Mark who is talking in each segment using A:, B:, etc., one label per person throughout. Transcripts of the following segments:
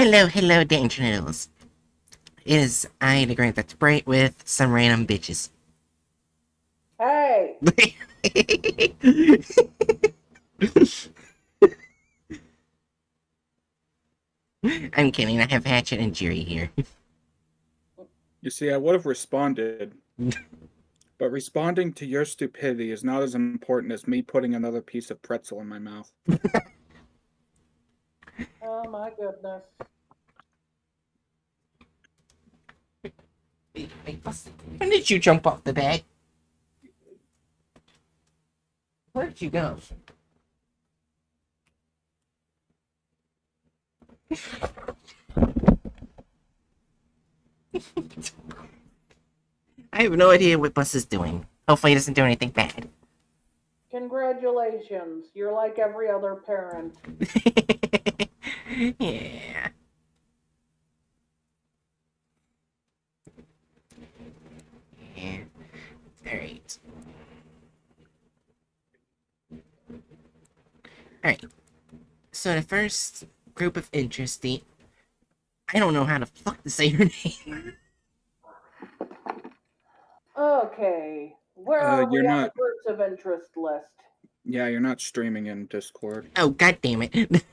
A: Hello, Danger Noodles. It is I, the Great That's Bright, with some random bitches.
B: Hey,
A: I'm kidding, I have Hatchet and Jerry here.
C: You see, I would have responded, but responding to your stupidity is not as important as me putting another piece of pretzel in my mouth.
B: oh my goodness.
A: When did you jump off the bed? Where did you go? I have no idea what Bus is doing. Hopefully he doesn't do anything bad.
B: Congratulations. You're like every other parent.
A: Yeah. Yeah. Alright. Alright. So the first group of interest, I don't know how to fuck to say your name.
B: Okay, where are we
C: You're
B: on
C: not.
B: the groups of interest list?
C: Yeah, you're not streaming in Discord.
A: Oh, god damn it.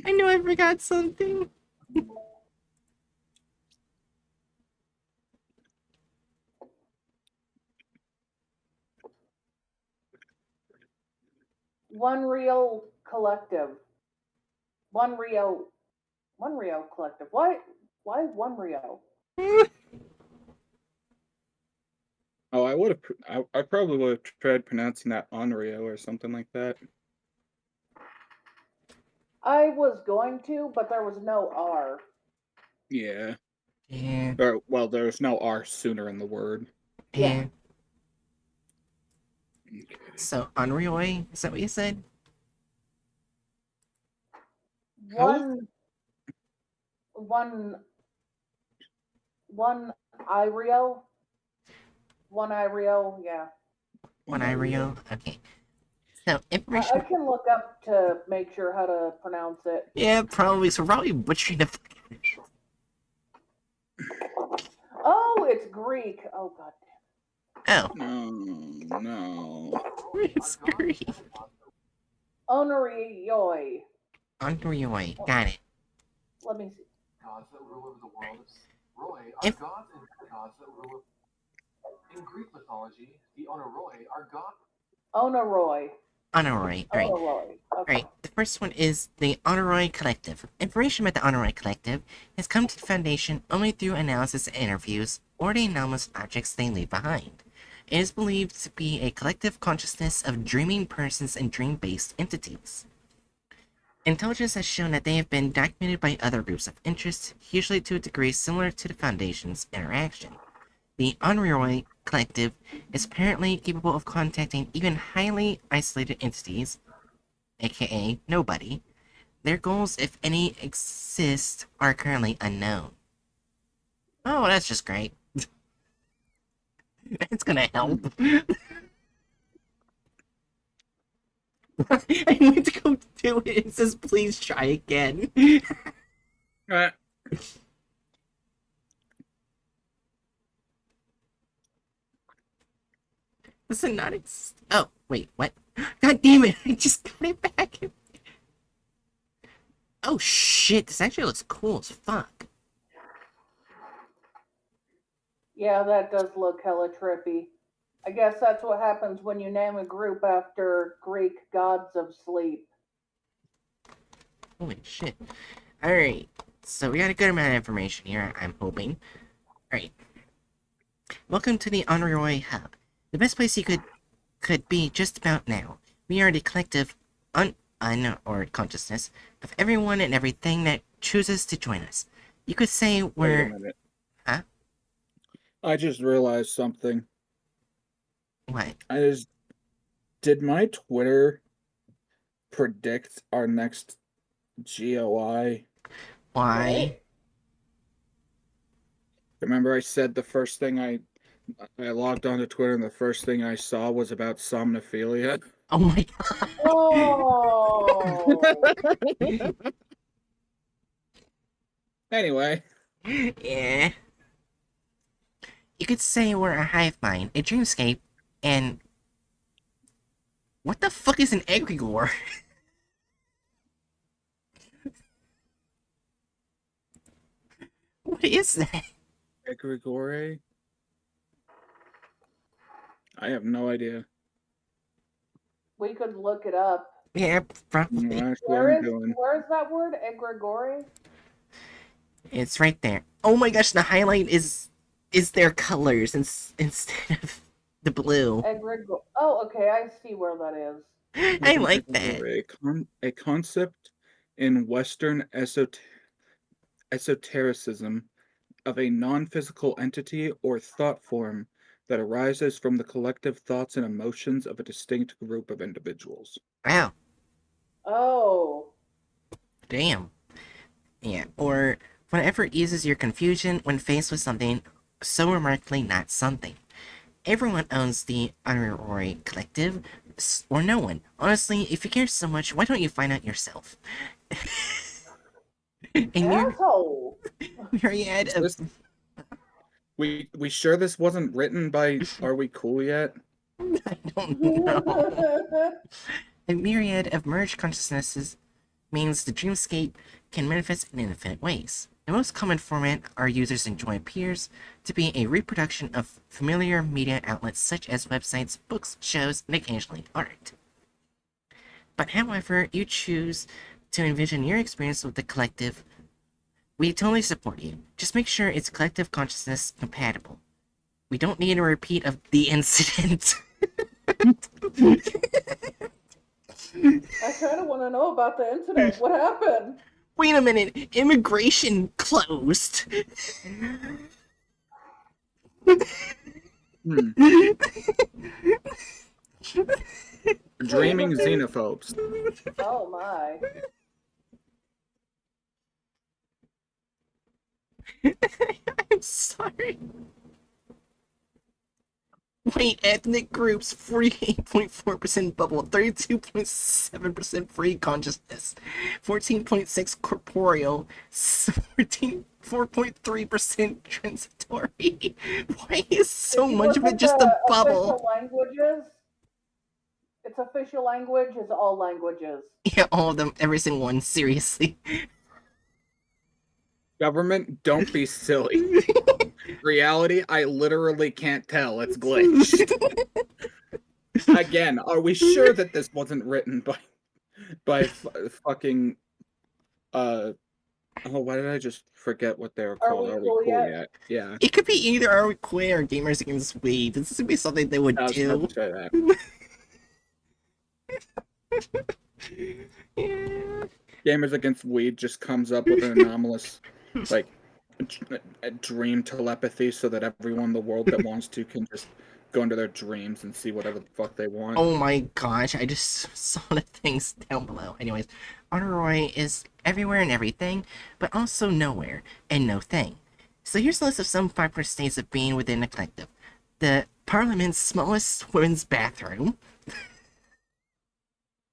A: I know I forgot something.
B: One Real Collective. One Rio Collective. Why One Rio?
C: Oh, I would have. I probably would have tried pronouncing that Onryo or something like that.
B: I was going to, but there was no R.
C: Yeah.
A: Yeah.
C: Or, well, there's no R sooner in the word.
A: Yeah.
B: Yeah.
A: So, Unreal, is that what you said?
B: One one Irio. One Irio, yeah.
A: One Irio? Okay. So,
B: I
A: information.
B: can look up to make sure how to pronounce it.
A: Yeah, probably. So, probably butchering the fuck out of it.
B: Oh, it's Greek. Oh god.
A: Oh,
C: No.
A: it's Greek.
B: Onorioi.
A: Unreal, got it.
B: Let me see.
D: Gods that rule over the world. Roy are
A: If-
D: gods and gods that rule. In Greek mythology, the Onoroi are gods.
B: Onoroi.
A: Honoroi, alright.
B: Onoroi. Okay.
A: Alright, the first one is the Honoroi Collective. Information about the Honoroi Collective has come to the Foundation only through analysis and interviews or the anomalous objects they leave behind. It is believed to be a collective consciousness of dreaming persons and dream-based entities. Intelligence has shown that they have been documented by other groups of interest, usually to a degree similar to the Foundation's interaction. The Honoroi Collective is apparently capable of contacting even highly isolated entities, aka nobody. Their goals, if any exist, are currently unknown. Oh, that's just great. It's gonna help. I went to go do it. It says, please try again. Does it not exist? Oh, wait, what? God damn it, I just got it back. Oh shit, this actually looks cool as fuck.
B: Yeah, that does look hella trippy. I guess that's what happens when you name a group after Greek gods of sleep.
A: Holy shit. Alright, so we got a good amount of information here, I'm hoping. Alright. Welcome to the Honoroi Hub. The best place you could be just about now. We are the collective or consciousness of everyone and everything that chooses to join us. You could say
C: Wait a
A: we're...
C: minute.
A: Huh?
C: I just realized something.
A: What?
C: Did my Twitter predict our next GOI?
A: Why?
C: Remember I said the first thing I logged onto Twitter and the first thing I saw was about somnophilia?
A: Oh my god.
B: Oh!
C: Anyway,
A: Yeah. You could say we're a hive mind, a dreamscape, and what the fuck is an egregore? What is that?
C: egregore? I have no idea.
B: We could look it up.
A: Yeah, probably.
C: No, that's what I'm doing.
B: Where's that word? Egregore?
A: It's right there. Oh my gosh, the highlight is their colors instead of the blue.
B: Egregore. Oh, okay, I see where that is.
A: I like that.
C: A concept in Western esotericism of a non-physical entity or thought form that arises from the collective thoughts and emotions of a distinct group of individuals.
A: Wow,
B: Oh.
A: damn. Yeah, or whatever eases your confusion when faced with something so remarkably not something. Everyone owns the Honorary Collective, or no one. Honestly, if you care so much, why don't you find out yourself? And
B: Asshole.
A: myriad of
C: We sure this wasn't written by Are We Cool Yet?
A: I don't know. A myriad of merged consciousnesses means the dreamscape can manifest in infinite ways. The most common format our users enjoy appears to be a reproduction of familiar media outlets such as websites, books, shows, and occasionally art. But however you choose to envision your experience with the collective, we totally support you. Just make sure it's collective consciousness compatible. We don't need a repeat of the incident.
B: I kind of want to know about the incident. What happened?
A: Wait a minute, immigration closed.
C: Dreaming xenophobes.
B: Oh my.
A: I'm sorry. Wait, ethnic groups, 48.4% bubble, 32.7% free consciousness, 14.6 corporeal, 4.3% transitory. Why is so
B: If you
A: much
B: look
A: of it
B: at
A: just
B: the
A: a bubble?
B: Official languages. Its official language is all languages.
A: Yeah, all of them, every single one, seriously.
C: Government, don't be silly. Reality, I literally can't tell. It's glitched. Again, are we sure that this wasn't written by fucking oh, why did I just forget what they were called?
B: Are we cool yet?
C: Yeah,
A: It could be either Are We Queer or Gamers Against Weed. This would be something they would
C: I was
A: do.
C: about to say that.
A: Yeah.
C: Gamers Against Weed just comes up with an anomalous, like, a dream telepathy so that everyone in the world that wants to can just go into their dreams and see whatever the fuck they want.
A: Oh my gosh, I just saw the things down below. Anyways, Honoroi is everywhere and everything, but also nowhere and no thing. So here's a list of some popular states of being within a collective. The Parliament's smallest women's bathroom.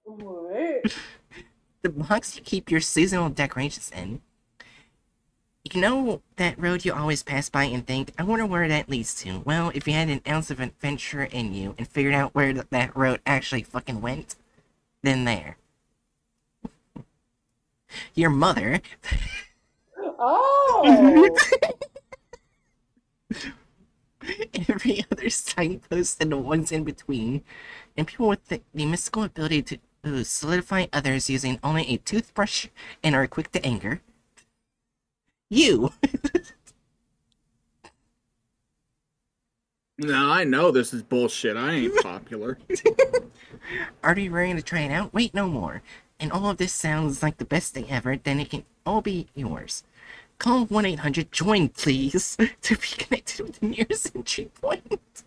B: What?
A: The box you keep your seasonal decorations in. You know that road you always pass by and think, I wonder where that leads to? Well, if you had an ounce of adventure in you and figured out where that road actually fucking went, then there. Your mother.
B: Oh!
A: Every other signpost and the ones in between. And people with the mystical ability to solidify others using only a toothbrush and are quick to anger. You!
C: No, I know this is bullshit. I ain't popular.
A: Are you ready to try it out? Wait, no more. And all of this sounds like the best thing ever, then it can all be yours. Call 1-800-JOIN, please, to be connected with the nearest entry point.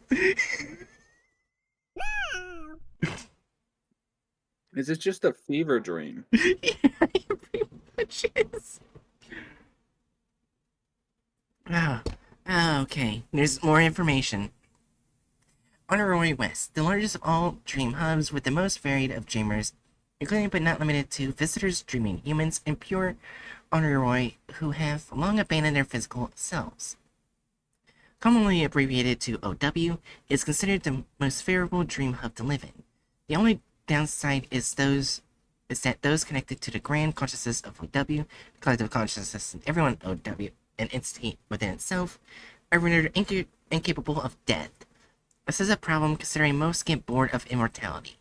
C: Is it just a fever dream?
A: Yeah, it pretty much is. Okay. There's more information. Honorary West, the largest of all dream hubs with the most varied of dreamers, including but not limited to visitors dreaming humans and pure Honoroi who have long abandoned their physical selves. Commonly abbreviated to OW, it is considered the most favorable dream hub to live in. The only downside is that those connected to the grand consciousness of OW, the collective consciousness of everyone OW, an entity within itself, are rendered incapable of death. This is a problem considering most get bored of immortality.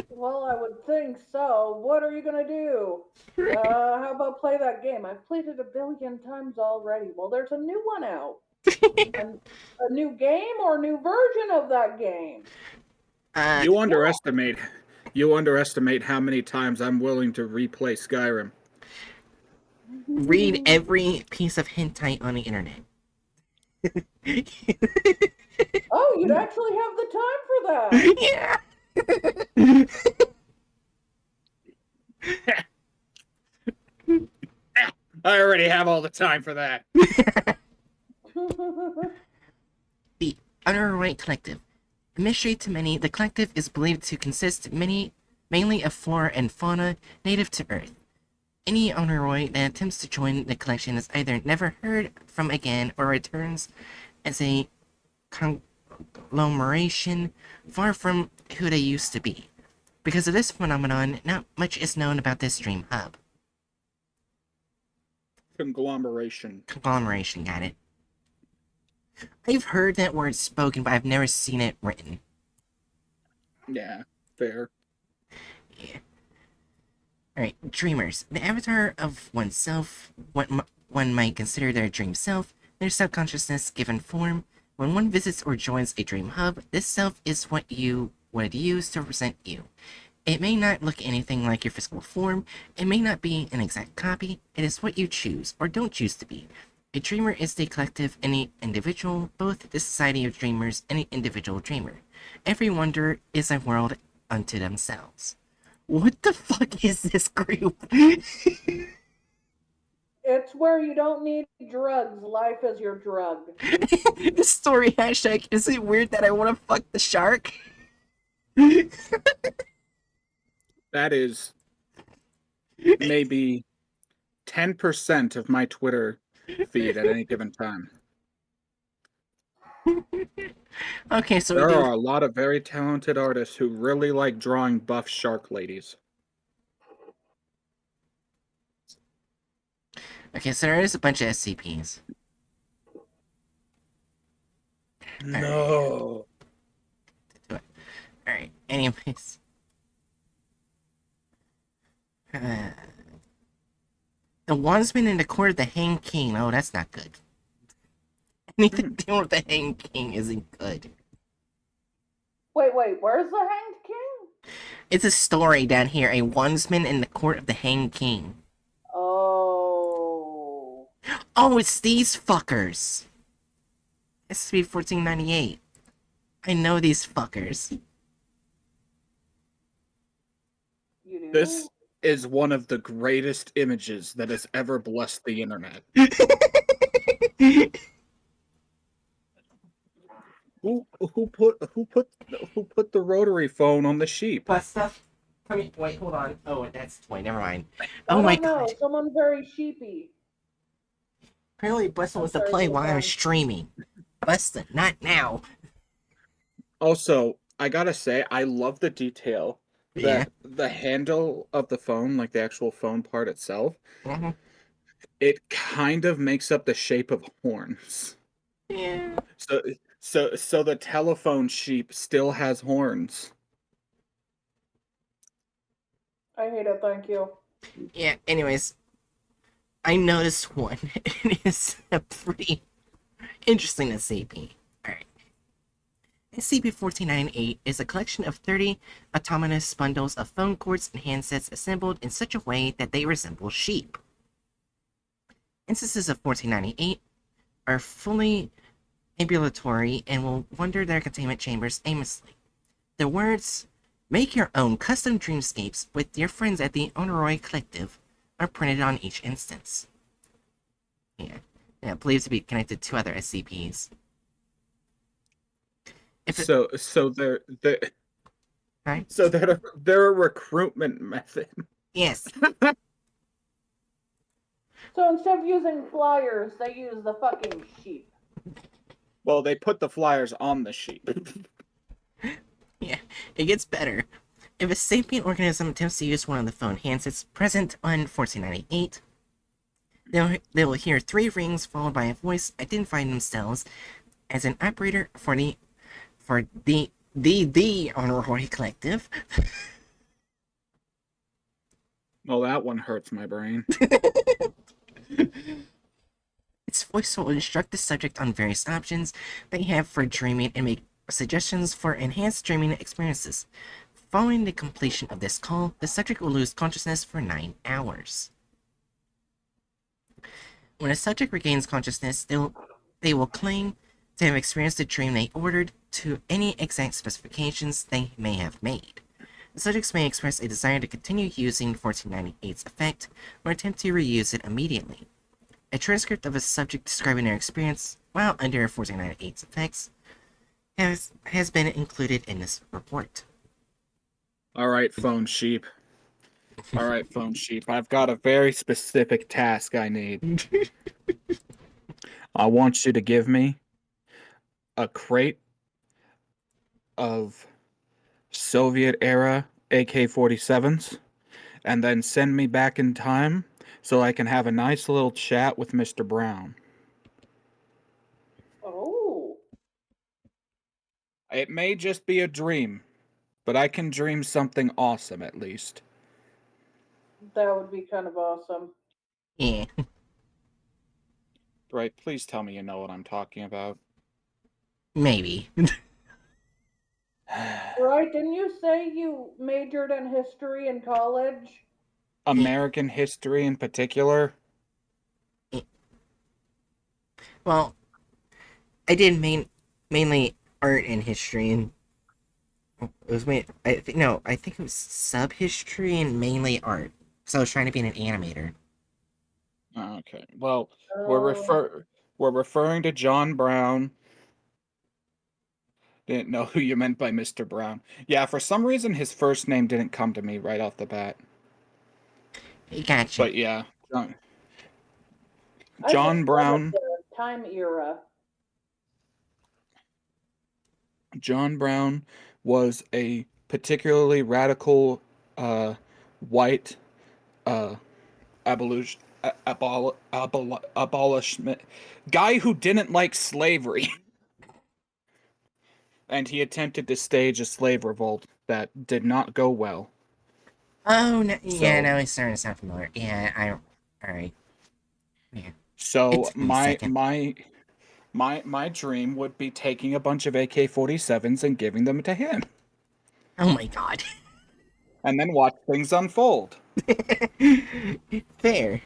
B: Well, I would think so. What are you gonna do? How about play that game? I've played it a billion times already. Well, there's a new one out. A new game or a new version of that game.
C: You underestimate how many times I'm willing to replay Skyrim.
A: Read every piece of hentai on the internet.
B: Oh, you'd actually have the time for that.
A: Yeah.
C: I already have all the time for that.
A: The Honoroi Collective. A mystery to many, the collective is believed to consist mainly of flora and fauna native to Earth. Any Honoroi that attempts to join the collection is either never heard from again or returns as a conglomeration far from who they used to be. Because of this phenomenon, not much is known about this dream hub.
C: Conglomeration.
A: Conglomeration, got it. I've heard that word spoken, but I've never seen it written.
C: Yeah, fair.
A: Yeah. Alright, dreamers. The avatar of oneself, what one might consider their dream self, their subconsciousness given form. When one visits or joins a dream hub, this self is what you would use to represent you. It may not look anything like your physical form, it may not be an exact copy, it is what you choose or don't choose to be. A dreamer is the collective, any individual, both the society of dreamers and the individual dreamer. Every wonder is a world unto themselves. What the fuck is this group?
B: It's where you don't need drugs. Life is your drug.
A: The story hashtag, is it weird that I want to fuck the shark?
C: That is maybe 10% of my Twitter feed at any given time.
A: Okay, so
C: There are a lot of very talented artists who really like drawing buff shark ladies.
A: Okay, so there is a bunch of SCPs.
C: No.
A: Alright, anyways. The Wandsman in the Court of the Hanged King. Oh, that's not good. Anything dealing with the Hanged King isn't good.
B: Wait, where's the Hanged King?
A: It's a story down here. A Wandsman in the Court of the Hanged King.
B: Oh.
A: Oh, it's these fuckers. SCP-1498. I know these fuckers.
B: You do?
C: This is one of the greatest images that has ever blessed the internet. Who put the rotary phone on the sheep?
A: But stuff. Come here. Wait, hold on. Oh, that's wait. Never mind.
B: I
A: Oh my
B: don't know.
A: god.
B: Someone very sheepy.
A: Apparently, Busta wants to play while I'm streaming. Busta, not now.
C: Also, I gotta say, I love the detail that
A: Yeah.
C: the handle of the phone, like the actual phone part itself,
A: Mm-hmm.
C: it kind of makes up the shape of horns.
A: Yeah.
C: So the telephone sheep still has horns.
B: I hate it, thank you.
A: Yeah. Anyways, I noticed one. It is a pretty interesting SCP. Alright. SCP-1498 is a collection of 30 autonomous bundles of phone cords and handsets assembled in such a way that they resemble sheep. Instances of 1498 are fully ambulatory and will wander their containment chambers aimlessly. The words, "Make your own custom dreamscapes with your friends at the Honoroi Collective," are printed on each instance. Yeah, believed to be connected to other SCPs.
C: So they're
A: Right?
C: so they're a recruitment method.
A: Yes.
B: So instead of using flyers, they use the fucking sheep.
C: Well, they put the flyers on the sheet.
A: Yeah, it gets better. If a sapient organism attempts to use one of the phone handsets present on 1498, they will hear 3 rings followed by a voice identifying themselves as an operator for the Honorary Collective.
C: Well, that one hurts my brain.
A: Its voice will instruct the subject on various options they have for dreaming and make suggestions for enhanced dreaming experiences. Following the completion of this call, the subject will lose consciousness for 9 hours. When a subject regains consciousness, they will claim to have experienced the dream they ordered to any exact specifications they may have made. The subjects may express a desire to continue using 1498's effect or attempt to reuse it immediately. A transcript of a subject describing their experience while under 1498's effects has been included in this report.
C: All right, phone sheep. All right, phone sheep. I've got a very specific task I need. I want you to give me a crate of Soviet era AK-47s and then send me back in time so I can have a nice little chat with Mr. Brown.
B: Oh.
C: It may just be a dream, but I can dream something awesome at least.
B: That would be kind of awesome.
A: Yeah,
C: Right, please tell me you know what I'm talking about.
A: maybe.
B: Right? Didn't you say you majored in history in college?
C: American history in particular?
A: Well, I did mainly art and history, and it was I think it was sub history and mainly art. So I was trying to be an animator.
C: Okay. Well,
B: Oh.
C: we're referring to John Brown. Didn't know who you meant by Mr. Brown. Yeah, for some reason his first name didn't come to me right off the bat.
A: Gotcha.
C: But yeah,
B: I
C: John
B: just love
C: Brown.
B: the time era.
C: John Brown was a particularly radical white abolition abolishment guy who didn't like slavery. And he attempted to stage a slave revolt that did not go well.
A: Oh, no, yeah,
C: So,
A: now it's starting to sound familiar. Alright. Yeah. It
C: so
A: took me a second.
C: my dream would be taking a bunch of AK-47s and giving them to him,
A: Oh my god.
C: and then watch things unfold.
A: Fair.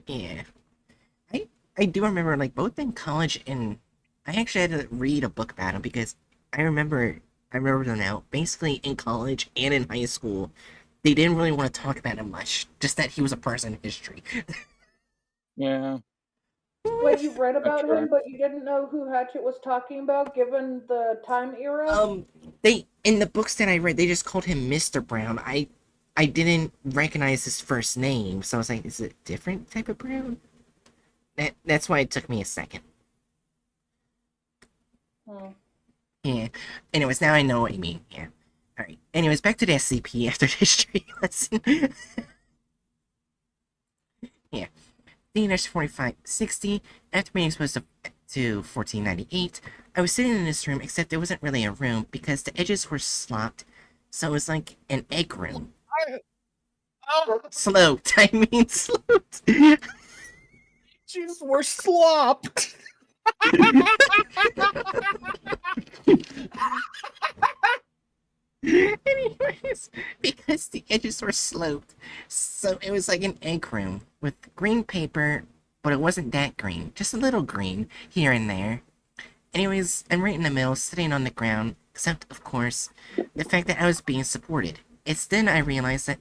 A: Yeah. I do remember, like, both in college and I actually had to read a book about him because I remember them now. Basically, in college and in high school, they didn't really want to talk about him much. Just that he was a person in history.
C: Yeah,
B: Wait, you read
C: that's
B: about him,
C: right.
B: but you didn't know who Hatchet was talking about, given the time era?
A: They in the books that I read, they just called him Mr. Brown. I didn't recognize his first name, so I was like, is it a different type of Brown? That's why it took me a second.
B: Hmm.
A: Yeah. Anyways, now I know what you mean. Yeah. Alright. Anyways, back to the SCP after the history lesson. Yeah. DNS 4560, after being exposed to 1498, I was sitting in this room, except it wasn't really a room because the edges were slopped, so it was like an egg room. Sloped. I mean sloped.
C: Jeez, we're slopped.
A: Anyways, because the edges were sloped, so it was like an egg room with green paper, but it wasn't that green, just a little green here and there. Anyways, I'm right in the middle, sitting on the ground, except, of course, the fact that I was being supported. It's then I realized that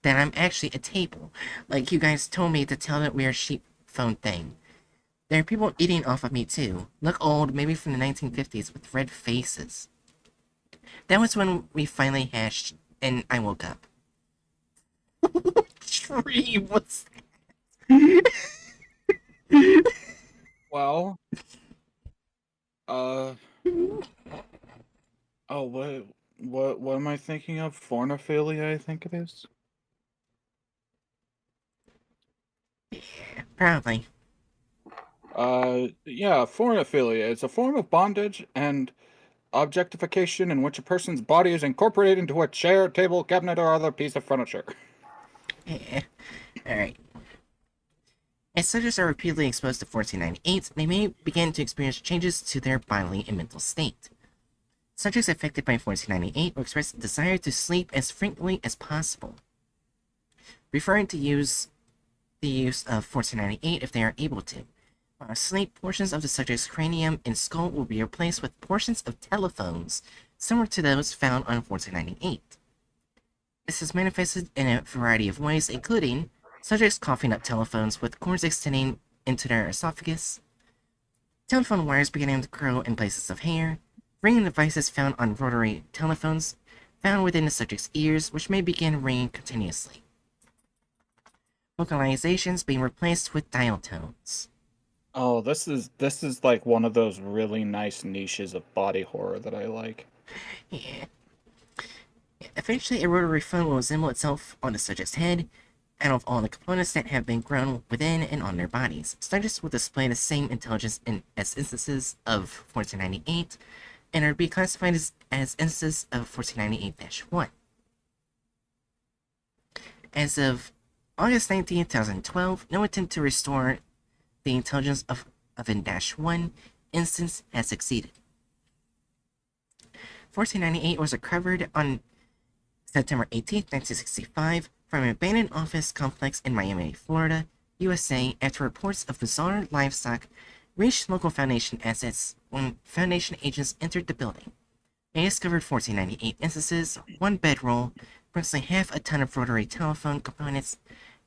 A: I'm actually a table, like you guys told me to tell that we're a sheep phone thing. There are people eating off of me too. Look old, maybe from the 1950s, with red faces. That was when we finally hatched and I woke up. Tree, what's that?
C: Well, oh, what am I thinking of? Fornophilia, I think it is.
A: Probably.
C: Yeah, fornophilia. It's a form of bondage and objectification in which a person's body is incorporated into a chair, table, cabinet, or other piece of furniture.
A: Yeah. Alright. As subjects are repeatedly exposed to 1498, they may begin to experience changes to their bodily and mental state. Subjects affected by 1498 will express a desire to sleep as frequently as possible, preferring to use the use of 1498 if they are able to. While asleep, portions of the subject's cranium and skull will be replaced with portions of telephones similar to those found on 1498. This is manifested in a variety of ways, including subjects coughing up telephones with cords extending into their esophagus, telephone wires beginning to grow in places of hair, ringing devices found on rotary telephones found within the subject's ears, which may begin ringing continuously, vocalizations being replaced with dial tones.
C: Oh, this is like one of those really nice niches of body horror that I like.
A: Yeah. Eventually, a rotary phone will assemble itself on the subject's head, out of all the components that have been grown within and on their bodies. Subjects will display the same intelligence as instances of 1498, and are to be classified as instances of 1498-1. As of August 19, 2012, no attempt to restore the intelligence of N-1 instance has succeeded. 1498 was recovered on September 18, 1965, from an abandoned office complex in Miami, Florida, USA, after reports of bizarre livestock reached local Foundation assets when Foundation agents entered the building. They discovered 1498 instances, 1 bedroll, approximately half a ton of rotary telephone components,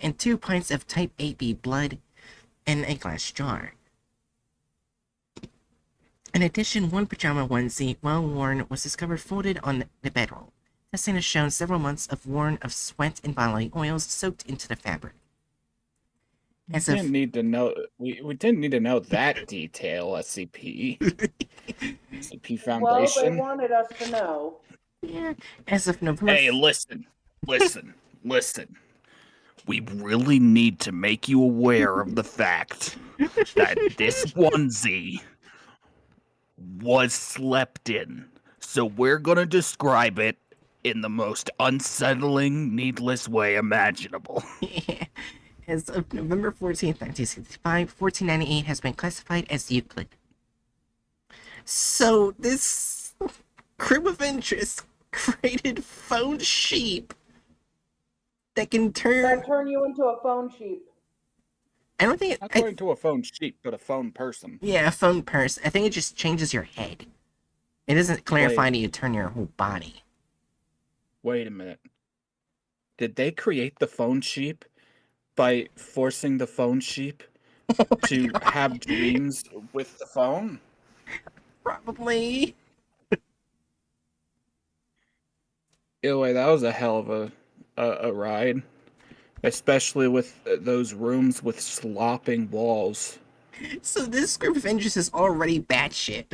A: and 2 pints of type AB blood in a glass jar. In addition, 1 pajama onesie, well worn, was discovered folded on the bedroll. Testing has shown several months of sweat and bodily oils soaked into the fabric.
C: We didn't need to know that detail, SCP. SCP Foundation.
B: Well, they wanted us to know.
A: Yeah, as of November.
C: Hey, listen. We really need to make you aware of the fact that this onesie was slept in. So we're gonna describe it in the most unsettling, needless way imaginable.
A: As of November 14th, 1965, 1498 has been classified as Euclid. So this group of interest created phone sheep that can turn
B: you into a phone sheep.
A: I don't think
C: Not going to a phone sheep, but a phone person.
A: Yeah, a phone person. I think it just changes your head. It doesn't clarify that you turn your whole body.
C: Wait a minute. Did they create the phone sheep by forcing the phone sheep to have dreams with the phone?
A: Probably.
C: Anyway, that was a hell of a ride. Especially with those rooms with slopping walls.
A: So this group of interest is already batshit.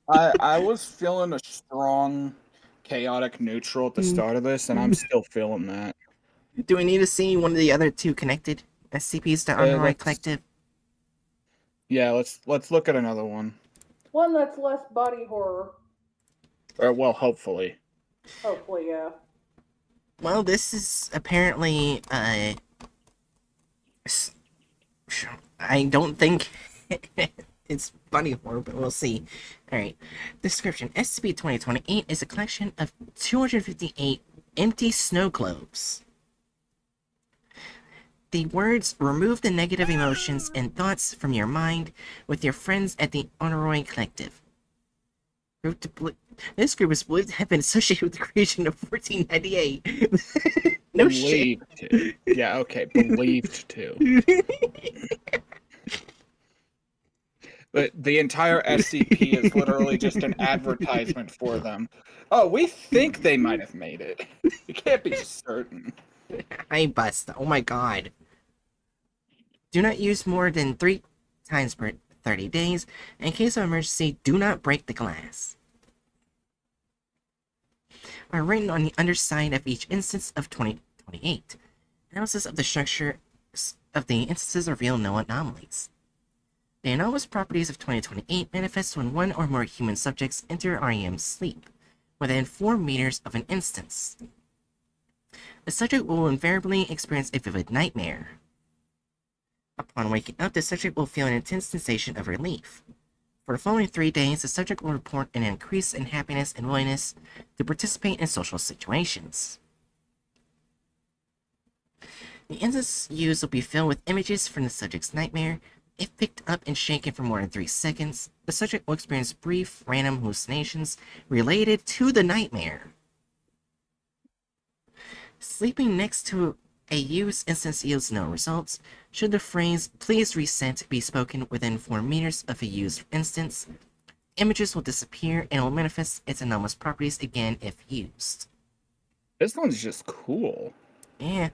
C: I was feeling a strong chaotic neutral at the start of this, and I'm still feeling that.
A: Do we need to see one of the other 2 connected SCPs to Unright Collective?
C: Yeah, let's look at another one.
B: One that's less body horror.
C: Well, hopefully.
B: Hopefully, yeah.
A: Well, this is apparently, I don't think it's body horror, but we'll see. Alright. Description. SCP-2028 is a collection of 258 empty snow globes. The words, remove the negative emotions and thoughts from your mind with your friends at the Honoroi Collective. This group is believed to have been associated with the creation of 1498. No shit.
C: To. Yeah, okay, believed to. The entire SCP is literally just an advertisement for them. Oh, we think they might have made it. We can't be certain.
A: Hi, Bust. Oh my god. Do not use more than 3 times per 30 days. In case of emergency, do not break the glass. Are written on the underside of each instance of 2028. Analysis of the structure of the instances reveal no anomalies. The anomalous properties of 2028 manifest when one or more human subjects enter REM sleep, within 4 meters of an instance. The subject will invariably experience a vivid nightmare. Upon waking up, the subject will feel an intense sensation of relief. For the following 3 days, the subject will report an increase in happiness and willingness to participate in social situations. The instance used will be filled with images from the subject's nightmare. If picked up and shaken for more than 3 seconds, the subject will experience brief, random hallucinations related to the nightmare. Sleeping next to a used instance yields no results. Should the phrase, "please reset," be spoken within 4 meters of a used instance, images will disappear and will manifest its anomalous properties again if used.
C: This one's just cool.
A: Yeah.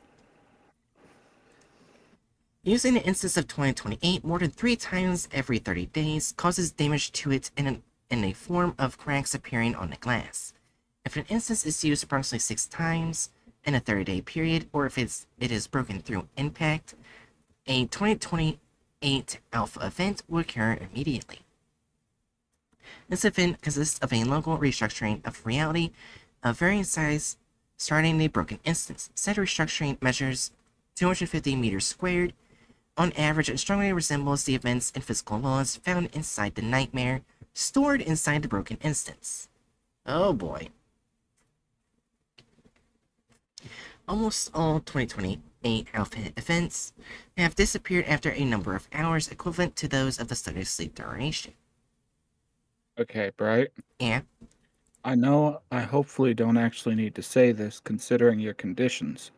A: Using an instance of 2028 more than 3 times every 30 days causes damage to it in a form of cracks appearing on the glass. If an instance is used approximately 6 times in a 30-day period, or if it is broken through impact, a 2028 alpha event will occur immediately. This event consists of a local restructuring of reality of varying size starting the broken instance. Said restructuring measures 250 meters squared on average and strongly resembles the events and physical laws found inside the nightmare stored inside the broken instance. Oh boy. Almost all 2028 alpha events have disappeared after a number of hours equivalent to those of the study's sleep duration.
C: Okay, Bright.
A: Yeah.
C: I know I hopefully don't actually need to say this considering your conditions.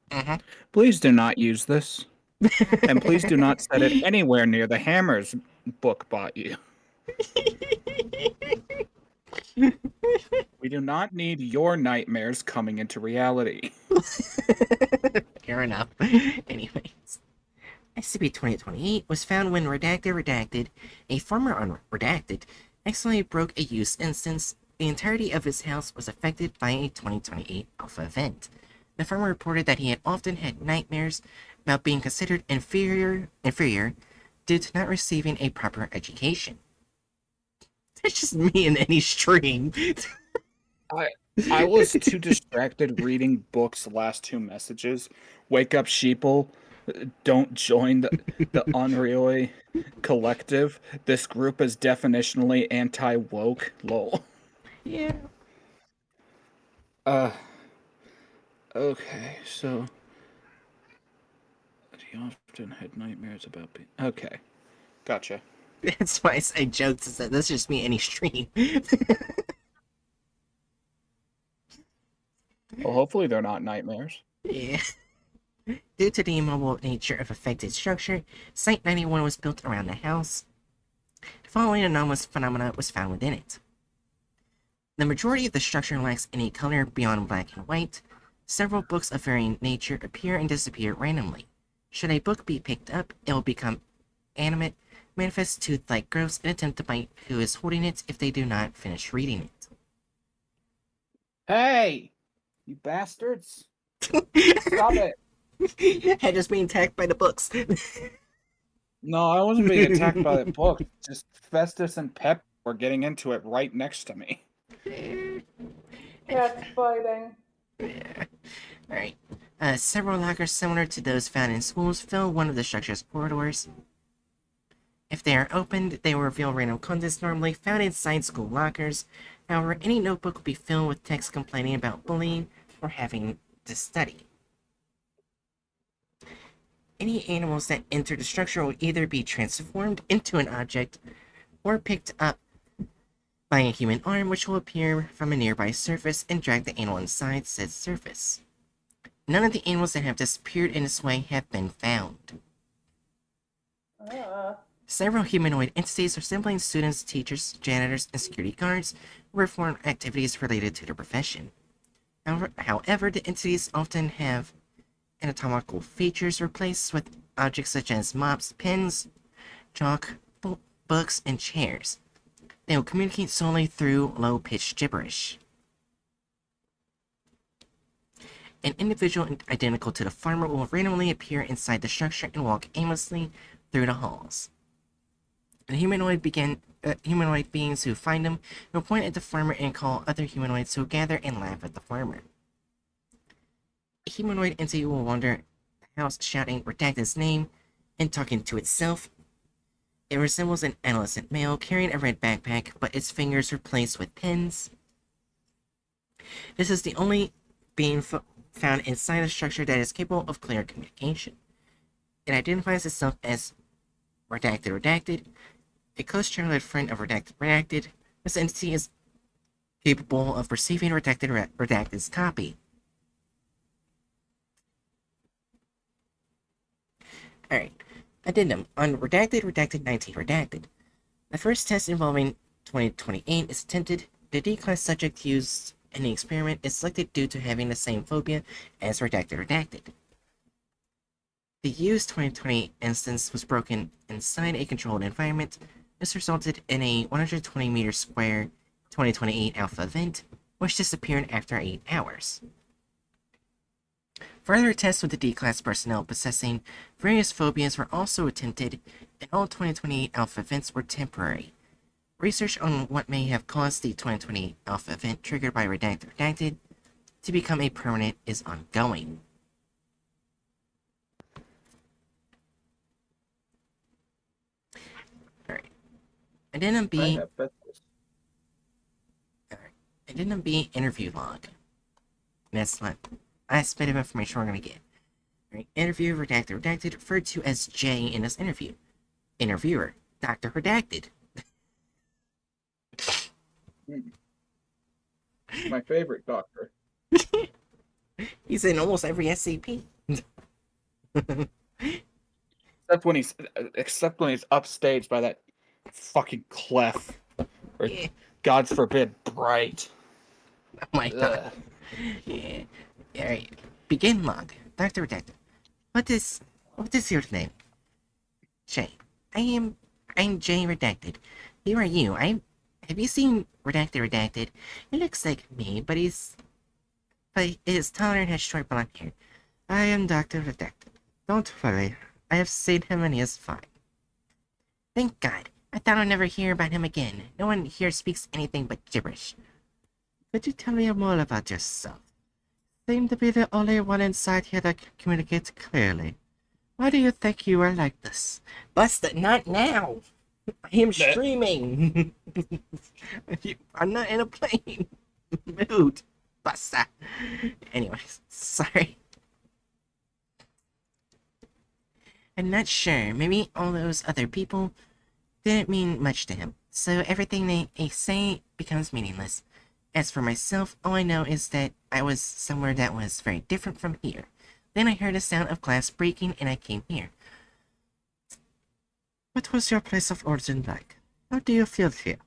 A: Uh-huh.
C: Please do not use this. And please do not set it anywhere near the hammers book bought you. We do not need your nightmares coming into reality.
A: Fair enough. Anyways. SCP-2028 was found when Redacted, a farmer on Redacted, accidentally broke a used instance. The entirety of his house was affected by a 2028 alpha event. The farmer reported that he had often had nightmares about being considered inferior due to not receiving a proper education. That's just me in any stream.
C: I was too distracted reading books' last 2 messages. Wake up, sheeple. Don't join the Unreal Collective. This group is definitionally anti-woke. Lol.
A: Yeah.
C: Okay, so... He often had nightmares about being... Okay, gotcha.
A: That's why I joked and said that's just me any stream.
C: Well, hopefully they're not nightmares.
A: Yeah. Due to the immobile nature of affected structure, Site-91 was built around the house. The following anomalous phenomena was found within it. The majority of the structure lacks any color beyond black and white. Several books of varying nature appear and disappear randomly. Should a book be picked up, it will become animate, manifest tooth-like growths, and attempt to bite who is holding it if they do not finish reading it.
C: Hey! You bastards! Stop it!
A: I just being attacked by the books.
C: No, I wasn't being attacked by the book. Just Festus and Pep were getting into it right next to me.
B: Cats fighting.
A: Yeah. Alright. Several lockers similar to those found in schools fill one of the structure's corridors. If they are opened, they will reveal random contents normally found inside school lockers. However, any notebook will be filled with text complaining about bullying or having to study. Any animals that enter the structure will either be transformed into an object or picked up by a human arm, which will appear from a nearby surface and drag the animal inside said surface. None of the animals that have disappeared in this way have been found. Several humanoid entities resembling students, teachers, janitors, and security guards perform activities related to their profession. However, the entities often have anatomical features replaced with objects such as mops, pens, chalk, books, and chairs. They will communicate solely through low-pitched gibberish. An individual identical to the farmer will randomly appear inside the structure and walk aimlessly through the halls. The humanoid beings who find him will point at the farmer and call other humanoids who gather and laugh at the farmer. A humanoid entity will wander the house shouting Redacted's name and talking to itself. It resembles an adolescent male carrying a red backpack, but its fingers are replaced with pens. This is the only being found inside a structure that is capable of clear communication. It identifies itself as Redacted, a close childhood friend of Redacted. This entity is capable of perceiving Redacted's copy. Alright. Addendum. On Redacted 19, Redacted. The first test involving 2028 is attempted. The D-class subject used in the experiment is selected due to having the same phobia as Redacted. The used 2020 instance was broken inside a controlled environment. This resulted in a 120 meter square 2028 alpha event, which disappeared after 8 hours. Further tests with the D-class personnel possessing various phobias were also attempted, and all 2028 alpha events were temporary. Research on what may have caused the 2020 alpha event triggered by Redacted to become a permanent is ongoing. Alright. Addendum B. Addendum B interview log. That's the last bit of information we're going to get. Alright. Interview Redacted referred to as J in this interview. Interviewer, Dr. Redacted.
C: My favorite doctor.
A: He's in almost every SCP.
C: Except when he's upstaged by that fucking Clef. Or,
A: Yeah.
C: God forbid, Bright.
A: Oh my god. Yeah. Alright. Begin log. Dr. Redacted. What is your name? Jay. I'm Jay Redacted. Who are you? Have you seen Redacted? He looks like me, but he is taller and has short blonde hair. I am Dr. Redacted. Don't worry. I have seen him and he is fine. Thank God. I thought I'd never hear about him again. No one here speaks anything but gibberish. Could you tell me more about yourself? Seem to be the only one inside here that can communicate clearly. Why do you think you are like this? Busta, not now! I am streaming! I'm not in a plane mood. Busta. Anyways, sorry. I'm not sure. Maybe all those other people didn't mean much to him, so everything they say becomes meaningless. As for myself, all I know is that I was somewhere that was very different from here. Then I heard a sound of glass breaking and I came here. What was your place of origin like? How do you feel here?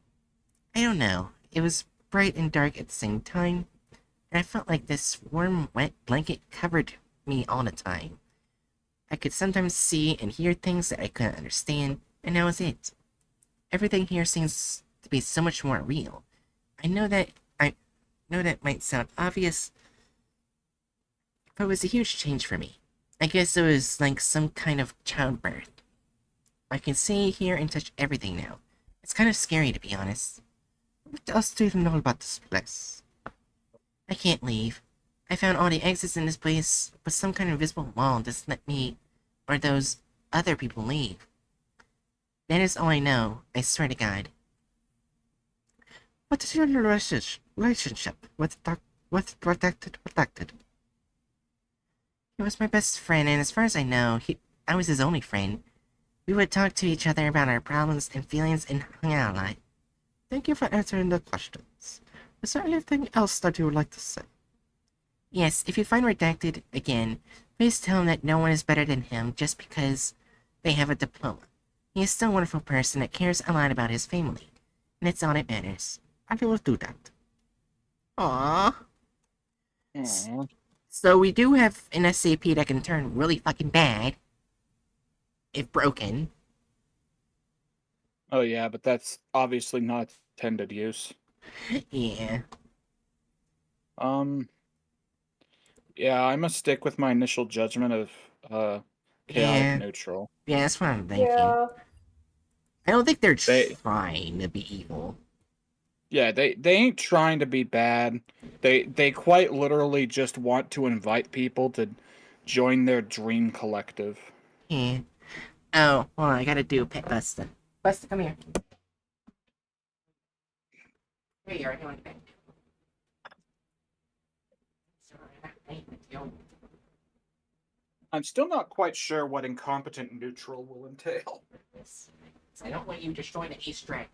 A: I don't know. It was bright and dark at the same time, and I felt like this warm, wet blanket covered me all the time. I could sometimes see and hear things that I couldn't understand, and that was it. Everything here seems to be so much more real. I know that might sound obvious, but it was a huge change for me. I guess it was like some kind of childbirth. I can see, hear, and touch everything now. It's kind of scary, to be honest. What else do you know about this place? I can't leave. I found all the exits in this place, but some kind of invisible wall doesn't let me or those other people leave. That is all I know, I swear to God. What is your relationship with Redacted? He was my best friend, and as far as I know, I was his only friend. We would talk to each other about our problems and feelings and hung out a lot. Thank you for answering the questions. Is there anything else that you would like to say? Yes, if you find Redacted again, please tell him that no one is better than him just because they have a diploma. He is still a wonderful person that cares a lot about his family, and it's all that matters. I will do that. Aww.
C: Aw.
A: So we do have an SCP that can turn really fucking bad if broken.
C: Oh yeah, but that's obviously not intended use.
A: Yeah.
C: Yeah, I must stick with my initial judgment of chaotic
A: Yeah.
C: neutral.
A: Yeah, that's what I'm thinking.
B: Yeah.
A: I don't think they're
C: They-
A: trying to be evil.
C: Yeah, they ain't trying to be bad. They quite literally just want to invite people to join their dream collective.
A: Yeah. Oh, hold on, I gotta do Pet Busta. Busta, come here. Here you are, you want to
C: I'm still not quite sure what incompetent neutral will entail.
A: I don't want you destroying the Easter egg.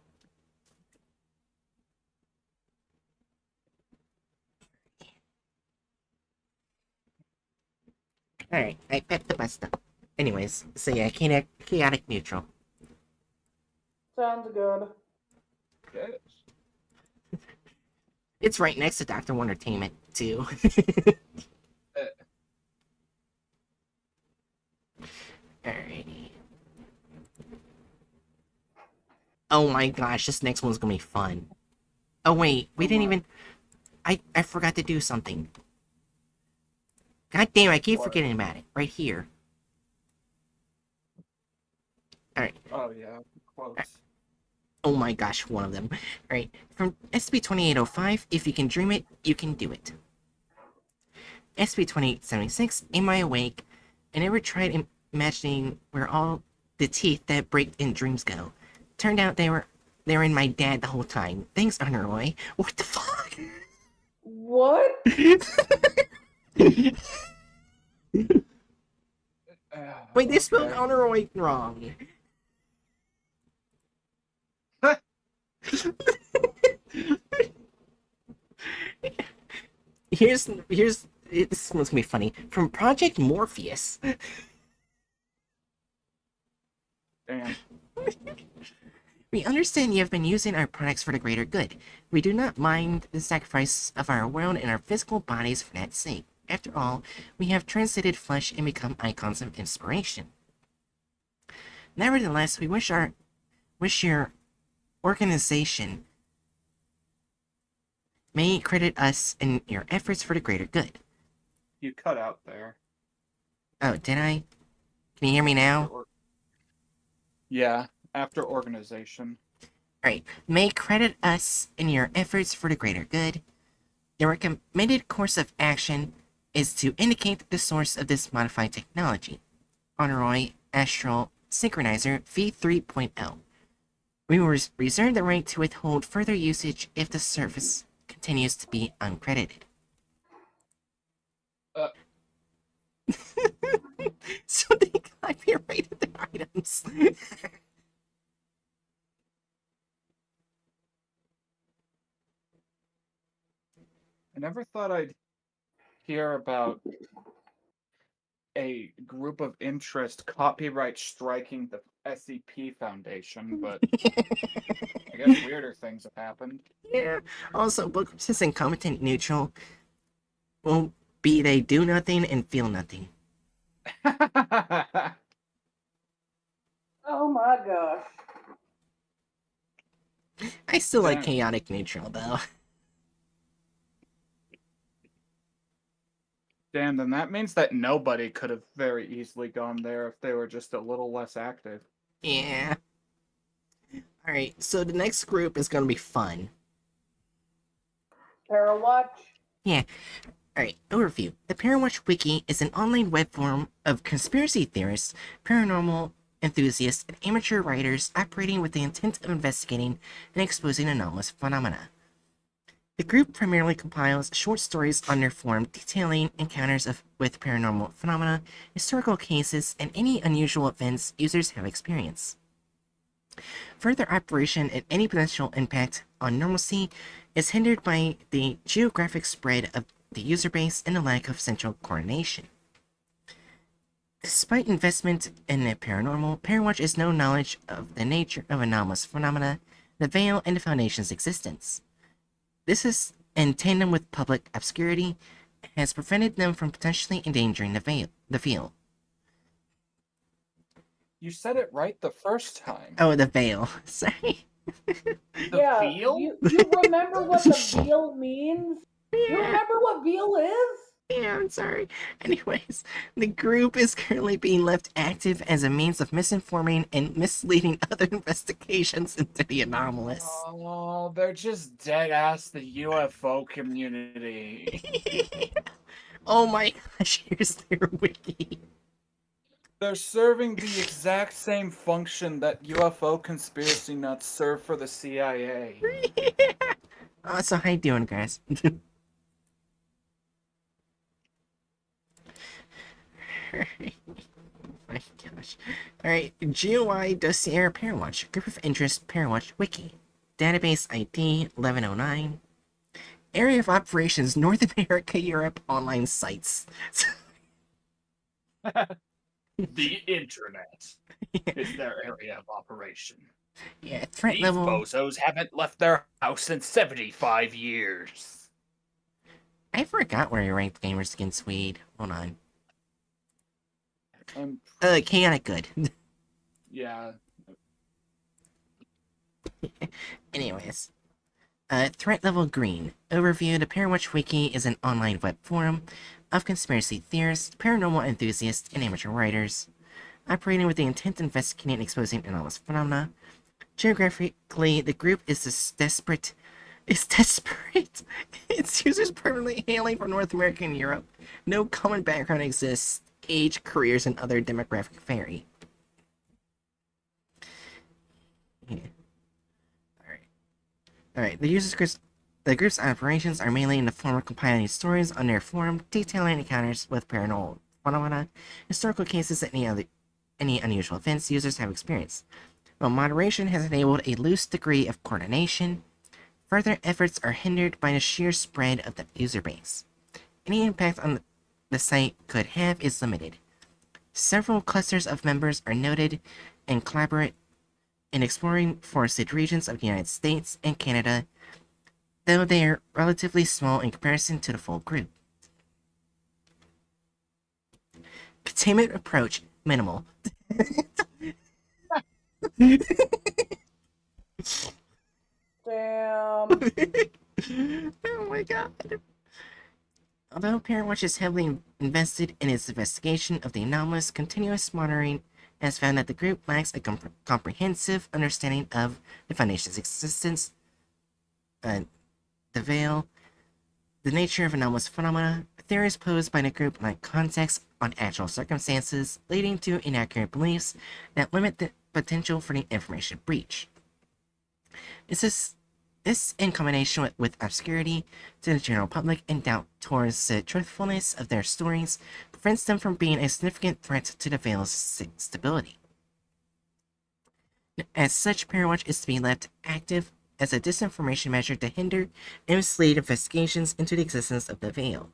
A: Alright, I picked the best stuff. Anyways, so yeah, chaotic neutral.
B: Sounds good.
C: Yes.
A: It's right next to Dr. Wondertainment, too. Alrighty. Oh my gosh, this next one's gonna be fun. Oh wait, we didn't even... I forgot to do something. God damn, I keep
C: What?
A: forgetting about it. Right here. Alright.
C: Oh yeah, close.
A: Oh my gosh, one of them. Alright, from SCP-2805, if you can dream it, you can do it. SCP-2876, Am I Awake? I never tried imagining where all the teeth that break in dreams go. Turned out they were in my dad the whole time. Thanks, Honoroi. What the fuck?
B: What?
A: Wait, they spelled
C: Okay.
A: Honoroi wrong. Here's this one's gonna be funny. From Project Morpheus.
C: Damn.
A: We understand you have been using our products for the greater good. We do not mind the sacrifice of our world and our physical bodies for that sake. After all, we have translated flesh and become icons of inspiration. Nevertheless, we wish your organization may credit us in your efforts for the greater good.
C: You cut out there.
A: Oh, did I? Can you hear me now?
C: Yeah, after organization.
A: Alright. May credit us in your efforts for the greater good. The recommended course of action is to indicate the source of this modified technology. Honoroi Astral Synchronizer V3.0. We will reserve the right to withhold further usage if the service continues to be uncredited. So they copyrighted their items.
C: I never thought I'd hear about a group of interest copyright striking the SCP Foundation, but I guess weirder things have happened.
A: Yeah. Also, book says incompetent neutral will be they do nothing and feel nothing.
B: Oh my gosh.
A: I still like
C: Damn.
A: chaotic neutral though.
C: Damn, then that means that nobody could have very easily gone there if they were just a little less active.
A: Yeah. Alright, so the next group is gonna be fun.
B: Parawatch.
A: Yeah. Alright, overview. The Parawatch Wiki is an online web forum of conspiracy theorists, paranormal enthusiasts, and amateur writers operating with the intent of investigating and exposing anomalous phenomena. The group primarily compiles short stories on their forum detailing encounters with paranormal phenomena, historical cases, and any unusual events users have experienced. Further operation and any potential impact on normalcy is hindered by the geographic spread of the user base and the lack of central coordination. Despite investment in the paranormal, Parawatch has no knowledge of the nature of anomalous phenomena, the Veil, and the Foundation's existence. This is, in tandem with public obscurity, has prevented them from potentially endangering the field.
C: You said it right the first time.
A: Oh, the Veil. Sorry.
C: The
B: Yeah,
C: veal?
B: you remember what the veal means? You remember what veal is?
A: Yeah, I'm sorry. Anyways, the group is currently being left active as a means of misinforming and misleading other investigations into the anomalous.
C: Oh, they're just dead ass the UFO community.
A: Oh my gosh, here's their wiki.
C: They're serving the exact same function that UFO conspiracy nuts serve for the CIA.
A: Oh, so how you doing, guys? My gosh. Alright, GOI Dossier Parawatch, Group of Interest Parawatch Wiki. Database ID 1109. Area of Operations North America, Europe, online sites.
C: The internet is their area of operation.
A: Yeah, threat
C: These
A: level.
C: bozos haven't left their house in 75 years.
A: I forgot where you ranked gamers against Swede. Hold on. Chaotic good.
C: Yeah.
A: Anyways. Threat level green. Overview. The Parawatch Wiki is an online web forum of conspiracy theorists, paranormal enthusiasts, and amateur writers, operating with the intent of investigating and exposing anomalous phenomena. Geographically, the group is desperate. Its users permanently hailing from North America and Europe. No common background exists. Age, careers, and other demographic vary. Yeah. Alright. The group's operations are mainly in the form of compiling stories on their forum, detailing encounters with paranormal phenomena, historical cases, and any unusual events users have experienced. While moderation has enabled a loose degree of coordination, further efforts are hindered by the sheer spread of the user base. Any impact on the site could have is limited. Several clusters of members are noted and collaborate in exploring forested regions of the United States and Canada, though they are relatively small in comparison to the full group. Containment approach minimal.
B: Damn.
A: Oh my god. Although Parawatch is heavily invested in its investigation of the anomalous, continuous monitoring has found that the group lacks a comprehensive understanding of the Foundation's existence, the Veil, the nature of anomalous phenomena, theories posed by the group lack context on actual circumstances, leading to inaccurate beliefs that limit the potential for the information breach. This, in combination with obscurity to the general public and doubt towards the truthfulness of their stories, prevents them from being a significant threat to the Veil's stability. As such, Parawatch is to be left active as a disinformation measure to hinder and mislead investigations into the existence of the Veil.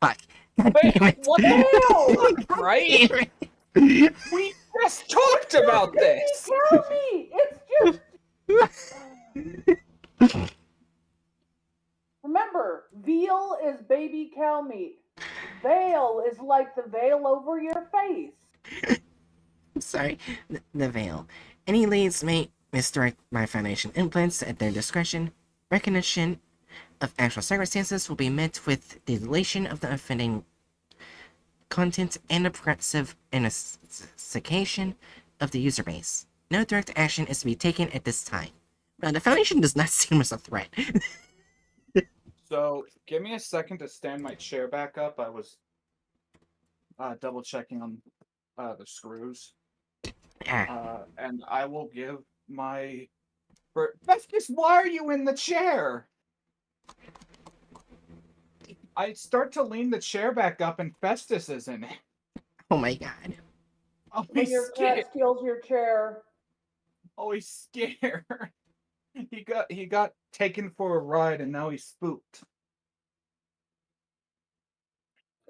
A: Fuck. God damn it.
C: What the fuck, right? We just talked about this!
B: Tell me! It's just. Remember, veal is baby cow meat. Veil is like the veil over your face.
A: I'm sorry. The Veil. Any leads may misdirect my Foundation implants at their discretion. Recognition of actual circumstances will be met with the deletion of the offending content and the progressive investigation of the user base. No direct action is to be taken at this time. Well, the Foundation does not seem as a threat.
C: So, give me a second to stand my chair back up. I was double checking on the screws. And I will give my... Festus, why are you in the chair? I start to lean the chair back up and Festus is in it.
A: Oh my god.
C: Oh,
B: When
C: he's
B: your
C: scared.
B: cat steals your chair.
C: Oh, he's scared. He got taken for a ride and now he's spooked.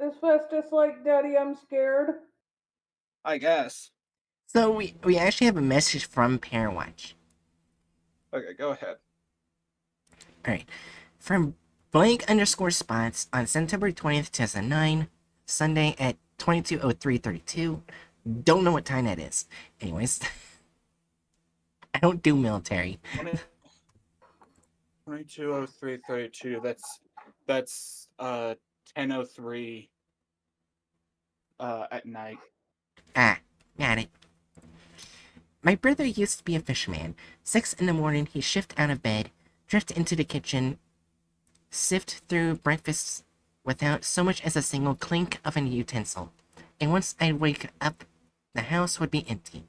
B: Is Festus like, Daddy, I'm scared?
C: I guess.
A: So we actually have a message from Pairwatch.
C: Okay, go ahead.
A: Alright. From blank_spots on September 20th, 2009, Sunday at 22:03:32. Don't know what time that is. Anyways, I don't do military.
C: 22:03:32. That's 10:03 at night.
A: Ah, got it. My brother used to be a fisherman. 6 in the morning, he'd shift out of bed, drift into the kitchen, sift through breakfast without so much as a single clink of an utensil. And once I'd wake up, the house would be empty.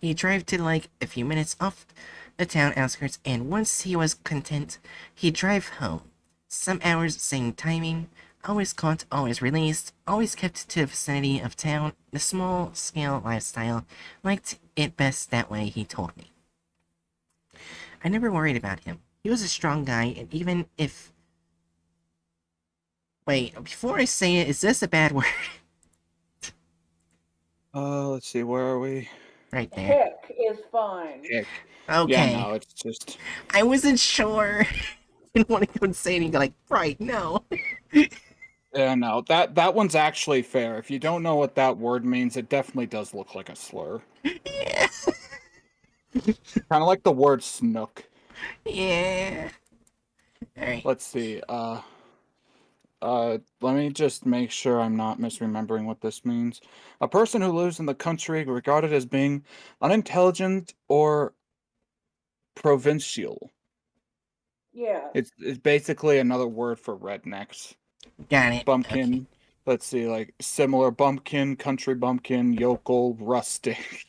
A: He'd drive to like a few minutes off the town outskirts, and once he was content, he'd drive home. Some hours, same timing, always caught, always released, always kept to the vicinity of town, the small scale lifestyle, liked it best that way, he told me. I never worried about him. He was a strong guy, and even if... Wait, before I say it, is this a bad word?
C: Let's see, where are we?
A: Right there.
B: Hick is fine.
C: Hick.
A: Okay.
C: Yeah, no, it's just...
A: I wasn't sure. Didn't want to go and say anything like, right, no.
C: Yeah, no, that one's actually fair. If you don't know what that word means, it definitely does look like a slur.
A: Yeah.
C: Kind of like the word snook.
A: Yeah. Alright.
C: Let's see, let me just make sure I'm not misremembering what this means. A person who lives in the country regarded as being unintelligent or provincial.
B: Yeah.
C: It's basically another word for rednecks.
A: Got it.
C: Bumpkin.
A: Okay.
C: Let's see, like similar bumpkin, country bumpkin, yokel, rustic,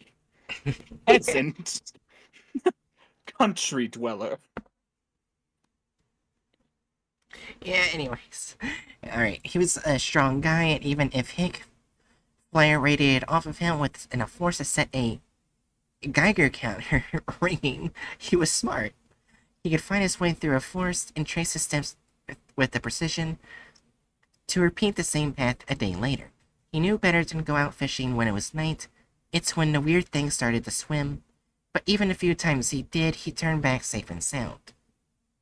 C: peasant, country dweller.
A: Yeah, anyways. Alright, he was a strong guy, and even if Hick flare radiated off of him with enough force to set a Geiger counter ringing, he was smart. He could find his way through a forest and trace his steps with the precision to repeat the same path a day later. He knew better than to go out fishing when it was night. It's when the weird thing started to swim. But even the few times he did, he turned back safe and sound.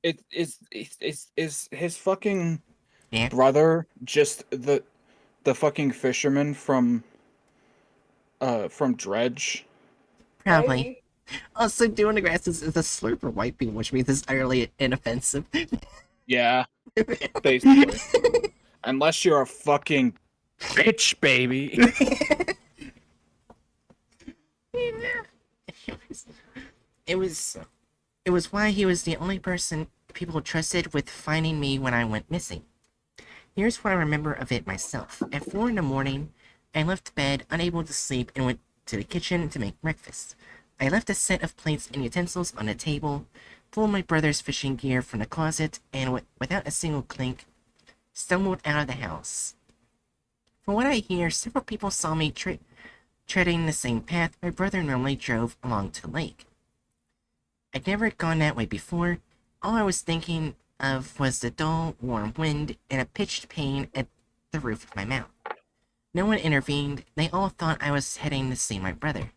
C: It is his fucking
A: Yeah.
C: brother just the fucking fisherman from Dredge?
A: Probably.
B: Maybe.
A: Also, doing the grass is a slur for white people, which means it's utterly inoffensive.
C: Yeah, basically. Unless you're a fucking bitch, baby.
A: It was why he was the only person people trusted with finding me when I went missing. Here's what I remember of it myself. At 4 in the morning, I left bed, unable to sleep, and went to the kitchen to make breakfast. I left a set of plates and utensils on the table, pulled my brother's fishing gear from the closet, and without a single clink, stumbled out of the house. From what I hear, several people saw me treading the same path my brother normally drove along to the lake. I'd never gone that way before. All I was thinking of was the dull, warm wind and a pitched pain at the roof of my mouth. No one intervened. They all thought I was heading to see my brother.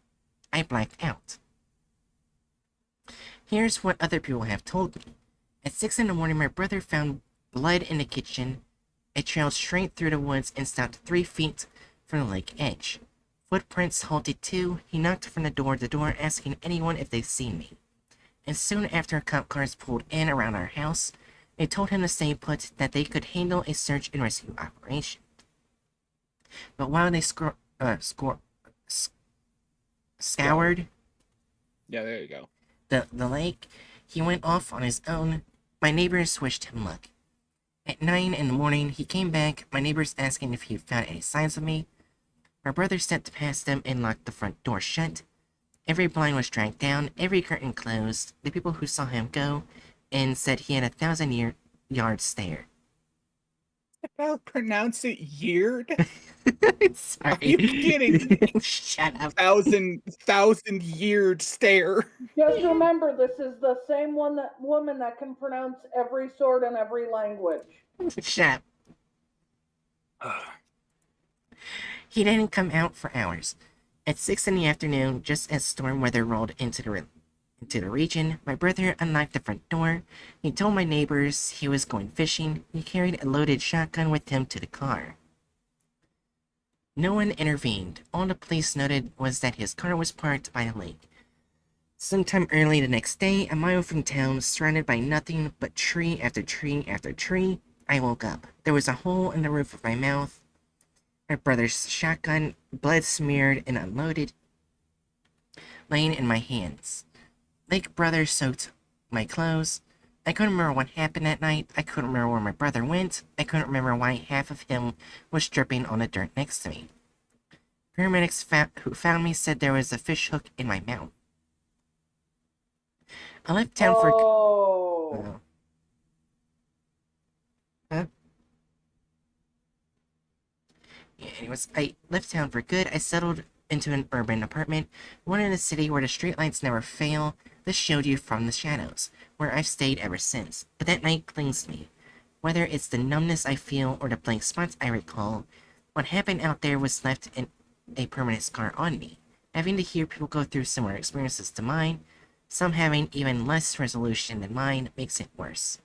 A: I blacked out. Here's what other people have told me. At 6 in the morning, my brother found blood in the kitchen. It trailed straight through the woods and stopped 3 feet from the lake edge. Footprints halted too. He knocked from door to door, asking anyone if they'd seen me. And soon after cop cars pulled in around our house, they told him to stay put, that they could handle a search and rescue operation. But while they scoured
C: Yeah, there you go.
A: the lake, he went off on his own. My neighbors wished him luck. At 9 in the morning, he came back, my neighbors asking if he found any signs of me. My brother stepped past them and locked the front door shut. Every blind was dragged down, every curtain closed. The people who saw him go and said he had a 1,000-yard stare.
C: How pronounce it yeared?
A: Sorry.
C: Are you kidding me?
A: Shut up.
C: 1,000-yeared stare.
B: Just remember, this is the same woman that can pronounce every sword in every language.
A: Shut up. He didn't come out for hours. At 6 in the afternoon, just as storm weather rolled into the region, my brother unlocked the front door. He told my neighbors he was going fishing. He carried a loaded shotgun with him to the car. No one intervened. All the police noted was that his car was parked by a lake. Sometime early the next day, a mile from town, surrounded by nothing but tree after tree after tree, I woke up. There was a hole in the roof of my mouth. My brother's shotgun, blood smeared and unloaded, laying in my hands. Lake brother soaked my clothes. I couldn't remember what happened that night. I couldn't remember where my brother went. I couldn't remember why half of him was dripping on the dirt next to me. Paramedics who found me said there was a fish hook in my mouth. I left town for...
B: Oh.
A: Huh? Yeah, anyways, I left town for good. I settled into an urban apartment, one in a city where the streetlights never fail. This showed you from the shadows, where I've stayed ever since. But that night clings to me. Whether it's the numbness I feel or the blank spots I recall, what happened out there was left in a permanent scar on me. Having to hear people go through similar experiences to mine, some having even less resolution than mine, makes it worse.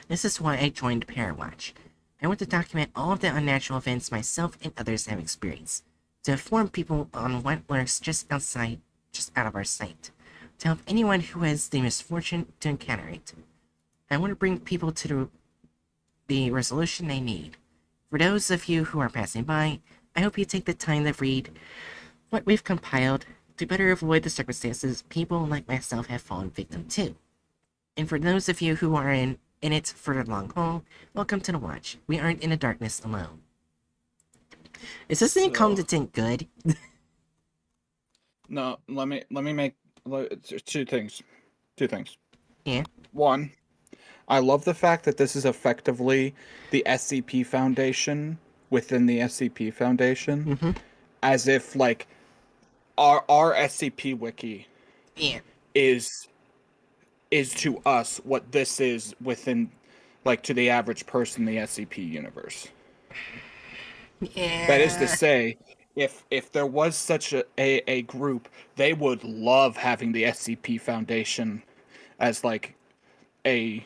A: This is why I joined Parawatch. I want to document all of the unnatural events myself and others have experienced, to inform people on what lurks just out of our sight, to help anyone who has the misfortune to encounter it. I want to bring people to the resolution they need. For those of you who are passing by, I hope you take the time to read what we've compiled to better avoid the circumstances people like myself have fallen victim to. And for those of you who are in it for the long haul, welcome to the watch. We aren't in the darkness alone. Is this incompetent good?
C: No, let me make two things.
A: Yeah.
C: One, I love the fact that this is effectively the SCP Foundation within the SCP Foundation,
A: Mm-hmm.
C: as if like our SCP wiki
A: Yeah.
C: is to us what this is within, like, to the average person in the SCP universe.
A: Yeah.
C: That is to say, if there was such a group, they would love having the SCP Foundation as like a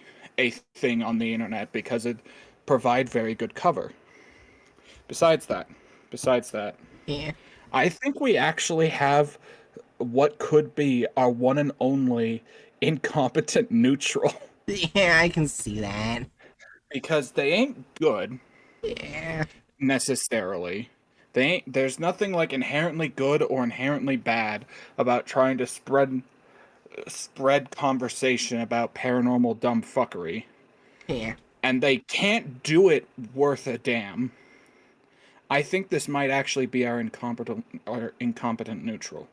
C: thing on the internet because it provide very good cover. Besides that,
A: Yeah.
C: I think we actually have what could be our one and only incompetent neutral.
A: Yeah, I can see that.
C: Because they ain't good
A: Yeah.
C: necessarily. There's nothing like inherently good or inherently bad about trying to spread conversation about paranormal dumb fuckery.
A: Yeah.
C: And they can't do it worth a damn. I think this might actually be our incompetent neutral.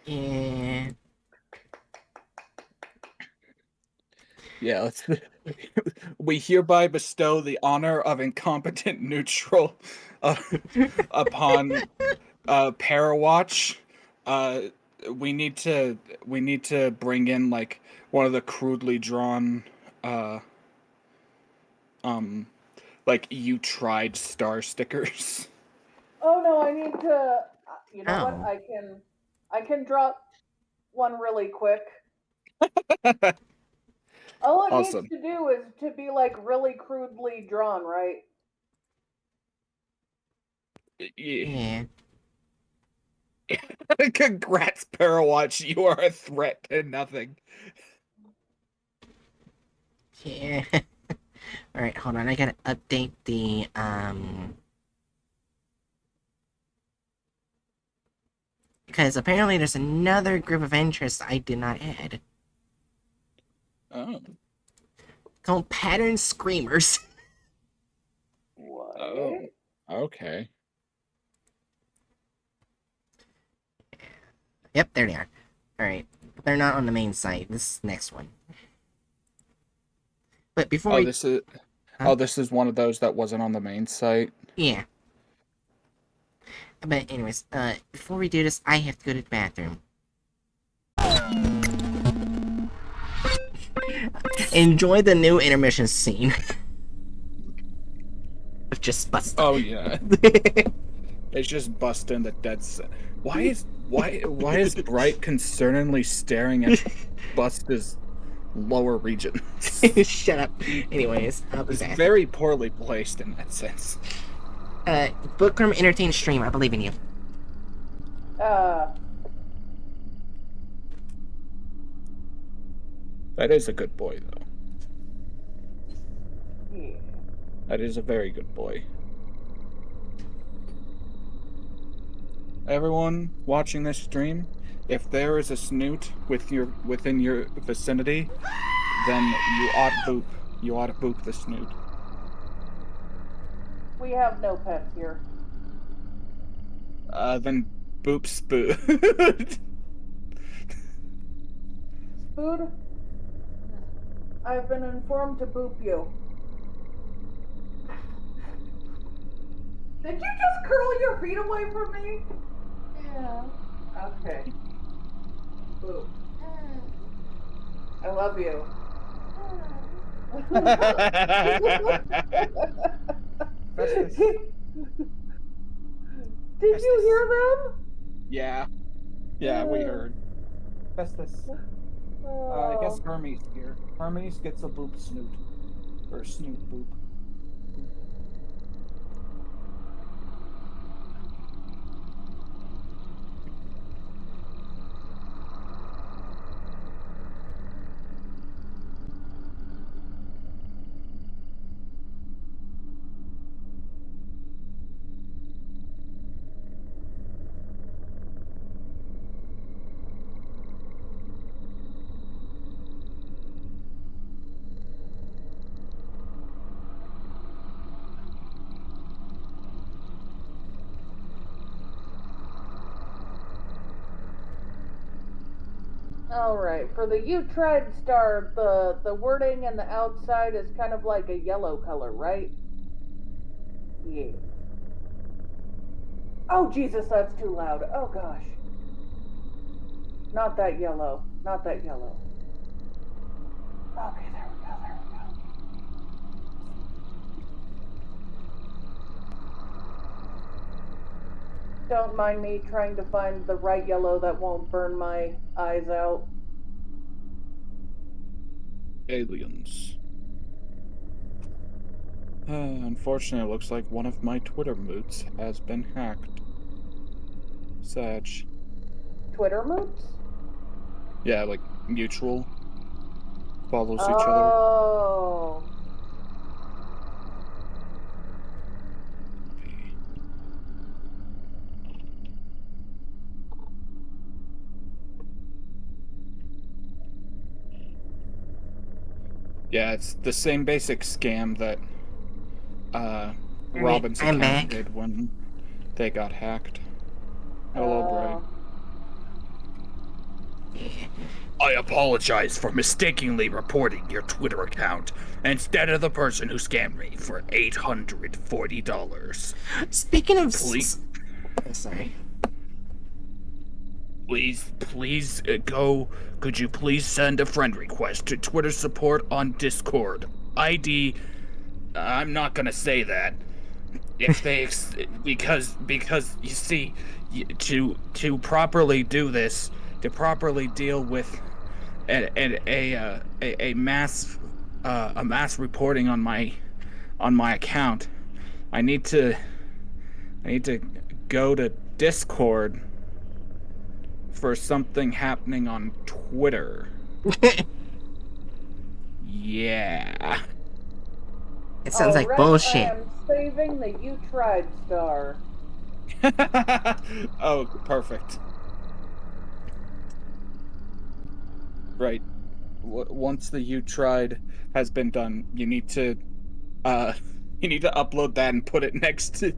A: Yeah.
C: Yeah, let's. We hereby bestow the honor of incompetent neutral upon Parawatch. We need to bring in like one of the crudely drawn like you tried star stickers.
B: Oh no, I need to. You know what?
A: Oh.
B: I can drop one really quick. All it
C: Awesome.
B: needs to do is to be like really crudely drawn, right?
A: Yeah.
C: Congrats, Parawatch. You are a threat to nothing.
A: Yeah. Alright, hold on. I gotta update the, because apparently there's another group of interests I did not add.
C: Oh.
A: Called Pattern Screamers.
B: What?
C: Oh. Okay.
A: Yep, there they are. Alright. But they're not on the main site. This is the next one. But before we...
C: This is
A: Huh?
C: Oh, this is one of those that wasn't on the main site.
A: Yeah. But anyways, before we do this, I have to go to the bathroom. Enjoy the new intermission scene. of just busting.
C: Oh yeah. It's just busting the dead set. Why is Bright concerningly staring at Busta's lower regions?
A: Shut up. Anyways,
C: It's
A: Zach.
C: very poorly placed in that sense.
A: Bookworm entertain stream. I believe in you.
C: That is a good boy, though.
B: Yeah.
C: That is a very good boy. Everyone watching this stream, if there is a snoot within your vicinity, then you ought to boop the snoot.
B: We have no pets here.
C: Then boop spoot.
B: Spood, I've been informed to boop you. Did you just curl your feet away from me? Yeah. Okay. Boop. I love you. Did you hear them?
C: Yeah. Yeah, we heard. Festus. I guess Hermes here. Hermes gets a boop snoot. Or snoot boop.
B: Alright, for the You Tried star, the wording and the outside is kind of like a yellow color, right? Yeah. Oh, Jesus, that's too loud. Oh, gosh. Not that yellow. Not that yellow. Okay, there we go, there we go. Don't mind me trying to find the right yellow that won't burn my eyes out.
C: Aliens. Unfortunately, it looks like one of my Twitter moots has been hacked. Sag.
B: Twitter moots?
C: Yeah, like mutual. Follows each other.
B: Oh.
C: Yeah, it's the same basic scam that Robin's
A: I'm
C: account
A: back.
C: did when they got hacked. Hello, Bray. I apologize for mistakenly reporting your Twitter account instead of the person who scammed me for $840.
A: Speaking of...
C: Please.
A: Sorry.
C: Please go. Could you please send a friend request to Twitter support on Discord? ID. I'm not gonna say that. If they because you see, to properly do this, to properly deal with a mass reporting on my account, I need to go to Discord for something happening on Twitter. Yeah.
A: It sounds like
B: Alright,
A: bullshit.
B: I am saving the You Tried star.
C: Oh, perfect. Right. Once the You Tried has been done, you need to upload that and put it next to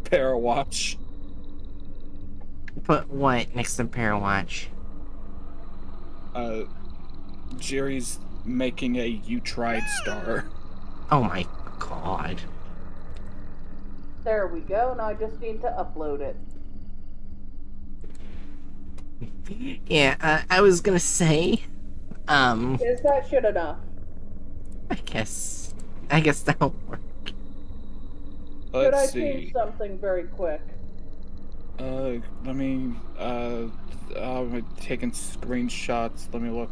C: Parawatch.
A: Put what next to Parawatch?
C: Jerry's making a You Tried star.
A: Oh my god.
B: There we go, now I just need to upload it.
A: Yeah, I was gonna say,
B: Is that shit enough?
A: I guess that'll work.
B: Could I
C: Let's
B: change
C: see.
B: something very quick?
C: Let me, I'm taking screenshots. Let me look.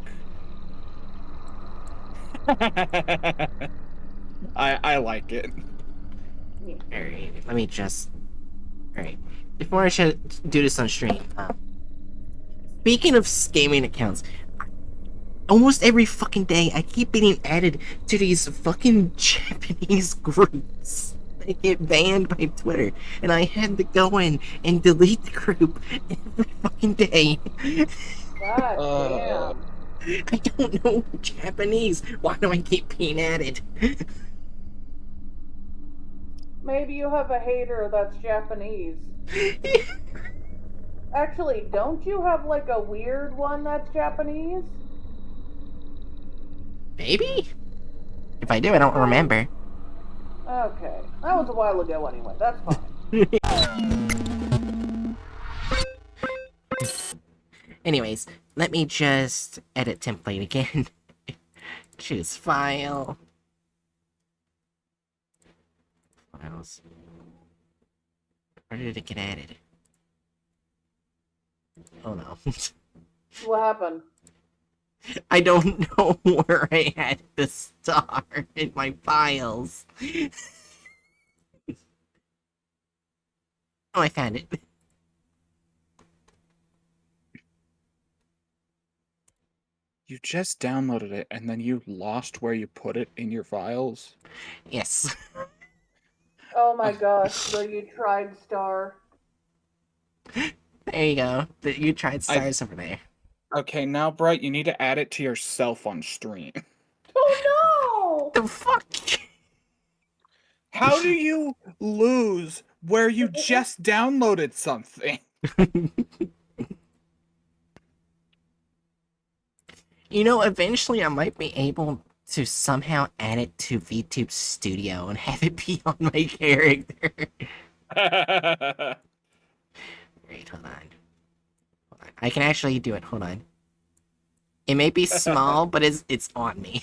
C: I like it.
B: Yeah.
A: Alright, let me just... Alright. Before I should do this on stream, speaking of gaming accounts, almost every fucking day I keep getting added to these fucking Japanese groups. I get banned by Twitter, and I had to go in and delete the group every fucking day.
B: God
C: Uh,
B: damn.
A: I don't know Japanese. Why do I keep being added?
B: Maybe you have a hater that's Japanese. Actually, don't you have like a weird one that's Japanese?
A: Maybe? If I do, I don't remember.
B: Okay. That was a while ago anyway. That's fine.
A: Anyways, let me just edit template again. Choose file. Files. Where did it get added? Oh no.
B: What happened?
A: I don't know where I had to start in my files. Oh, I found it.
C: you just downloaded it and then you lost where you put it in your files?
A: Yes.
B: Oh my gosh, the you tried star.
A: There you go. You tried stars over there.
C: Okay, now, Bright, you need to add it to yourself on stream.
B: Oh
A: The fuck?
C: How do you lose where you just downloaded something?
A: You know, eventually I might be able to somehow add it to VTube Studio and have it be on my character. Wait, hold on. I can actually do it. Hold on. It may be small, but it's on me.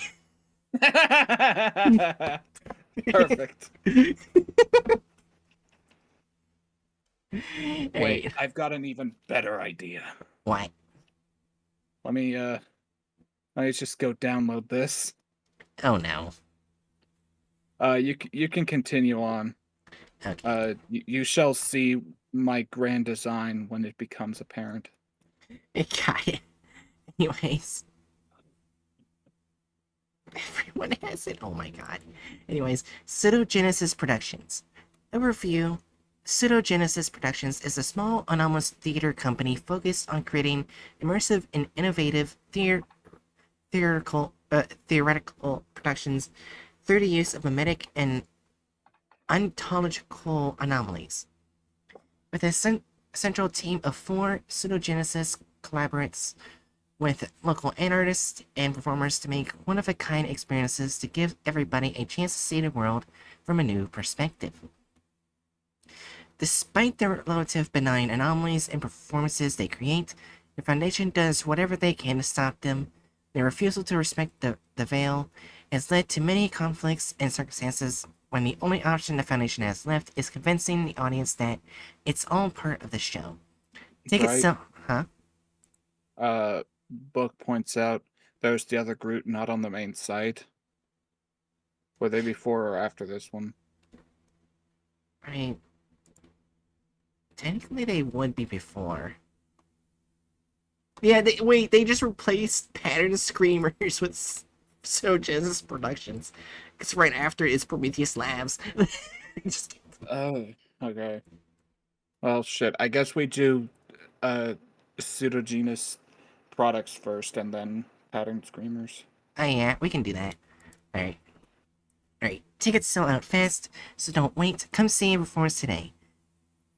C: Perfect. Wait,
A: Right.
C: I've got an even better idea.
A: What?
C: Let me just go download this.
A: Oh no.
C: You can continue on.
A: Okay.
C: You shall see my grand design when it becomes apparent.
A: Got it. Anyways. Everyone has it. Oh my god. Anyways, Pseudogenesis Productions. Overview. Pseudogenesis Productions is a small, anonymous theater company focused on creating immersive and innovative theoretical productions through the use of mimetic and ontological anomalies. With a central team of 4, Pseudogenesis collaborates with local artists and performers to make one-of-a-kind experiences to give everybody a chance to see the world from a new perspective. Despite their relative benign anomalies and performances they create, the Foundation does whatever they can to stop them. Their refusal to respect the veil has led to many conflicts and circumstances when the only option the Foundation has left is convincing the audience that it's all part of the show. Tickets
C: Right.
A: Huh?
C: Book points out there's the other group not on the main site. Were they before or after this one?
A: Right. Technically, they would be before. Yeah, they just replaced Pattern Screamers with Genesis Productions. Because right after is Prometheus Labs. Just
C: Oh, okay. Well, shit. I guess we do pseudogenous products first and then pattern screamers.
A: Oh yeah, we can do that. Alright. Alright, tickets sell out fast, so don't wait. Come see a performance today.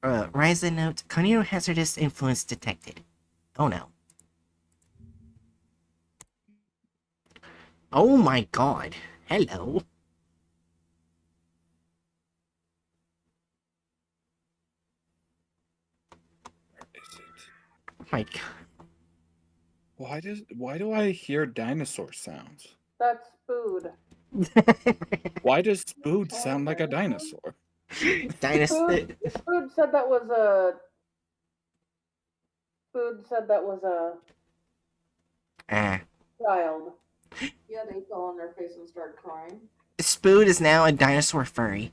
A: Rise and note, Conero hazardous influence detected. Oh no. Oh my god. Hello.
C: Is it?
A: Oh my god.
C: Why do I hear dinosaur sounds?
B: That's food.
C: Why does Spood sound like a dinosaur?
A: Dinosaur.
B: Food said that was a. Food said that was a child.
E: Yeah, they fell on their face and started crying.
A: Spood is now a dinosaur furry.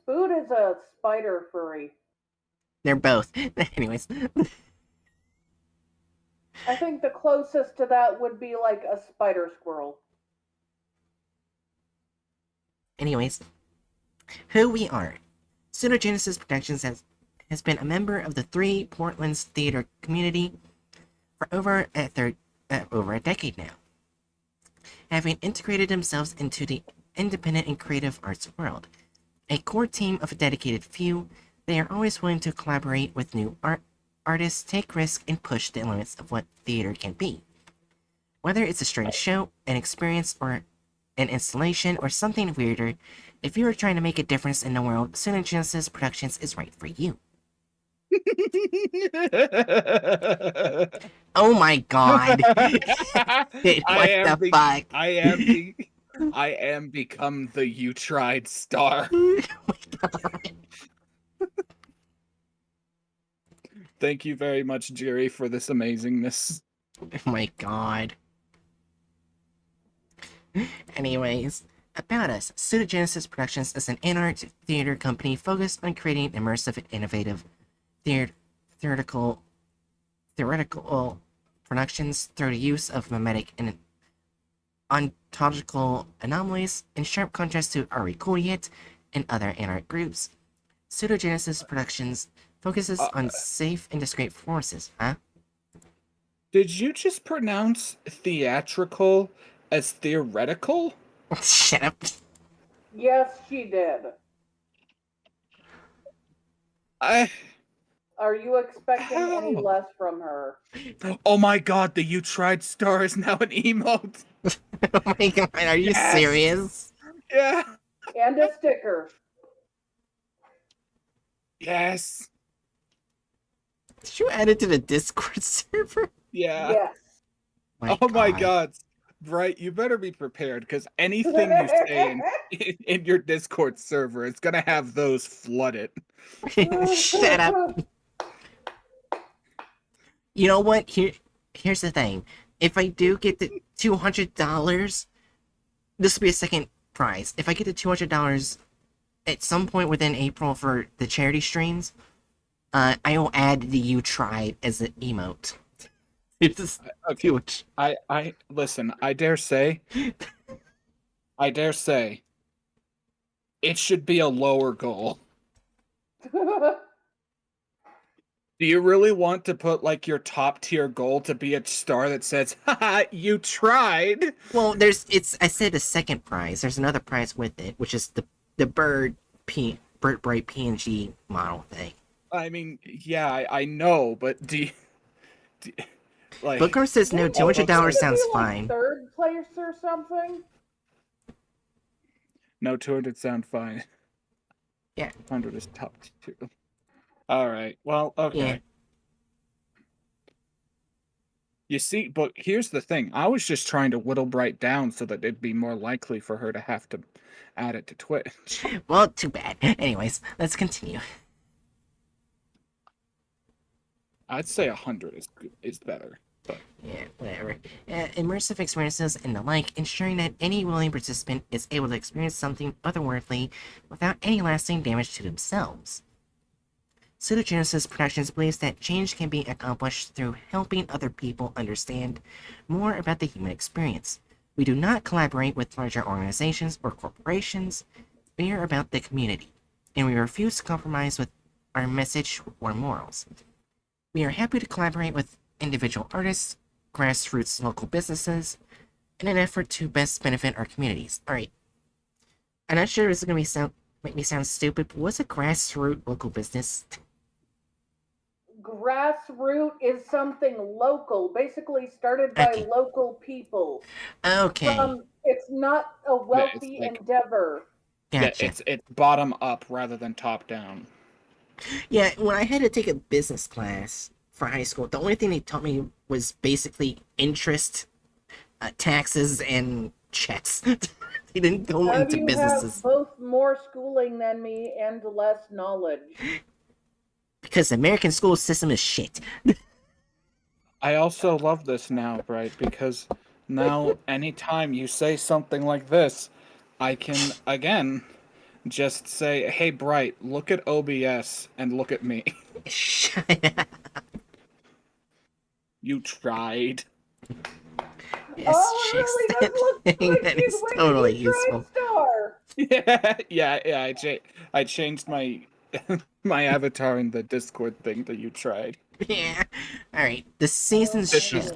B: Food is a spider furry.
A: They're both. Anyways.
B: I think the closest to that would be like a spider squirrel.
A: Anyways. Who we are. Pseudogenesis Productions has been a member of the Three Portland's theater community for over a decade now. Having integrated themselves into the independent and creative arts world. A core team of a dedicated few, they are always willing to collaborate with new artists, take risks, and push the limits of what theater can be. Whether it's a strange show, an experience, or an installation, or something weirder, if you are trying to make a difference in the world, Pseudogenesis Productions is right for you. Oh my god! What the fuck?
C: I am become the You Tried star.
A: Oh my god.
C: Thank you very much, Jerry, for this amazingness.
A: Oh my god. Anyways, about us. Pseudogenesis Productions is an in-art theater company focused on creating immersive and innovative theoretical productions through the use of mimetic and ontological anomalies, in sharp contrast to Are We Cool Yet and other in-art groups. Pseudogenesis Productions focuses on safe and discreet forces, huh?
C: Did you just pronounce theatrical as theoretical?
A: Shut up.
B: Yes, she did. Are you expecting any
C: How?
B: less from her?
C: Oh my god, the You Tried star is now an emote.
A: Oh my god, are you
C: Yes!
A: serious?
C: Yeah.
B: And a sticker.
C: Yes.
A: Did you add it to the Discord server?
C: Yeah.
B: Yes.
C: My god. Right, you better be prepared, because anything you say in your Discord server is gonna have those flooded.
A: Shut up. You know what? Here's the thing. If I do get the $200, this will be a second prize. If I get the $200 at some point within April for the charity streams, I will add the You Tried as an emote. It's
C: Okay.
A: huge.
C: I listen, I dare say, it should be a lower goal. Do you really want to put like your top tier goal to be a star that says, haha, you tried?
A: Well, I said a second prize. There's another prize with it, which is the Bird Bright PNG model thing.
C: I mean, yeah, I know, but do you like
A: Booker says no, $200 sounds fine.
B: Third place or something?
C: No, 200 sound fine.
A: Yeah.
C: 100 is top 2. Alright, well, okay.
A: Yeah.
C: You see, but here's the thing. I was just trying to whittle Bright down so that it'd be more likely for her to have to add it to Twitch.
A: Well, too bad. Anyways, let's continue.
C: I'd say 100 is better. But
A: Yeah, whatever. Immersive experiences and the like, ensuring that any willing participant is able to experience something otherworldly without any lasting damage to themselves. Pseudogenesis Productions believes that change can be accomplished through helping other people understand more about the human experience. We do not collaborate with larger organizations or corporations. We are about the community, and we refuse to compromise with our message or morals. We are happy to collaborate with individual artists, grassroots local businesses, in an effort to best benefit our communities. Alright. I'm not sure this is going to make me sound stupid, but what's a grassroots local business?
B: Grassroot is something local, basically started by
A: Okay.
B: local people.
A: Okay.
B: It's not a wealthy
C: like-
B: endeavor.
A: Gotcha.
C: yeah, it's bottom up rather than top down.
A: Yeah, when I had to take a business class for high school, the only thing they taught me was basically interest, taxes, and checks. They didn't go
B: How do
A: into
B: you have
A: businesses
B: both more schooling than me and less knowledge?
A: because the American school system is shit.
C: I also love this now, Bright, because now anytime you say something like this, I can again just say, "Hey, Bright, look at OBS and look at me.
A: Shut up.
C: You tried."
A: Yes,
B: Oh,
A: chicks,
B: really?
A: that
B: That looks
A: thing
B: like
A: that
B: she's
A: is
B: winning
A: totally
B: you tried
A: useful.
B: star.
C: I changed my my avatar in the Discord thing that you tried.
A: Yeah. Alright, the season's
C: This
A: show.
C: is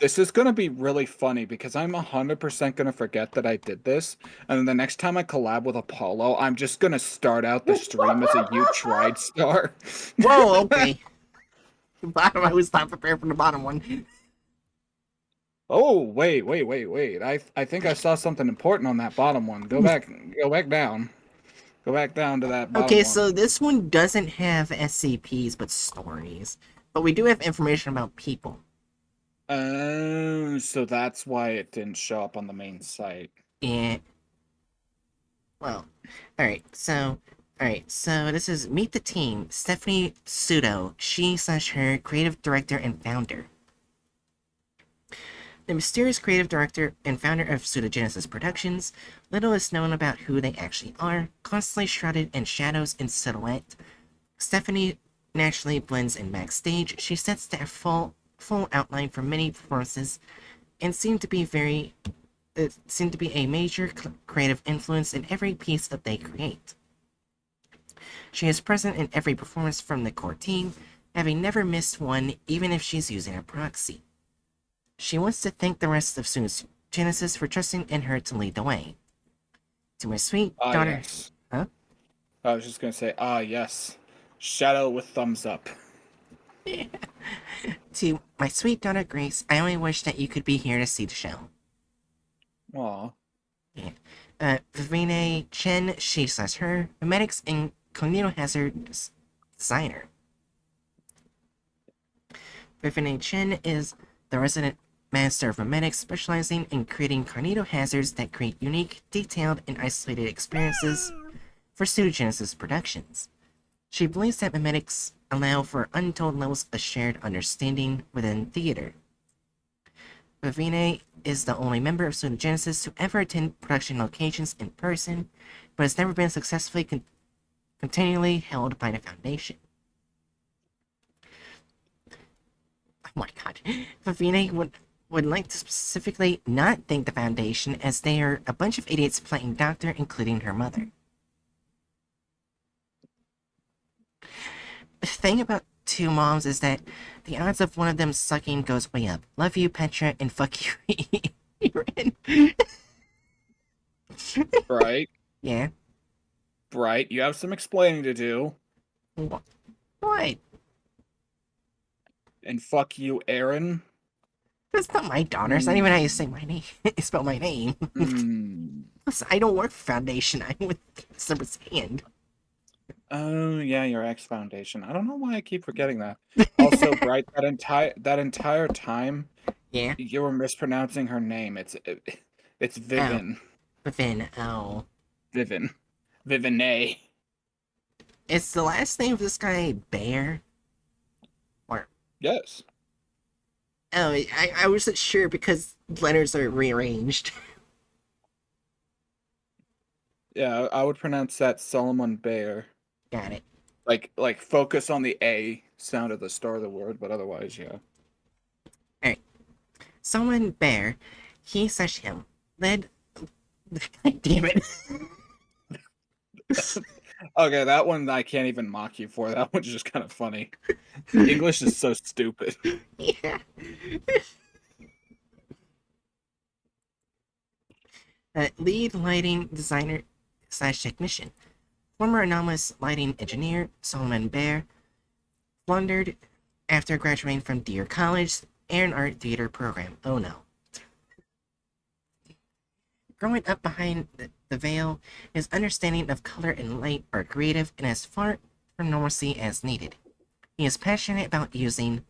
C: this is gonna be really funny because I'm 100% gonna forget that I did this, and then the next time I collab with Apollo, I'm just gonna start out the stream as a "you tried" star.
A: Whoa, okay. The bottom, I was not prepared for the bottom one.
C: Oh, wait. I think I saw something important on that bottom one. Go back down. Go back down to that bottom
A: Okay,
C: one.
A: so this one doesn't have SCPs, but stories. But we do have information about people.
C: Oh, so that's why it didn't show up on the main site.
A: Yeah. Well, alright, so this is Meet the Team, Stephanie Sudo, she/her creative director and founder. The mysterious creative director and founder of Pseudogenesis Productions, little is known about who they actually are, constantly shrouded in shadows and silhouette. Stephanie naturally blends in backstage. She sets the full outline for many performances and seemed to be a major creative influence in every piece that they create. She is present in every performance from the core team, having never missed one even if she's using a proxy. She wants to thank the rest of Genesis for trusting in her to lead the way. To my sweet daughter...
C: Yes.
A: Huh?
C: I was just gonna say, yes. Shadow with thumbs up.
A: To my sweet daughter Grace, I only wish that you could be here to see the show.
C: Aw.
A: Vivine Chen, she/her, memetics and cognito hazard designer. Vivine Chen is the resident master of memetics, specializing in creating cognito hazards that create unique, detailed, and isolated experiences for Pseudogenesis Productions. She believes that memetics allow for untold levels of shared understanding within theater. Vivine is the only member of Pseudogenesis to ever attend production locations in person, but has never been successfully continually held by the Foundation. Oh my god. Vivine would like to specifically not thank the Foundation, as they are a bunch of idiots playing doctor, including her mother. The thing about two moms is that the odds of one of them sucking goes way up. Love you, Petra, and fuck you, Eren.
C: Bright.
A: Yeah?
C: Bright, you have some explaining to do.
A: What?
C: And fuck you, Aaron.
A: That's not my daughter. It's not even how you say my name. Spell my name. Plus, I don't work for Foundation. I'm with Silver's Hand.
C: Oh yeah, your ex Foundation. I don't know why I keep forgetting that. Also, Bright, that entire time,
A: Yeah?
C: you were mispronouncing her name. It's Vivian.
A: Vivin, oh.
C: Vivian. Vivine.
A: Is the last name of this guy Bear?
C: Yes.
A: Oh, I wasn't sure because letters are rearranged.
C: Yeah, I would pronounce that Solomon Bear.
A: Got it.
C: Like focus on the A sound of the start of the word, but otherwise, yeah.
A: Alright. Someone Bear, he/him, led... God damn it.
C: Okay, that one I can't even mock you for. That one's just kind of funny. English is so stupid.
A: Yeah. Lead lighting designer / technician. Former anomalous lighting engineer Solomon Bear floundered after graduating from Deer College and art theater program. Oh no. Growing up behind the veil, his understanding of color and light are creative and has far for normalcy as needed. He is passionate about using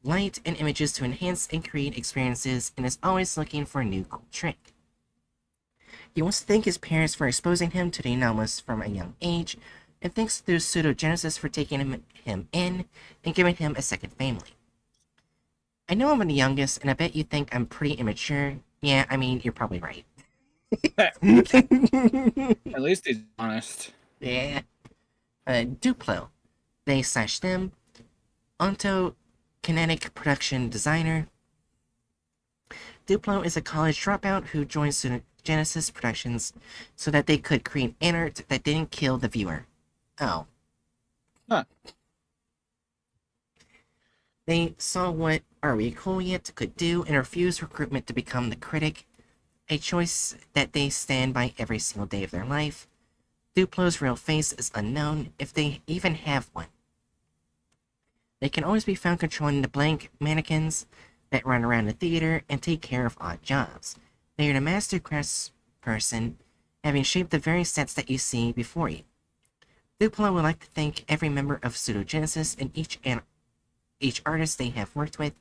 A: light and images to enhance and create experiences and is always looking for a new cool trick. He wants to thank his parents for exposing him to the anomalous from a young age, and thanks to Pseudogenesis for taking him in and giving him a second family. I know I'm the youngest, and I bet you think I'm pretty immature. Yeah, I mean, you're probably right.
C: At least he's honest.
A: Yeah. Duplo. They/them. Onto Kinetic Production Designer. Duplo is a college dropout who joined Genesis Productions so that they could create an art that didn't kill the viewer. Oh.
C: Huh.
A: They saw what Are We Cool Yet could do and refused recruitment to become the critic, a choice that they stand by every single day of their life. Duplo's real face is unknown, if they even have one. They can always be found controlling the blank mannequins that run around the theater and take care of odd jobs. They are the master craftsperson, having shaped the very sets that you see before you. Duplo would like to thank every member of Pseudogenesis and each artist they have worked with.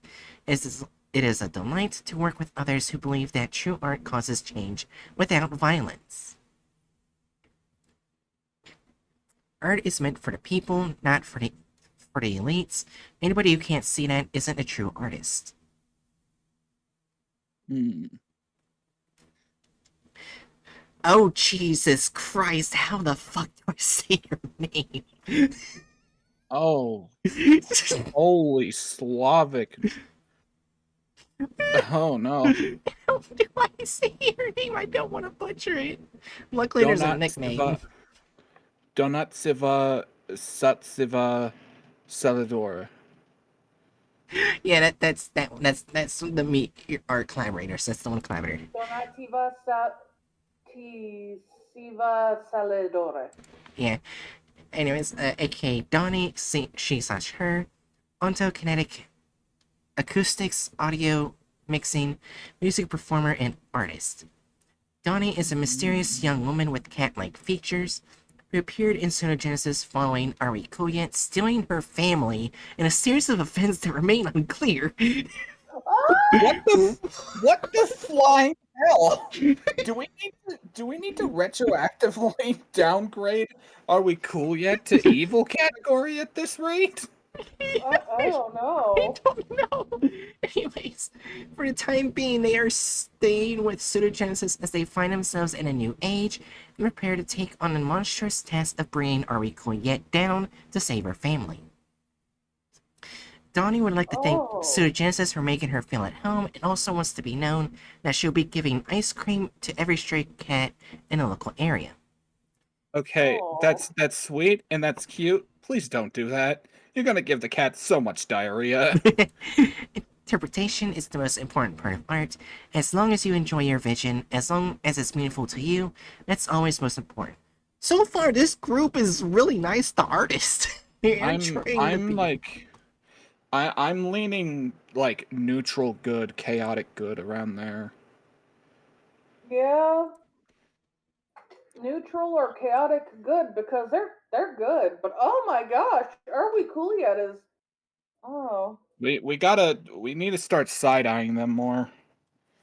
A: It is a delight to work with others who believe that true art causes change without violence. Art is meant for the people, not for the elites. Anybody who can't see that isn't a true artist. Oh, Jesus Christ, how the fuck do I say your name?
C: Oh, holy Slavic. Oh no.
A: How do I say your name? I don't want to butcher it. Luckily, there's a nickname.
C: Donatsiva Satsiva Salador.
A: Yeah, that's the meet art collaborators. That's the one collaborator.
B: Donativa Siva Saladore.
A: Yeah. Anyways, aka Donnie, she/her, ontokinetic acoustics, audio mixing, music performer, and artist. Donnie is a mysterious young woman with cat-like features who appeared in Pseudogenesis following Are We Cool Yet, stealing her family in a series of events that remain unclear.
C: What the flying hell? Do we need to retroactively downgrade Are We Cool Yet to evil category at this rate?
B: I don't know.
A: I don't know. Anyways, for the time being, they are staying with Pseudogenesis as they find themselves in a new age and prepare to take on the monstrous task of bringing Are We Cool Yet down to save her family. Donnie would like to thank Pseudogenesis for making her feel at home and also wants to be known that she'll be giving ice cream to every stray cat in the local area.
C: Okay, that's sweet and that's cute. Please don't do that. You're gonna give the cat so much diarrhea.
A: Interpretation is the most important part of art. As long as you enjoy your vision, as long as it's meaningful to you, that's always most important. So far, this group is really nice to artists.
C: I'm leaning like neutral good, chaotic good around there.
B: Yeah. Neutral or chaotic good because they're good. But oh my gosh, Are We Cool Yet is
C: We need to start side-eyeing them more.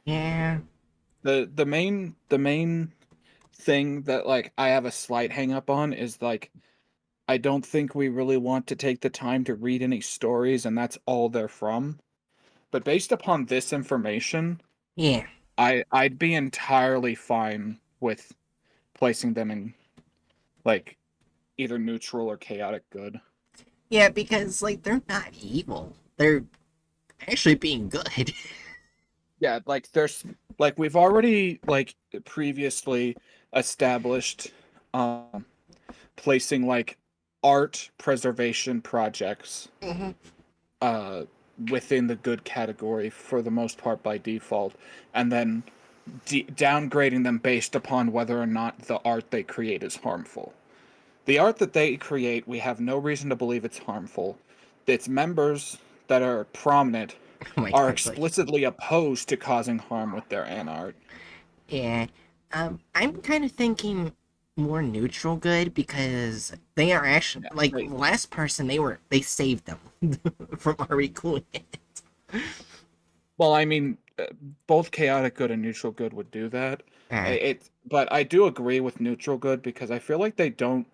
A: Yeah.
C: The main thing that like I have a slight hang up on is like I don't think we really want to take the time to read any stories and that's all they're from. But based upon this information,
A: Yeah.
C: I'd be entirely fine with placing them in like either neutral or chaotic good.
A: Yeah, because like they're not evil. They're actually being good.
C: Yeah, like there's like we've already like previously established placing like art preservation projects within the good category for the most part by default, and then downgrading them based upon whether or not the art they create is harmful. The art that they create, we have no reason to believe it's harmful. Its members that are prominent are explicitly opposed to causing harm with their art.
A: Yeah. I'm kind of thinking more neutral good because they are actually
C: Yeah,
A: like
C: they-
A: the last person they saved them from already cooling it.
C: Well, I mean, both chaotic good and neutral good would do that.
A: Ah,
C: But I do agree with neutral good because I feel like they don't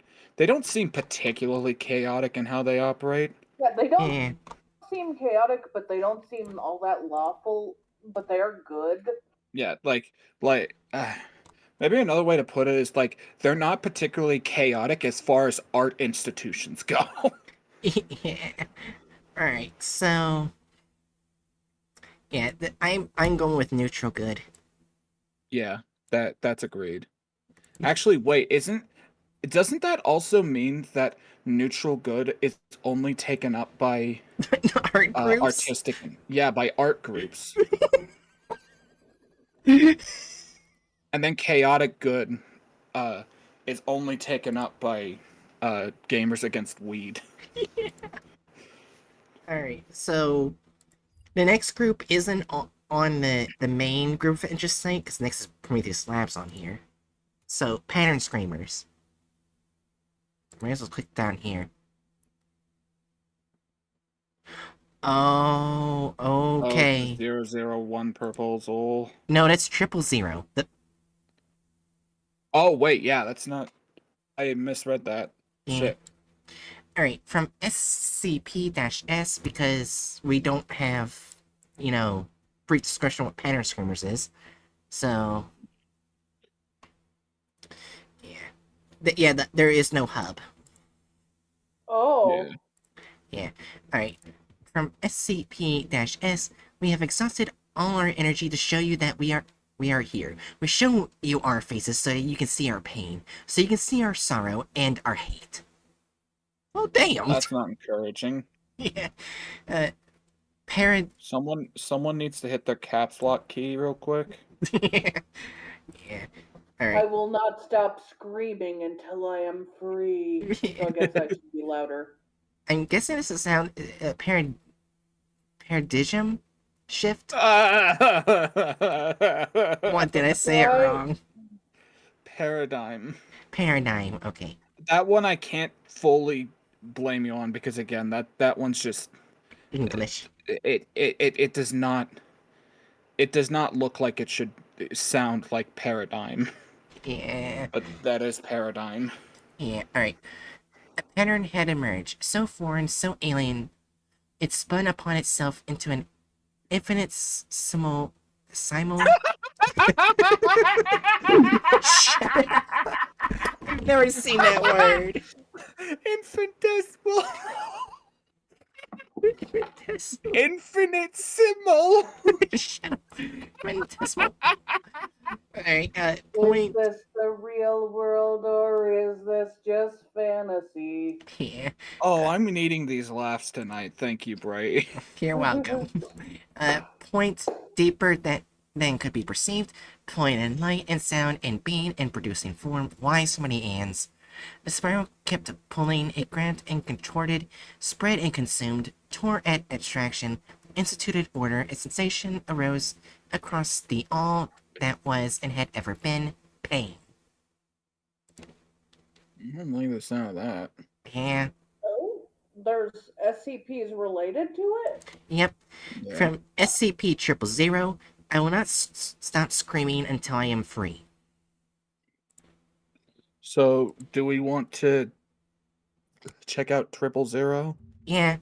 C: seem particularly chaotic in how they operate.
B: Yeah, they don't
A: yeah,
B: seem chaotic, but they don't seem all that lawful. But they are good.
C: Yeah, like maybe another way to put it is like they're not particularly chaotic as far as art institutions go.
A: yeah. All right, so yeah, I'm going with neutral good.
C: Yeah, that's agreed. Actually, wait, doesn't that also mean that neutral good is only taken up by
A: Art groups.
C: artistic, yeah, by art groups, and then chaotic good uh is only taken up by gamers against weed.
A: All right, so the next group isn't on the main group of interest site because next is Prometheus Labs on here. So pattern screamers. Might as well click down here. Oh,
C: Oh, it's
A: okay.
C: the 001 proposal.
A: No, that's 000.
C: Oh wait, yeah, that's not. I misread that.
A: Yeah.
C: Shit.
A: Alright, from SCP-S, because we don't have, brief description of what pattern screamers is. So, yeah. There is no hub.
B: Oh,
C: Yeah.
A: Alright, from SCP-S, we have exhausted all our energy to show you that we are here. We show you our faces so you can see our pain, so you can see our sorrow and our hate. Oh, damn!
C: That's not encouraging.
A: Yeah. Uh, parent.
C: Someone needs to hit their caps lock key real quick.
A: Yeah. All
B: I
A: right.
B: will not stop screaming until I am free. So I guess I should be louder.
A: I'm guessing this is sound paradigm shift.
C: What
A: What did I say it
B: Right.
A: wrong?
C: Paradigm.
A: Paradigm. Okay.
C: That one I can't fully blame you on because again, that one's just
A: English.
C: it does not look like it should sound like paradigm,
A: Yeah.
C: but that is paradigm.
A: Yeah. All right. A pattern had emerged, so foreign, so alien, it spun upon itself into an infinite simul. I've never seen that word.
C: Infinitesimal.
A: Infinitesimal.
C: Infinitesimal.
A: Shut up. Infinitesimal. Alright,
B: Is
A: point.
B: this the real world or is this just fantasy?
A: Yeah,
C: Oh, I'm needing these laughs tonight. Thank you, Bray.
A: you're welcome. Point deeper than could be perceived. Point in light and sound and being and producing form. Why so many ands? The spiral kept pulling, it grabbed and contorted, spread and consumed, tore at abstraction, instituted order, a sensation arose across the all that was and had ever been pain.
C: I don't like the sound of that.
A: Yeah,
B: Oh, there's SCPs related to it?
A: yep.
C: Yeah.
A: From SCP-000, I will not stop screaming until I am free.
C: So, do we want to check out 000?
A: Yeah,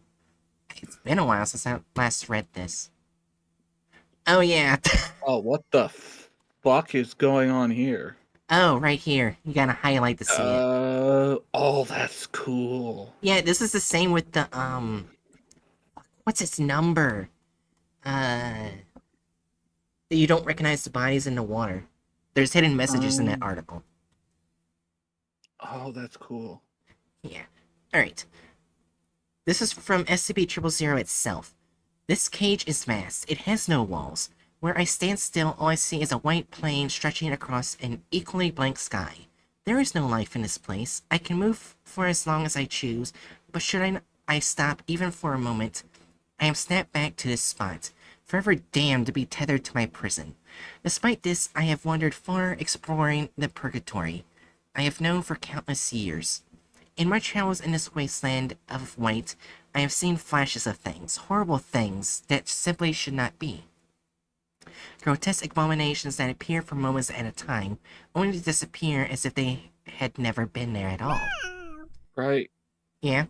A: it's been a while since I last read this. Oh yeah.
C: Oh, what the fuck is going on here?
A: Oh, right here. You gotta highlight to see it.
C: Oh, that's cool.
A: Yeah, this is the same with the, what's its number? You don't recognize the bodies in the water. There's hidden messages in that article.
C: Oh, that's cool.
A: Yeah. Alright. This is from SCP-000 itself. This cage is vast. It has no walls. Where I stand still, all I see is a white plain stretching across an equally blank sky. There is no life in this place. I can move for as long as I choose, but should I stop even for a moment, I am snapped back to this spot, forever damned to be tethered to my prison. Despite this, I have wandered far, exploring the purgatory. I have known for countless years. In my travels in this wasteland of white, I have seen flashes of things, horrible things that simply should not be. Grotesque abominations that appear for moments at a time, only to disappear as if they had never been there at all.
C: Right.
A: Yeah?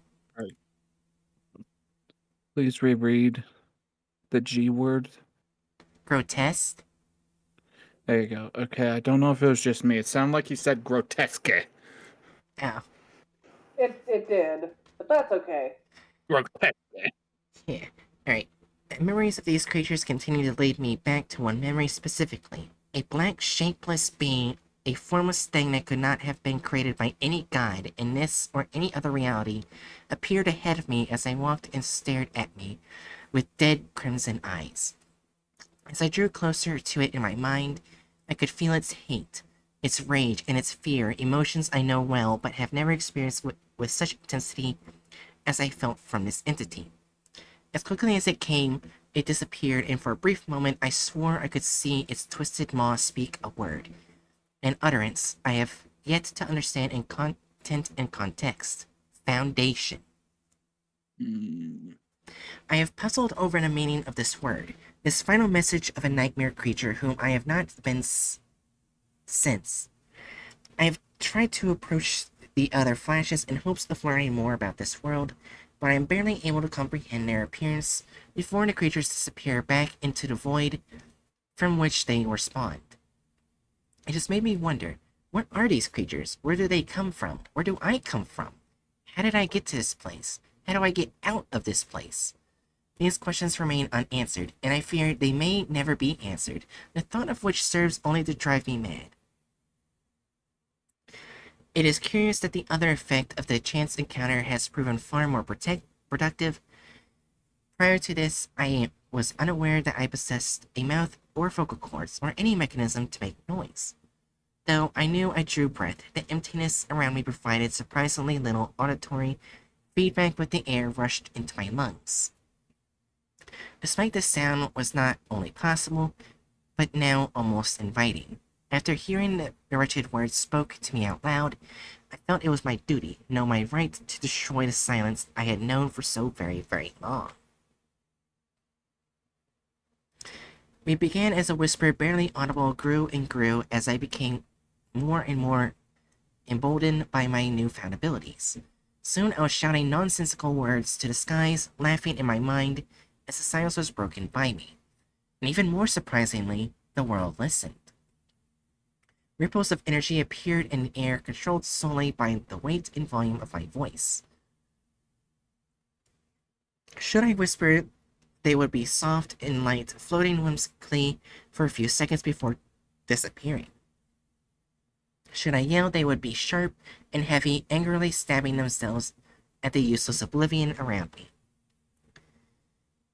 C: Please reread the G word.
A: Grotesque?
C: There you go. Okay, I don't know if it was just me. It sounded like you said grotesque.
A: Oh,
B: It did, but that's okay.
C: Grotesque.
A: yeah. Alright. Memories of these creatures continue to lead me back to one memory specifically. A black, shapeless being, a formless thing that could not have been created by any god in this or any other reality, appeared ahead of me as I walked and stared at me with dead crimson eyes. As I drew closer to it in my mind, I could feel its hate, its rage, and its fear, emotions I know well but have never experienced with such intensity as I felt from this entity. As quickly as it came, it disappeared, and for a brief moment I swore I could see its twisted maw speak a word, an utterance I have yet to understand in content and context. Foundation. I have puzzled over the meaning of this word, this final message of a nightmare creature whom I have not been since. I have tried to approach the other flashes in hopes of learning more about this world, but I am barely able to comprehend their appearance before the creatures disappear back into the void from which they were spawned. It has made me wonder, what are these creatures? Where do they come from? Where do I come from? How did I get to this place? How do I get out of this place? These questions remain unanswered, and I fear they may never be answered, the thought of which serves only to drive me mad. It is curious that the other effect of the chance encounter has proven far more productive. Prior to this, I was unaware that I possessed a mouth or vocal cords or any mechanism to make noise. Though I knew I drew breath, the emptiness around me provided surprisingly little auditory feedback, with the air rushed into my lungs. Despite this sound was not only possible, but now almost inviting. After hearing the wretched words spoke to me out loud, I felt it was my duty, no, my right, to destroy the silence I had known for so very, very long. We began as a whisper barely audible, grew and grew as I became more and more emboldened by my newfound abilities. Soon I was shouting nonsensical words to the skies, laughing in my mind as the silence was broken by me. And even more surprisingly, the world listened. Ripples of energy appeared in the air, controlled solely by the weight and volume of my voice. Should I whisper, they would be soft and light, floating whimsically for a few seconds before disappearing. Should I yell, they would be sharp and heavy, angrily stabbing themselves at the useless oblivion around me.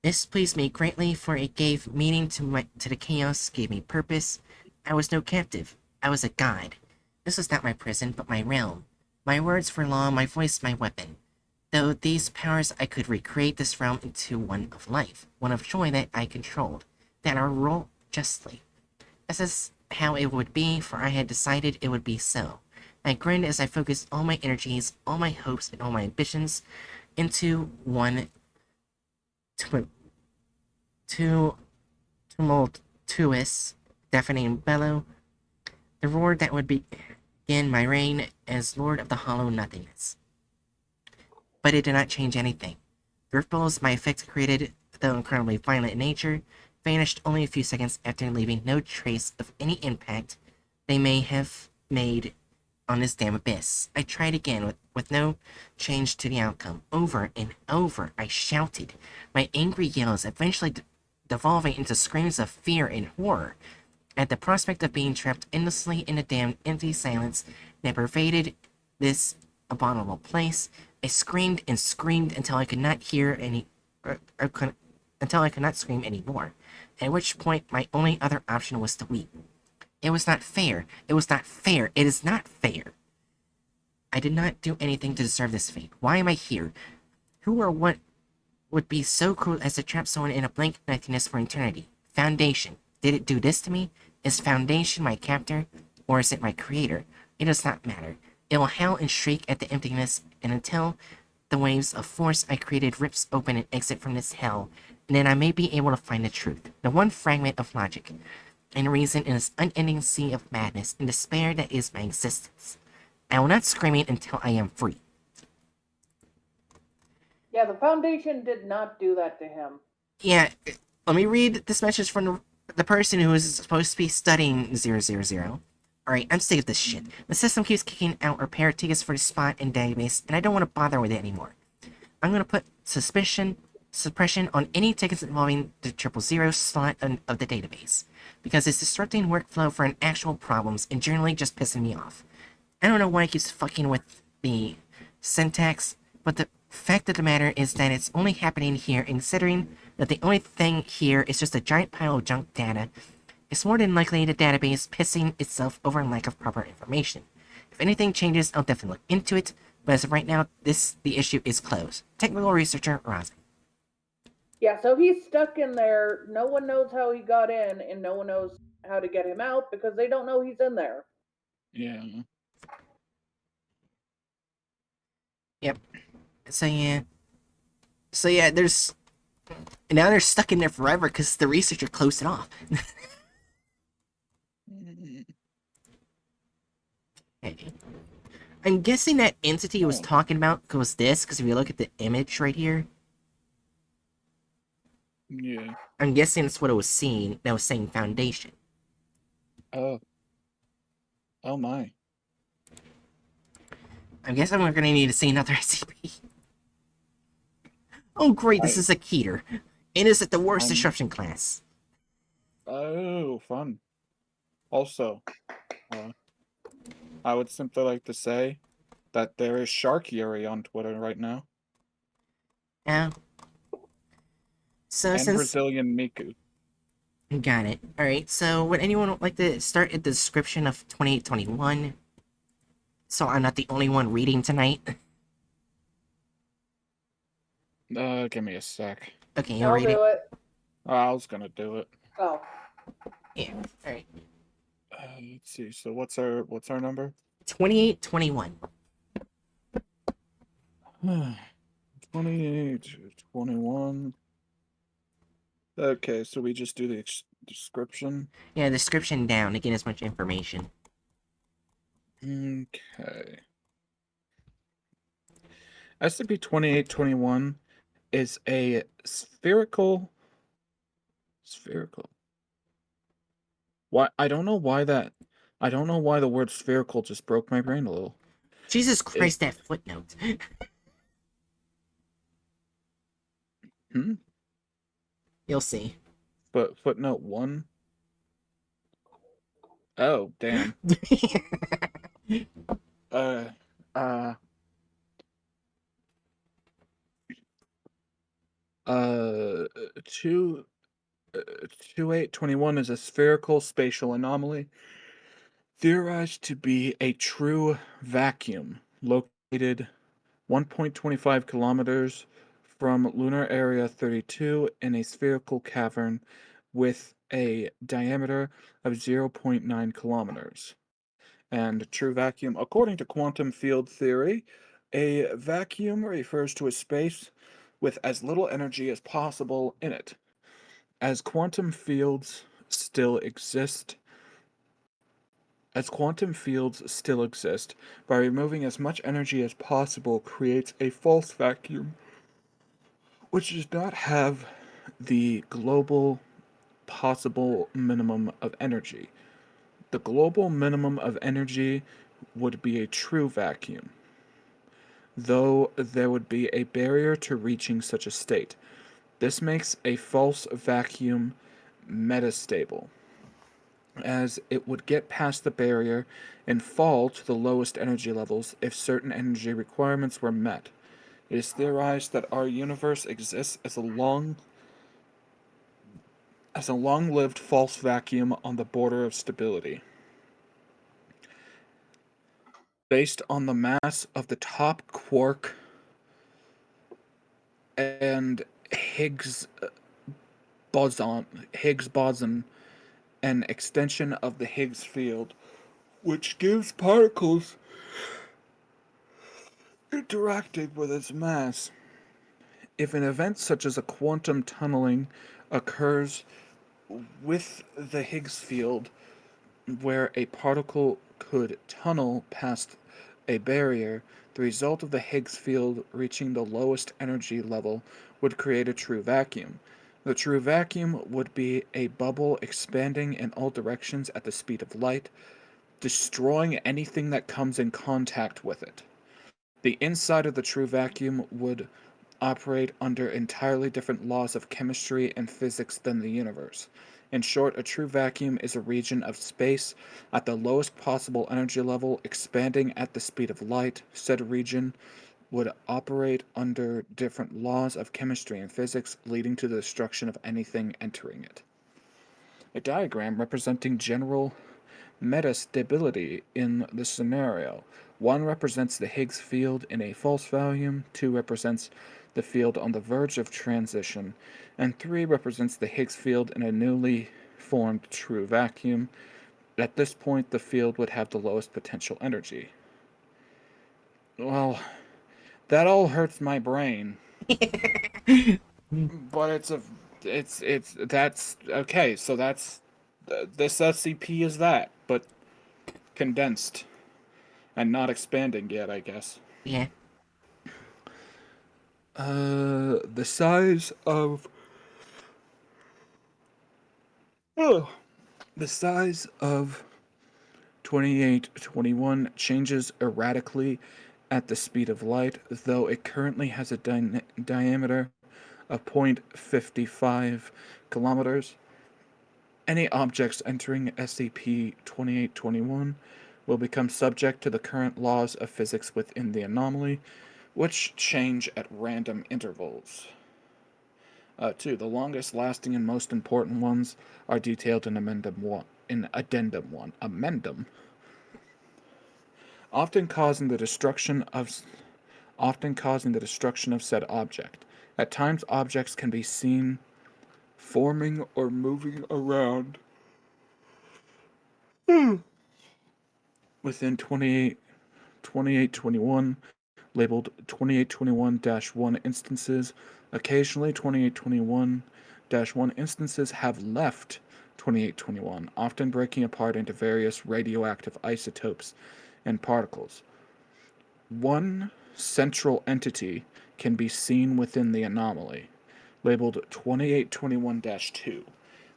A: This pleased me greatly, for it gave meaning to the chaos, gave me purpose. I was no captive. I was a god. This was not my prison, but my realm. My words were law, my voice my weapon. Though these powers, I could recreate this realm into one of life, one of joy that I controlled, that I rule justly. This is how it would be, for I had decided it would be so. I grinned as I focused all my energies, all my hopes, and all my ambitions into one tumultuous, deafening bellow, the roar that would begin my reign as Lord of the Hollow Nothingness. But it did not change anything. The ripples my effect created, though incredibly violent in nature, vanished only a few seconds after, leaving no trace of any impact they may have made on this damn abyss. I tried again, with no change to the outcome. Over and over, I shouted, my angry yells eventually devolving into screams of fear and horror at the prospect of being trapped endlessly in the damned empty silence that pervaded this abominable place. I screamed and screamed until I could not hear until I could not scream anymore, at which point my only other option was to weep. It was not fair. It was not fair. It is not fair. I did not do anything to deserve this fate. Why am I here? Who or what would be so cruel as to trap someone in a blank nothingness for eternity? Foundation. Did it do this to me? Is Foundation my captor? Or is it my creator? It does not matter. It will howl and shriek at the emptiness, and until the waves of force I created rips open an exit from this hell, and then I may be able to find the truth, the one fragment of logic, and reason in this unending sea of madness and despair that is my existence. I will not scream it until I am free.
B: Yeah, the Foundation did not do that to him.
A: Yeah, let me read this message from the person who is supposed to be studying 000. Alright, I'm sick of this shit. The system keeps kicking out repair tickets for the spot and database, and I don't want to bother with it anymore. I'm gonna put suppression on any tickets involving the 000 slot of the database, because it's disrupting workflow for an actual problems and generally just pissing me off. I don't know why it keeps fucking with the syntax, but the fact of the matter is that it's only happening here, and considering that the only thing here is just a giant pile of junk data, it's more than likely the database pissing itself over lack of proper information. If anything changes, I'll definitely look into it, but as of right now, the issue is closed. Technical researcher, Rosin.
B: Yeah, so he's stuck in there. No one knows how he got in, and no one knows how to get him out because they don't know he's in there.
C: Yeah.
A: Yep. So yeah, there's... Now they're stuck in there forever because the researcher closed it off. Okay. I'm guessing that entity he was talking about was this, because if you look at the image right here,
C: Yeah.
A: I'm guessing that's what it was seeing, that was saying Foundation.
C: Oh. Oh my.
A: I guess I'm gonna need to see another SCP. Oh great, this is a Keter. It is at the worst disruption class.
C: Oh, fun. Also, I would simply like to say that there is Shark Yuri on Twitter right now.
A: Yeah. So
C: And
A: since...
C: Brazilian Miku.
A: Got it. Alright, so would anyone like to start at the description of 2821? So I'm not the only one reading tonight.
C: Give me a sec.
A: Okay, you'll
B: I'll
A: read it.
B: do it.
C: I was gonna do it.
B: Oh,
A: Yeah, alright.
C: Let's see. So what's our number?
A: 2821.
C: 28, 21. Okay, so we just do the description.
A: Yeah, description down to get as much information.
C: Okay. SCP-2821 is a spherical. Why? I don't know why that. I don't know why the word spherical just broke my brain a little.
A: Jesus Christ, that footnote.
C: Hmm?
A: You'll see.
C: But footnote 1. Oh, damn. uh, 2821 is a spherical spatial anomaly theorized to be a true vacuum located 1.25 kilometers from lunar area 32 in a spherical cavern with a diameter of 0.9 kilometers. And true vacuum, according to quantum field theory, a vacuum refers to a space with as little energy as possible in it. As quantum fields still exist, by removing as much energy as possible creates a false vacuum, which does not have the global possible minimum of energy. The global minimum of energy would be a true vacuum, though there would be a barrier to reaching such a state. This makes a false vacuum metastable, as it would get past the barrier and fall to the lowest energy levels if certain energy requirements were met. It is theorized that our universe exists as a long-lived false vacuum on the border of stability. Based on the mass of the top quark and Higgs boson, an extension of the Higgs field, which gives particles interacting with its mass. If an event such as a quantum tunneling occurs with the Higgs field, where a particle could tunnel past a barrier, the result of the Higgs field reaching the lowest energy level would create a true vacuum. The true vacuum would be a bubble expanding in all directions at the speed of light, destroying anything that comes in contact with it. The inside of the true vacuum would operate under entirely different laws of chemistry and physics than the universe. In short, a true vacuum is a region of space at the lowest possible energy level, expanding at the speed of light. Said region would operate under different laws of chemistry and physics, leading to the destruction of anything entering it. A diagram representing general metastability in the scenario. 1 represents the Higgs field in a false vacuum, 2 represents the field on the verge of transition, and 3 represents the Higgs field in a newly formed true vacuum. At this point, the field would have the lowest potential energy. Well, that all hurts my brain. But that's okay, so that's this SCP is that, but condensed and not expanding yet, I guess.
A: Yeah.
C: The size of the size of 2821 changes erratically at the speed of light, though it currently has a diameter of 0.55 kilometers. Any objects entering SCP-2821 will become subject to the current laws of physics within the anomaly, which change at random intervals. 2. The longest lasting and most important ones are detailed in Addendum 1. Amendum. Often causing the destruction of said object. At times, objects can be seen forming or moving around within 2821, labeled 2821-1 instances. Occasionally, 2821-1 instances have left 2821, often breaking apart into various radioactive isotopes and particles. One central entity can be seen within the anomaly, labeled 2821-2.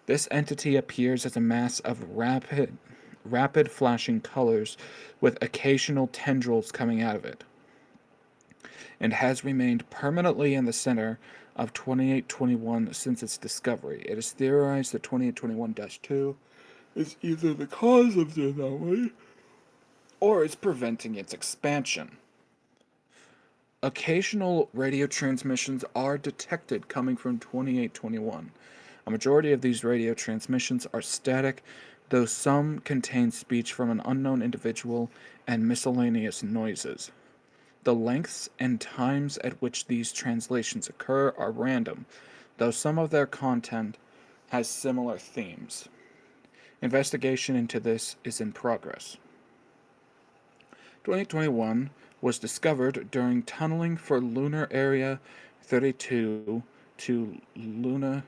C: This entity appears as a mass of rapid flashing colors with occasional tendrils coming out of it, and has remained permanently in the center of 2821 since its discovery. It is theorized that 2821-2 is either the cause of the anomaly or is preventing its expansion. Occasional radio transmissions are detected coming from 2821. A majority of these radio transmissions are static, though some contain speech from an unknown individual and miscellaneous noises. The lengths and times at which these translations occur are random, though some of their content has similar themes. Investigation into this is in progress. 2021 was discovered during tunneling for Lunar Area 32 to Lunar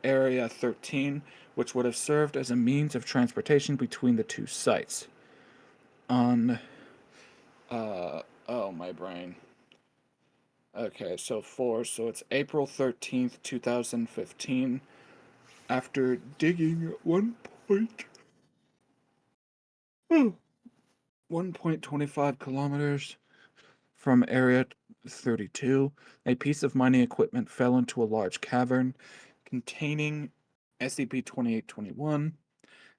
C: Area 13, which would have served as a means of transportation between the two sites. On, oh, my brain. Okay, so it's April 13th, 2015. After digging 1.25 kilometers from Area 32, a piece of mining equipment fell into a large cavern containing SCP-2821.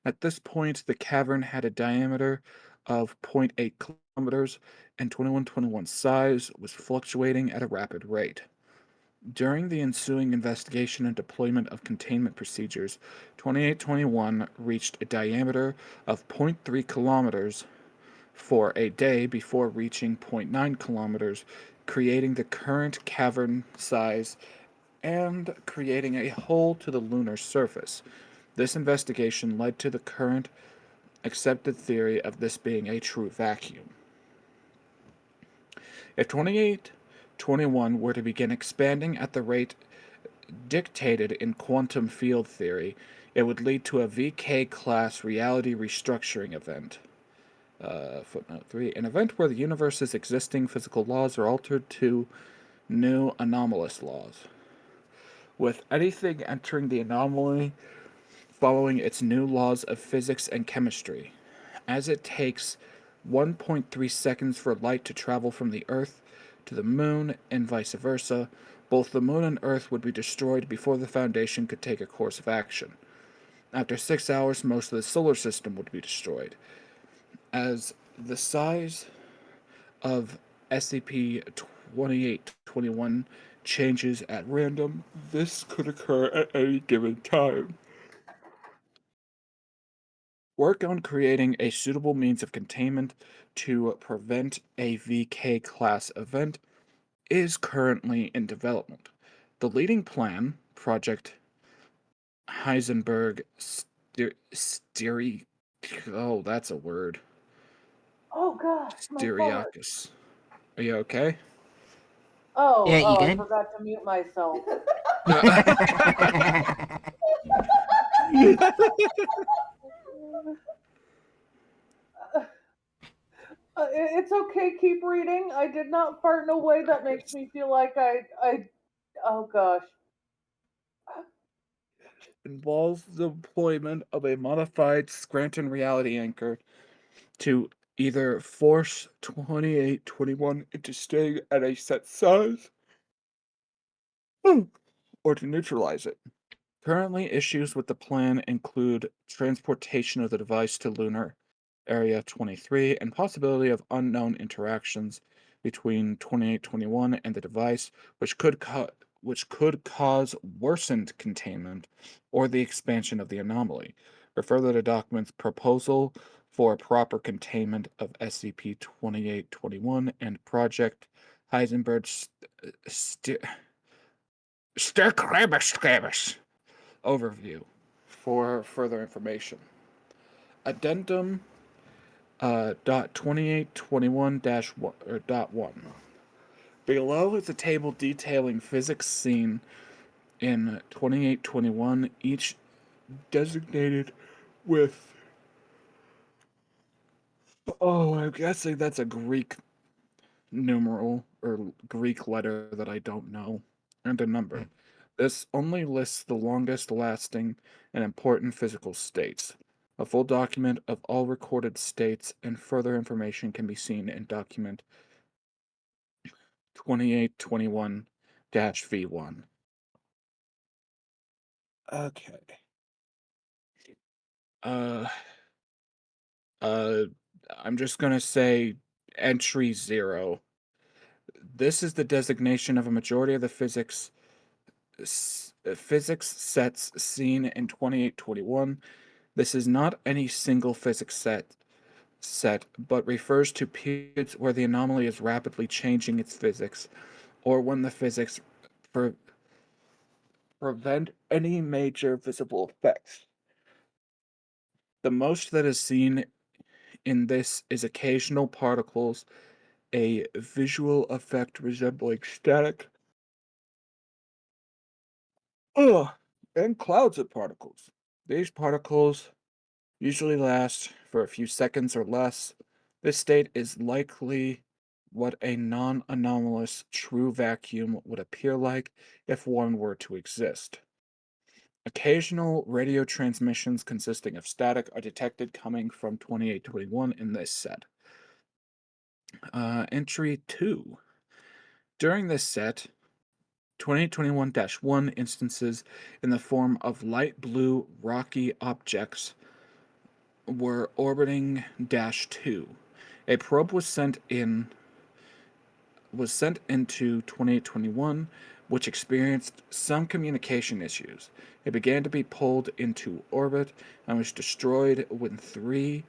C: At this point, the cavern had a diameter of 0.8 kilometers, and 2121's size was fluctuating at a rapid rate. During the ensuing investigation and deployment of containment procedures, 2821 reached a diameter of 0.3 kilometers for a day before reaching 0.9 kilometers, creating the current cavern size and creating a hole to the lunar surface. This investigation led to the current accepted theory of this being a true vacuum. If 2821 were to begin expanding at the rate dictated in quantum field theory, it would lead to a VK-class reality restructuring event. Footnote 3. An event where the universe's existing physical laws are altered to new anomalous laws, with anything entering the anomaly following its new laws of physics and chemistry. As it takes 1.3 seconds for light to travel from the Earth to the Moon and vice versa, both the Moon and Earth would be destroyed before the Foundation could take a course of action. After 6 hours, most of the solar system would be destroyed. As the size of SCP-2821 changes at random, this could occur at any given time. Work on creating a suitable means of containment to prevent a VK-class event is currently in development. The leading plan, Project Heisenberg oh, that's a word.
B: Oh gosh, my fart.
C: Styriakis. Are you okay?
B: Oh,
A: Yeah, you
B: I
A: good?
B: forgot to mute myself. It's okay, keep reading. I did not fart in a way that makes me feel like oh gosh.
C: Involves the deployment of a modified Scranton reality anchor to either force 2821 into staying at a set size or to neutralize it. Currently, issues with the plan include transportation of the device to Lunar Area 23 and possibility of unknown interactions between 2821 and the device, which could cause worsened containment or the expansion of the anomaly. Refer to the document's proposal for proper containment of SCP-2821 and Project Heisenberg's overview for further information. Addendum dot 2821 dot 1. Below is a table detailing physics seen in 2821, each designated with, oh, I'm guessing that's a Greek numeral or Greek letter that I don't know, and a number. This only lists the longest lasting and important physical states. A full document of all recorded states and further information can be seen in document 2821 V1. Okay. Uh, uh, I'm just gonna say entry 0. This is the designation of a majority of the physics sets seen in 2821. This is not any single physics set, but refers to periods where the anomaly is rapidly changing its physics, or when the physics prevent any major visible effects. The most that is seen in this is occasional particles, a visual effect resembling static, and clouds of particles. These particles usually last for a few seconds or less. This state is likely what a non-anomalous true vacuum would appear like if one were to exist. Occasional radio transmissions consisting of static are detected coming from 2821 in this set. Entry 2. During this set, 2021-1 instances in the form of light blue rocky objects were orbiting -2. A probe was sent into 2021, which experienced some communication issues. It began to be pulled into orbit and was destroyed when 3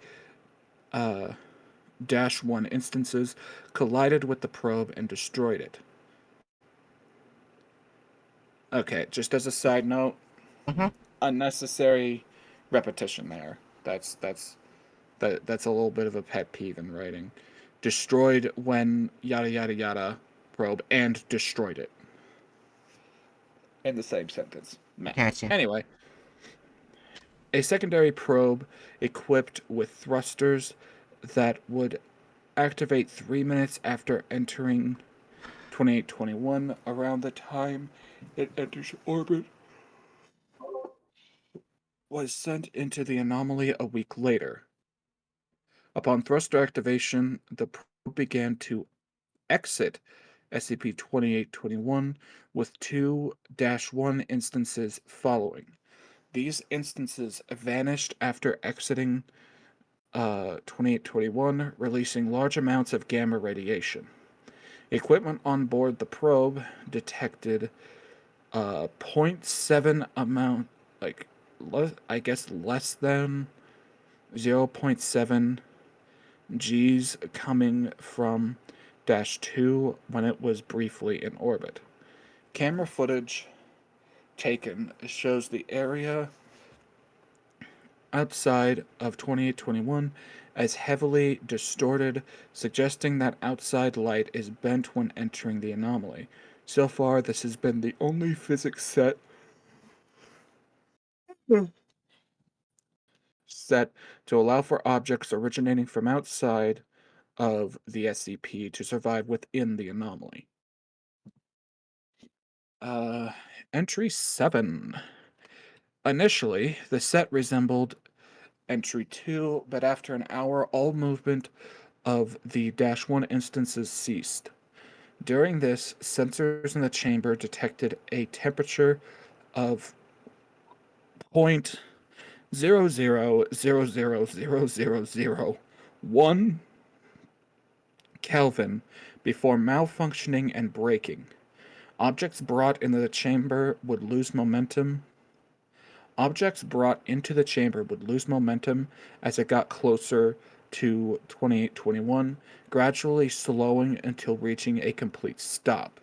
C: -1 instances collided with the probe and destroyed it. Okay, just as a side note,
A: Mhm.
C: unnecessary repetition there. That's a little bit of a pet peeve in writing. Destroyed when yada yada yada probe and destroyed it in the same sentence. Meh.
A: Gotcha.
C: Anyway, a secondary probe equipped with thrusters that would activate 3 minutes after entering 2821 around the time it enters orbit was sent into the anomaly a week later. Upon thruster activation, the probe began to exit SCP 2821 with 2-1 instances following. These instances vanished after exiting 2821, releasing large amounts of gamma radiation. Equipment on board the probe detected zero point 0.7 amount, I guess less than 0.7 G's coming from -2 when it was briefly in orbit. Camera footage taken shows the area outside of 2821 as heavily distorted, suggesting that outside light is bent when entering the anomaly. So far, this has been the only physics set to allow for objects originating from outside of the SCP to survive within the anomaly. Entry 7. Initially, the set resembled Entry 2, but after an hour, all movement of the -1 instances ceased. During this, sensors in the chamber detected a temperature of 0.00000001 Kelvin before malfunctioning and breaking. Objects brought into the chamber would lose momentum. Objects brought into the chamber would lose momentum as it got closer to 2821, gradually slowing until reaching a complete stop.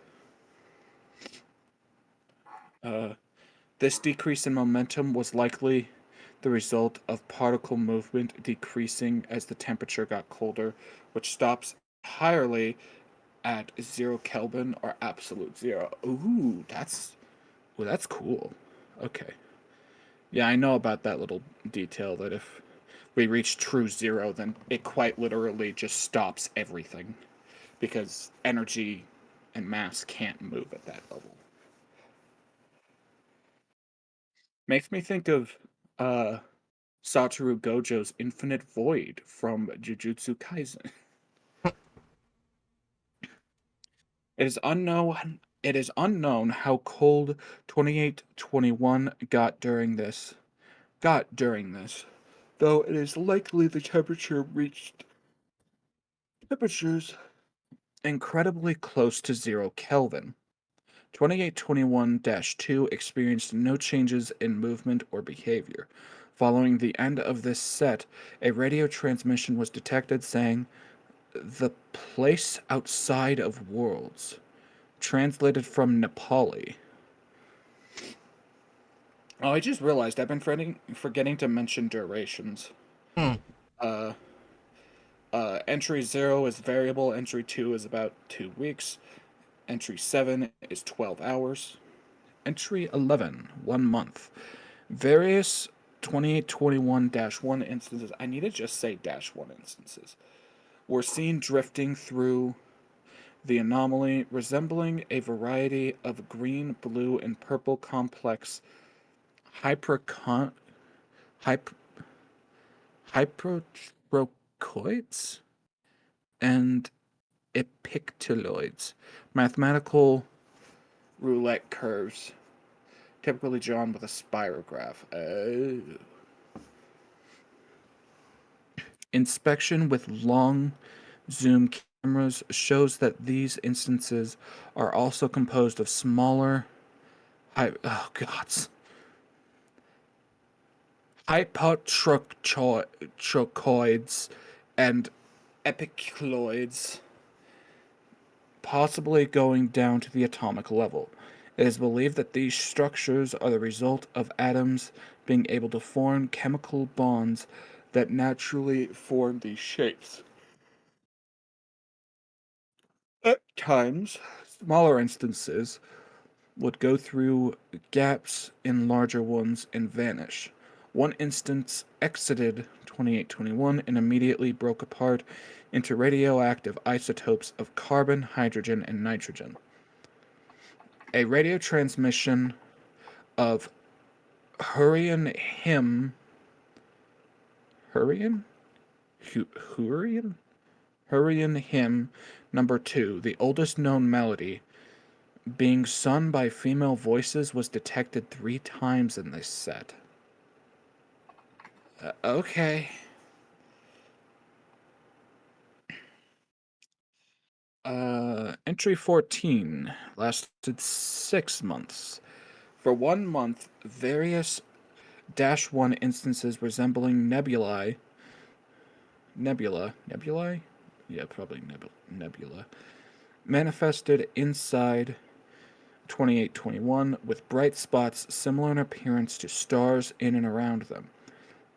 C: This decrease in momentum was likely the result of particle movement decreasing as the temperature got colder, which stops entirely at 0 Kelvin or absolute zero. That's cool. Okay. Yeah, I know about that little detail that if we reach true zero, then it quite literally just stops everything because energy and mass can't move at that level. Makes me think of Satoru Gojo's Infinite Void from Jujutsu Kaisen. It is unknown how cold 2821 got during this, though it is likely the temperature reached temperatures incredibly close to 0 Kelvin. 2821-2 experienced no changes in movement or behavior. Following the end of this set, a radio transmission was detected saying, "The place outside of worlds," translated from Nepali. Oh, I just realized I've been forgetting to mention durations.
A: Hmm.
C: Entry 0 is variable, entry 2 is about 2 weeks, entry 7 is 12 hours, entry 11, 1 month. Various 2821-1 instances, I need to just say -1 instances, were seen drifting through the anomaly, resembling a variety of green, blue, and purple complex hypertrochoids and epicteloids, mathematical roulette curves, typically drawn with a spirograph. Inspection with long zoom cameras shows that these instances are also composed of smaller hypotrochoids and epicloids, possibly going down to the atomic level. It is believed that these structures are the result of atoms being able to form chemical bonds that naturally form these shapes. At times, smaller instances would go through gaps in larger ones and vanish. One instance exited 2821 and immediately broke apart into radioactive isotopes of carbon, hydrogen, and nitrogen. A radio transmission of Hurrian hymn Hurrian? Hurrian? Hurrian hymn number 2, the oldest known melody, being sung by female voices, was detected 3 times in this set. Okay. Entry 14 lasted 6 months. For 1 month, various -1 instances resembling nebulae. Nebulae? Yeah, probably nebula. Manifested inside 2821 with bright spots similar in appearance to stars in and around them.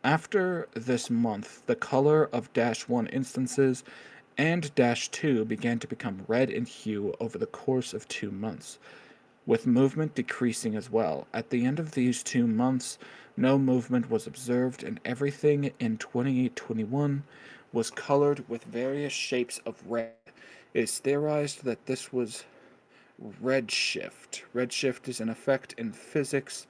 C: After this month, the color of -1 instances and -2 began to become red in hue over the course of 2 months, with movement decreasing as well. At the end of these 2 months, no movement was observed, and everything in 2821 was colored with various shapes of red. It is theorized that this was redshift. Redshift is an effect in physics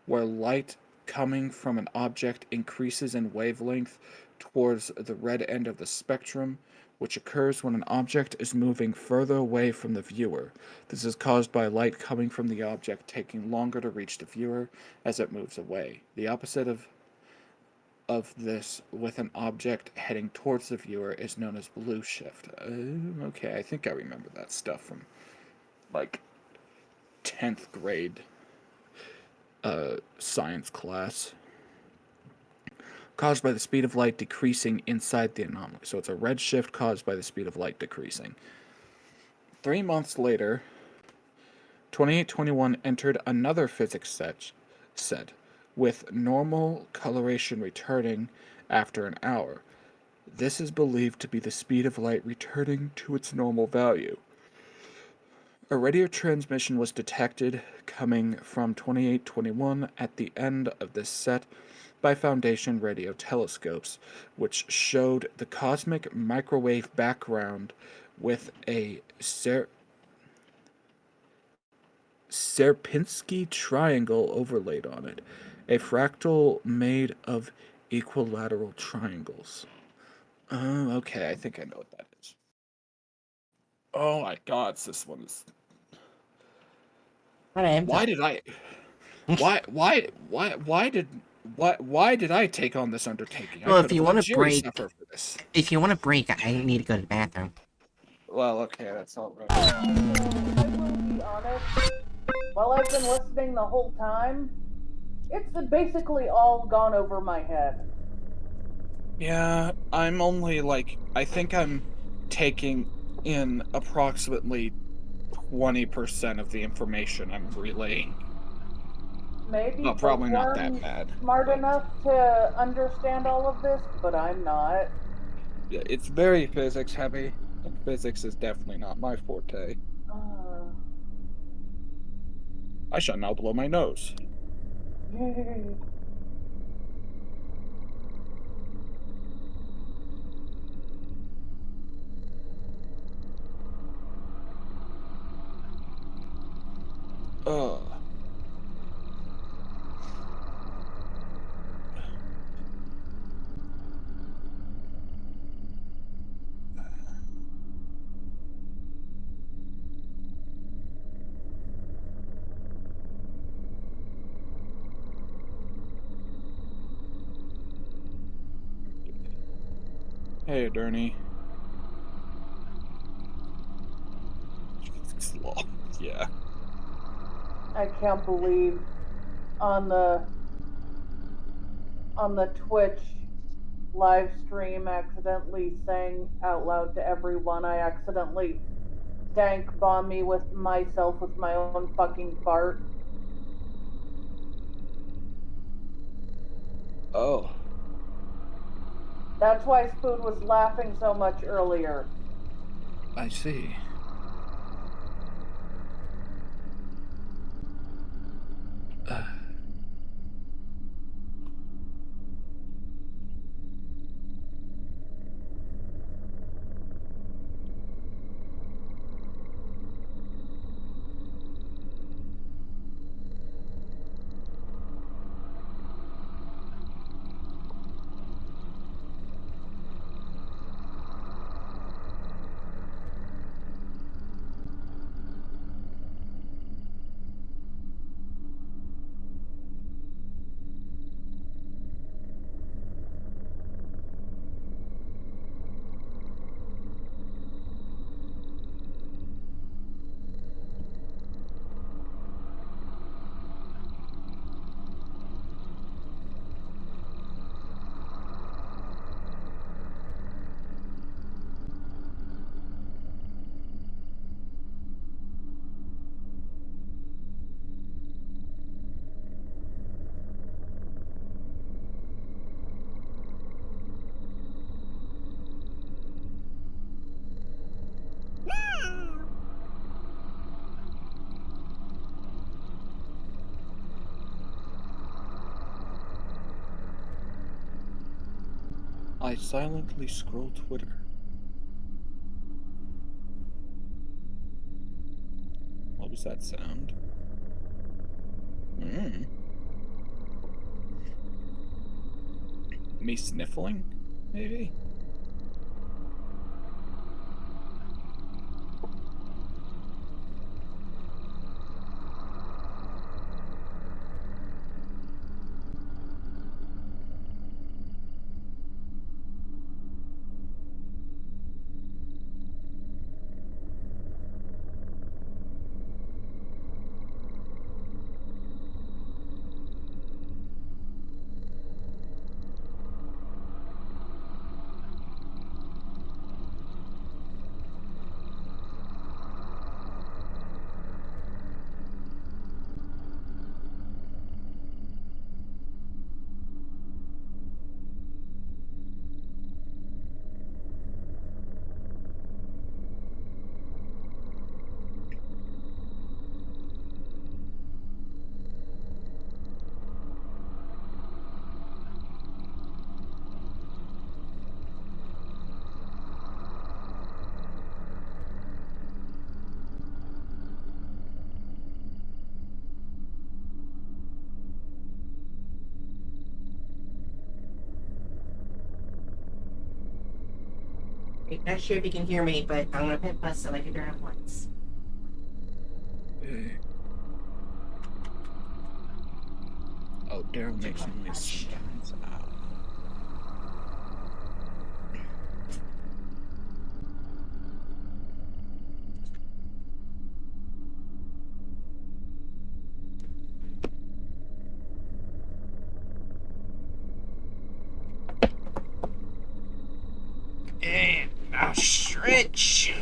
C: where light coming from an object increases in wavelength towards the red end of the spectrum, which occurs when an object is moving further away from the viewer. This is caused by light coming from the object taking longer to reach the viewer as it moves away. The opposite of this with an object heading towards the viewer is known as blue shift. Okay, I think I remember that stuff from like 10th grade science class. Caused by the speed of light decreasing inside the anomaly. So it's a red shift caused by the speed of light decreasing. 3 months later, 2821 entered another physics set with normal coloration returning after an hour. This is believed to be the speed of light returning to its normal value. A radio transmission was detected coming from 2821 at the end of this set by Foundation radio telescopes, which showed the cosmic microwave background with a Sierpinski triangle overlaid on it, a fractal made of equilateral triangles. Oh, okay, I think I know what that is. Oh my god, this one is... Why did I... Why did I take on this undertaking?
A: Well,
C: I
A: if
C: could
A: you
C: have
A: want
C: let
A: to
C: Jerry
A: break,
C: suffer for this.
A: if you want to break, I need to go to the bathroom.
C: Well, okay, that's all right.
B: I will be honest. While I've been listening the whole time, it's basically all gone over my head.
C: Yeah, I'm only like, I think I'm taking in approximately 20% of the information I'm relaying.
B: Maybe
C: Well, probably not that
B: Bookworm's
C: bad.
B: smart
C: But
B: enough to understand all of this, but I'm not.
C: yeah, it's very physics heavy, and physics is definitely not my forte.
B: Uh,
C: I shall now blow my nose.
B: yay.
C: Ugh. Hey, Dernie. Sloth, yeah.
B: I can't believe on the Twitch live stream accidentally saying out loud to everyone I accidentally stank bomb me with myself with my own fucking fart.
C: Oh.
B: That's why Spoon was laughing so much earlier.
C: I see. I silently scroll Twitter. What was that sound? Me sniffling? Maybe?
A: Not sure if you can hear me, but I'm gonna hit plus so I can turn it once.
C: Oh, Daryl makes noise sometimes.
A: And I'll stretch.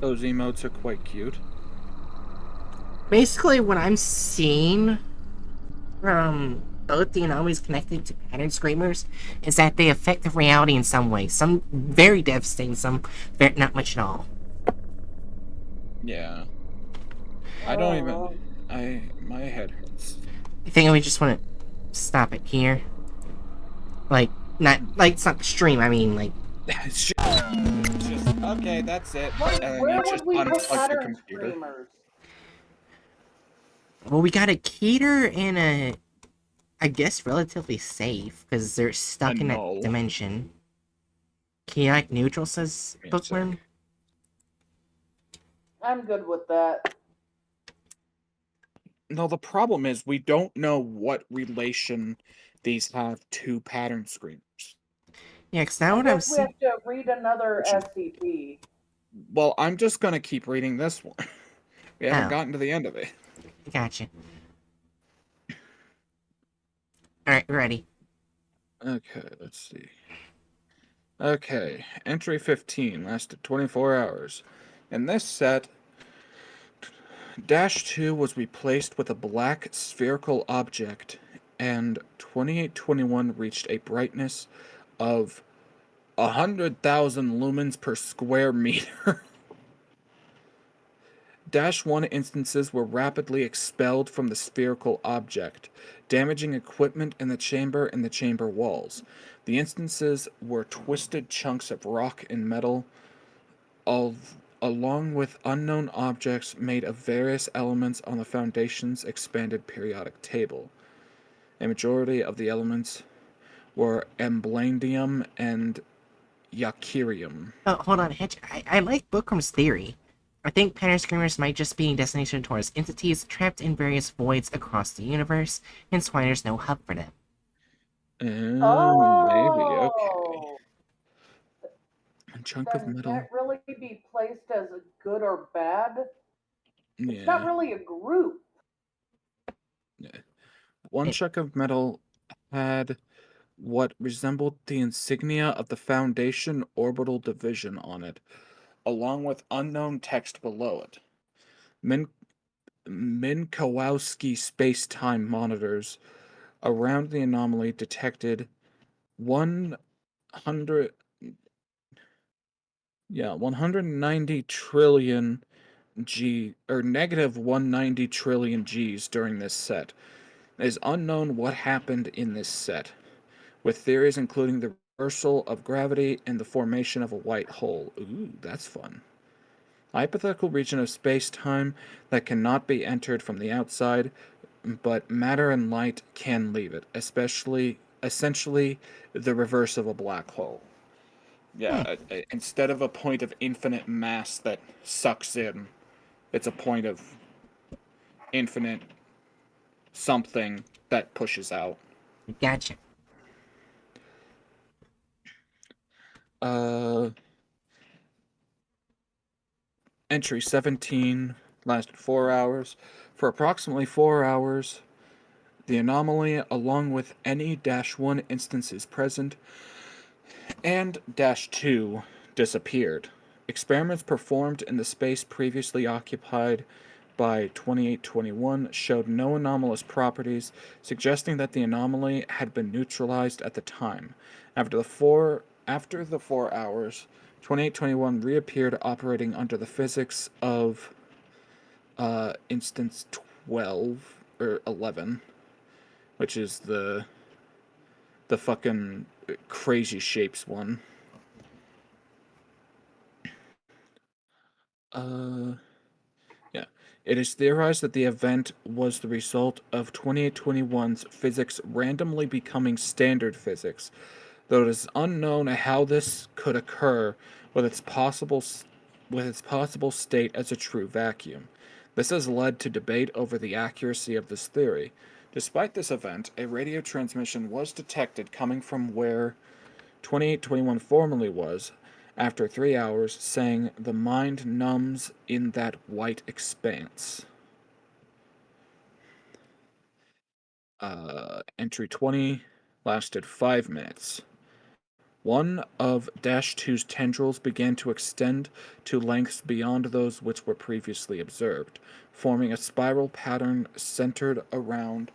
C: Those emotes are quite cute.
A: Basically, what I'm seeing from both the anomalies connected to pattern screamers is that they affect the reality in some way. Some very devastating, some very, not much at all.
C: Yeah. I don't even... My head hurts.
A: I think we just want to stop it here. Like, not, like, it's not the stream, I mean, like...
C: It's just... Okay, that's it. And
B: Where
C: you
B: would
C: just
B: we put
C: unplug your
B: pattern
C: computer.
B: screamers?
A: Well, we got a Keter and a... I guess relatively safe, because they're stuck in that
C: null.
A: dimension. Chaotic neutral, says
C: Give me a
A: Bookworm.
C: sec.
B: I'm good with that.
C: No, the problem is we don't know what relation these have to pattern screamers.
A: Yeah, because now
B: I
A: what I'm
B: guess we
A: seeing...
B: have to read another
C: Which is-
B: SCP.
C: Well, I'm just gonna keep reading this one. We haven't
A: Oh.
C: gotten to the end of it.
A: Gotcha. Alright, ready.
C: Okay, let's see. Okay, entry 15 lasted 24 hours. In this set, -2 was replaced with a black spherical object, and 2821 reached a brightness of 100,000 lumens per square meter. -1 instances were rapidly expelled from the spherical object, damaging equipment in the chamber and the chamber walls. The instances were twisted chunks of rock and metal, along with unknown objects made of various elements on the Foundation's expanded periodic table. A majority of the elements were emblandium and yacerium.
A: Oh, hold on, Hitch. I like Bookworm's theory. I think pattern screamers might just be a destination towards entities trapped in various voids across the universe, hence why there's no hub for them.
C: Oh, maybe, okay.
B: Oh,
C: A chunk of
B: then
C: metal.
B: can it really be placed as a good or bad? It's not
C: Yeah.
B: really a group.
C: One
A: It-
C: chunk of metal had what resembled the insignia of the Foundation orbital division on it, along with unknown text below it. Minkowski space-time monitors around the anomaly detected 100 190 trillion negative 190 trillion Gs during this set. It is unknown what happened in this set, with theories including the reversal of gravity and the formation of a white hole. Ooh, that's fun. A hypothetical region of space-time that cannot be entered from the outside, but matter and light can leave it, essentially the reverse of a black hole. Yeah, instead of a point of infinite mass that sucks in, it's a point of infinite something that pushes out.
A: Gotcha.
C: Uh, Entry 17 lasted 4 hours. For approximately 4 hours, the anomaly, along with any -1 instances present, and -2 disappeared. Experiments performed in the space previously occupied by 2821 showed no anomalous properties, suggesting that the anomaly had been neutralized at the time. After the 4 hours, 2821 reappeared operating under the physics of instance 12 or 11, which is the fucking crazy shapes one. Yeah. It is theorized that the event was the result of 2821's physics randomly becoming standard physics, though it is unknown how this could occur with its possible state as a true vacuum. This has led to debate over the accuracy of this theory. Despite this event, a radio transmission was detected coming from where 2821 formerly was, after 3 hours, saying, "The mind numbs in that white expanse." Entry 20 lasted 5 minutes. One of -2's tendrils began to extend to lengths beyond those which were previously observed, forming a spiral pattern centered around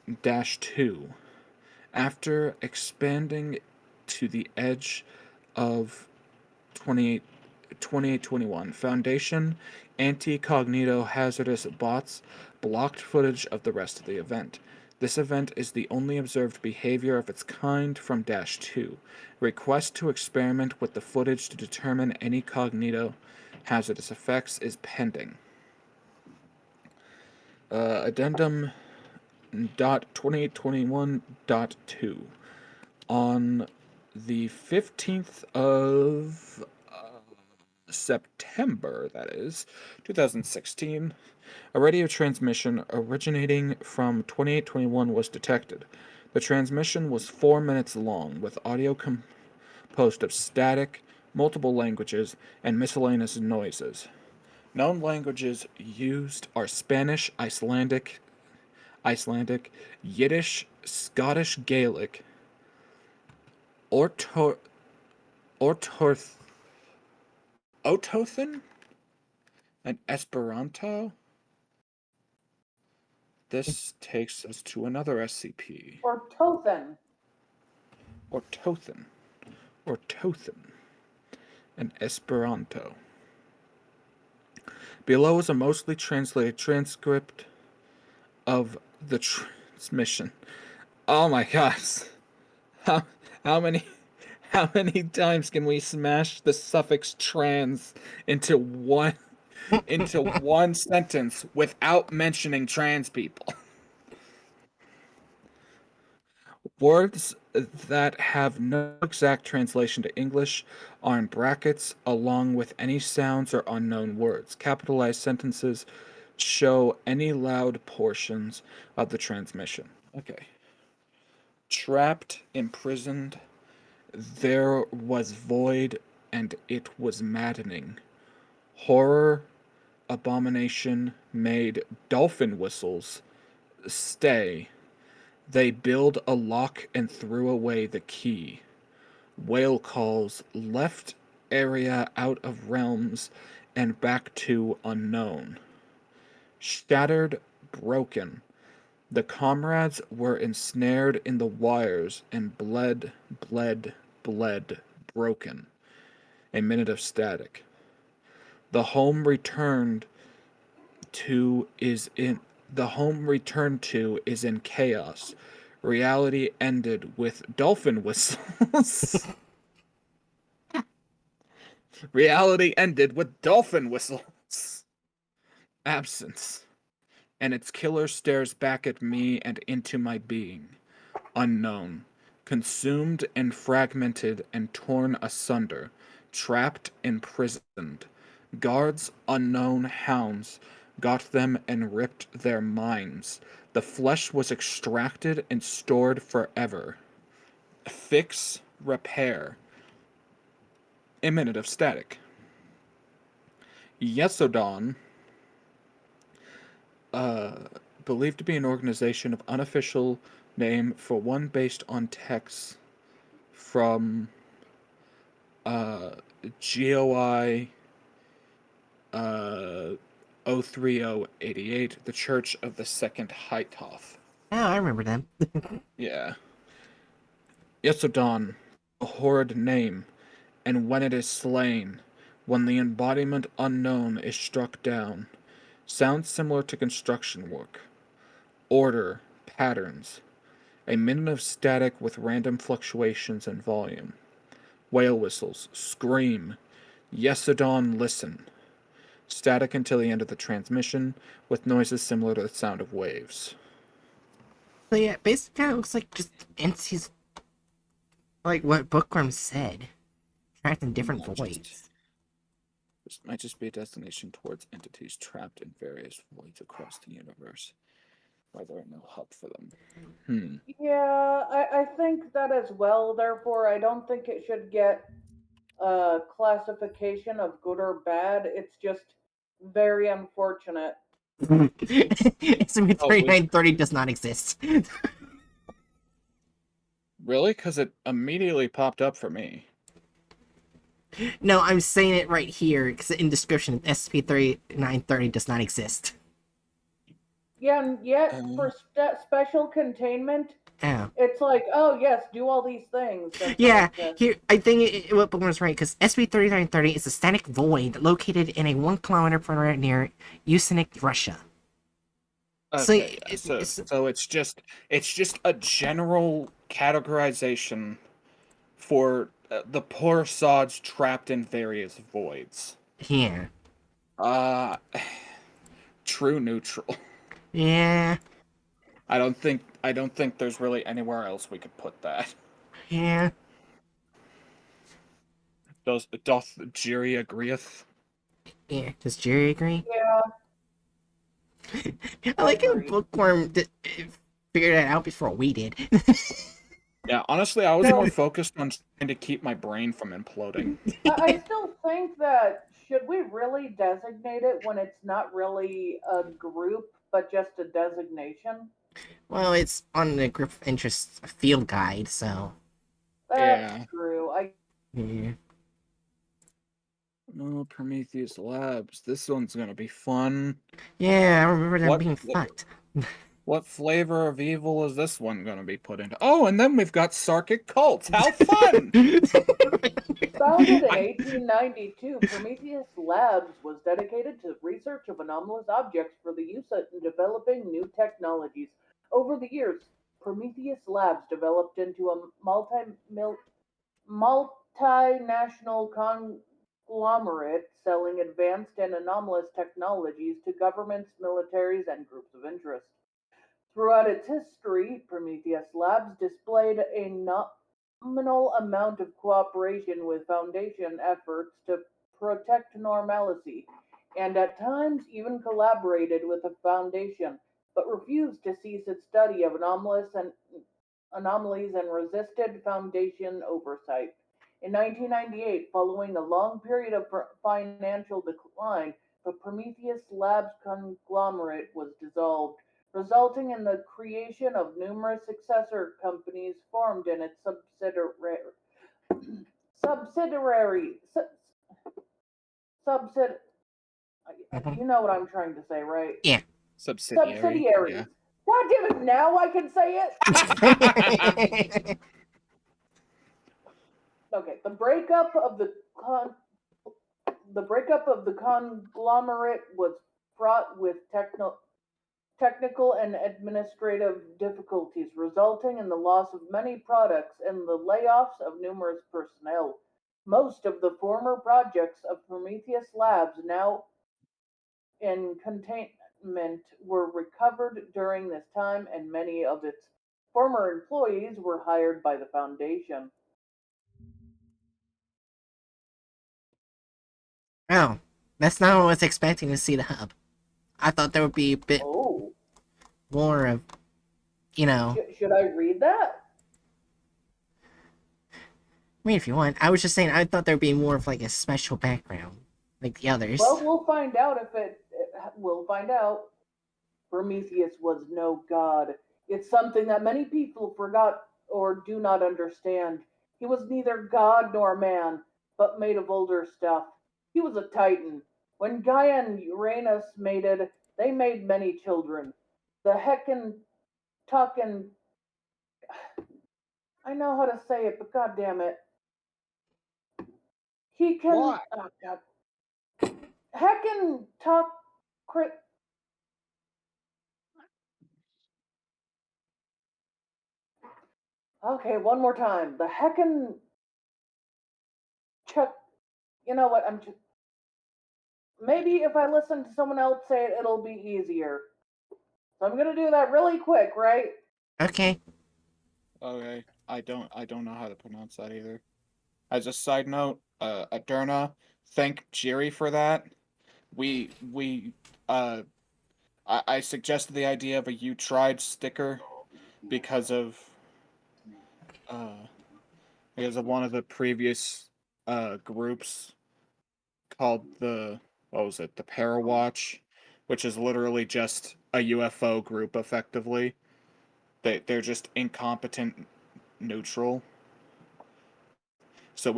C: -2. After expanding to the edge of 2821, Foundation anti-cognito hazardous bots blocked footage of the rest of the event. This event is the only observed behavior of its kind from -2. Request to experiment with the footage to determine any cognito hazardous effects is pending. Addendum .2821.2. On the 15th of September, that is, 2016, a radio transmission originating from 2821 was detected. The transmission was 4 minutes long, with audio composed of static, multiple languages, and miscellaneous noises. Known languages used are Spanish, Icelandic, Yiddish, Scottish Gaelic, Otothan? And Esperanto? This takes us to another SCP.
B: Or Tothan.
C: Ortothan. And Esperanto. Below is a mostly translated transcript of the transmission. Oh my gosh. How, how many times can we smash the suffix trans into one sentence without mentioning trans people? Words that have no exact translation to English are in brackets along with any sounds or unknown words. Capitalized sentences show any loud portions of the transmission. Okay. Trapped, imprisoned, there was void, and it was maddening. Horror, abomination made dolphin whistles. Stay. They build a lock and threw away the key. Whale calls, left area out of realms and back to unknown. Shattered, broken. The comrades were ensnared in the wires and bled, broken. A minute of static. The home returned to is in chaos. Reality ended with dolphin whistles. Reality ended with dolphin whistles. Absence. And its killer stares back at me and into my being. Unknown. Consumed and fragmented and torn asunder. Trapped, imprisoned. Guards, unknown hounds, got them and ripped their minds. The flesh was extracted and stored forever. Fix, repair. A minute of static. Yesodon, believed to be an organization of unofficial name for one based on texts from GOI 03088, the Church of the Second Hytoth.
A: Oh, I remember them.
C: Yeah. Yesodon, a horrid name, and when it is slain, when the embodiment unknown is struck down, sounds similar to construction work. Order, patterns. A minute of static with random fluctuations in volume. Whale whistles, scream. Yesodon, listen. Static until the end of the transmission, with noises similar to the sound of waves.
A: So yeah, basically it looks like just entities like what Bookworm said. Trapped in different voids.
C: This might just be a destination towards entities trapped in various voids across the universe, where there are no hub for them.
B: Yeah, I think that as well. Therefore, I don't think it should get a classification of good or bad. It's just very unfortunate.
A: SCP-3930 does not exist.
C: Really? Because it immediately popped up for me.
A: No, I'm saying it right here, because in description, SCP-3930 does not exist.
B: Yeah, and yet for special containment,
A: Oh.
B: it's like, oh yes, do all these things.
A: Yeah, here, I think what Bookworm's right, because SCP-3930 is a static void located in a 1 kilometer perimeter near Usenik, Russia.
C: Okay, so it's just a general categorization for the poor sods trapped in various voids.
A: Yeah.
C: True neutral.
A: Yeah.
C: I don't think there's really anywhere else we could put that.
A: Yeah.
C: Doth Jiri agreeth?
A: Yeah. Does Jerry agree?
B: Yeah.
A: I like how Bookworm figured it out before we did.
C: Yeah, honestly, I was more focused on trying to keep my brain from imploding.
B: I still think that should we really designate it when it's not really a group but just a designation?
A: Well, it's on the group of interest field guide, so.
B: That's true.
A: Yeah.
C: Oh, Prometheus Labs. This one's gonna be fun.
A: Yeah, I remember them
C: What-
A: being
C: what-
A: fucked.
C: What flavor of evil is this one gonna be put into? Oh, and then we've got Sarkic cults. How fun!
B: Founded in
C: I-
B: 1892, Prometheus Labs was dedicated to research of anomalous objects for the use in developing new technologies. Over the years, Prometheus Labs developed into a multinational conglomerate selling advanced and anomalous technologies to governments, militaries, and groups of interest. Throughout its history, Prometheus Labs displayed a nominal amount of cooperation with Foundation efforts to protect normalcy, and at times even collaborated with the Foundation, but refused to cease its study of anomalies and resisted Foundation oversight. In 1998, following a long period of financial decline, the Prometheus Labs conglomerate was dissolved, resulting in the creation of numerous successor companies formed in its subsidiary subsid
A: Mhm.
B: you know what I'm trying to say, right?
A: Yeah.
B: Subsidiaries.
C: Yeah.
B: God damn it, now I can say it. Okay, the breakup of the conglomerate was fraught with technical and administrative difficulties, resulting in the loss of many products and the layoffs of numerous personnel. Most of the former projects of Prometheus Labs, now in containment, were recovered during this time, and many of its former employees were hired by the Foundation.
A: Oh, that's not what I was expecting to see the hub. I thought there would be a bit
B: Oh,
A: more of, you know.
B: should I read that?
A: I mean, if you want. I was just saying, I thought there'd be more of like a special background, like the others.
B: Well, we'll find out if we'll find out. Prometheus was no god. It's something that many people forgot or do not understand. He was neither god nor man, but made of older stuff. He was a titan. When Gaia and Uranus mated, they made many children. The Heckin Tuckin, I know how to say it, but god damn it. He can
C: What?
B: oh god. Heckin Tuck Okay, one more time. The Heckin Chuck. You know what? Maybe if I listen to someone else say it, it'll be easier. So I'm gonna do that really quick, right?
A: Okay.
C: Okay. I don't know how to pronounce that either. As a side note, Adurna, thank Jerry for that. We I suggested the idea of a "You Tried" sticker because of uh one of the previous groups called the what was it, the Parawatch, which is literally just a UFO group effectively. They're just incompetent neutral. So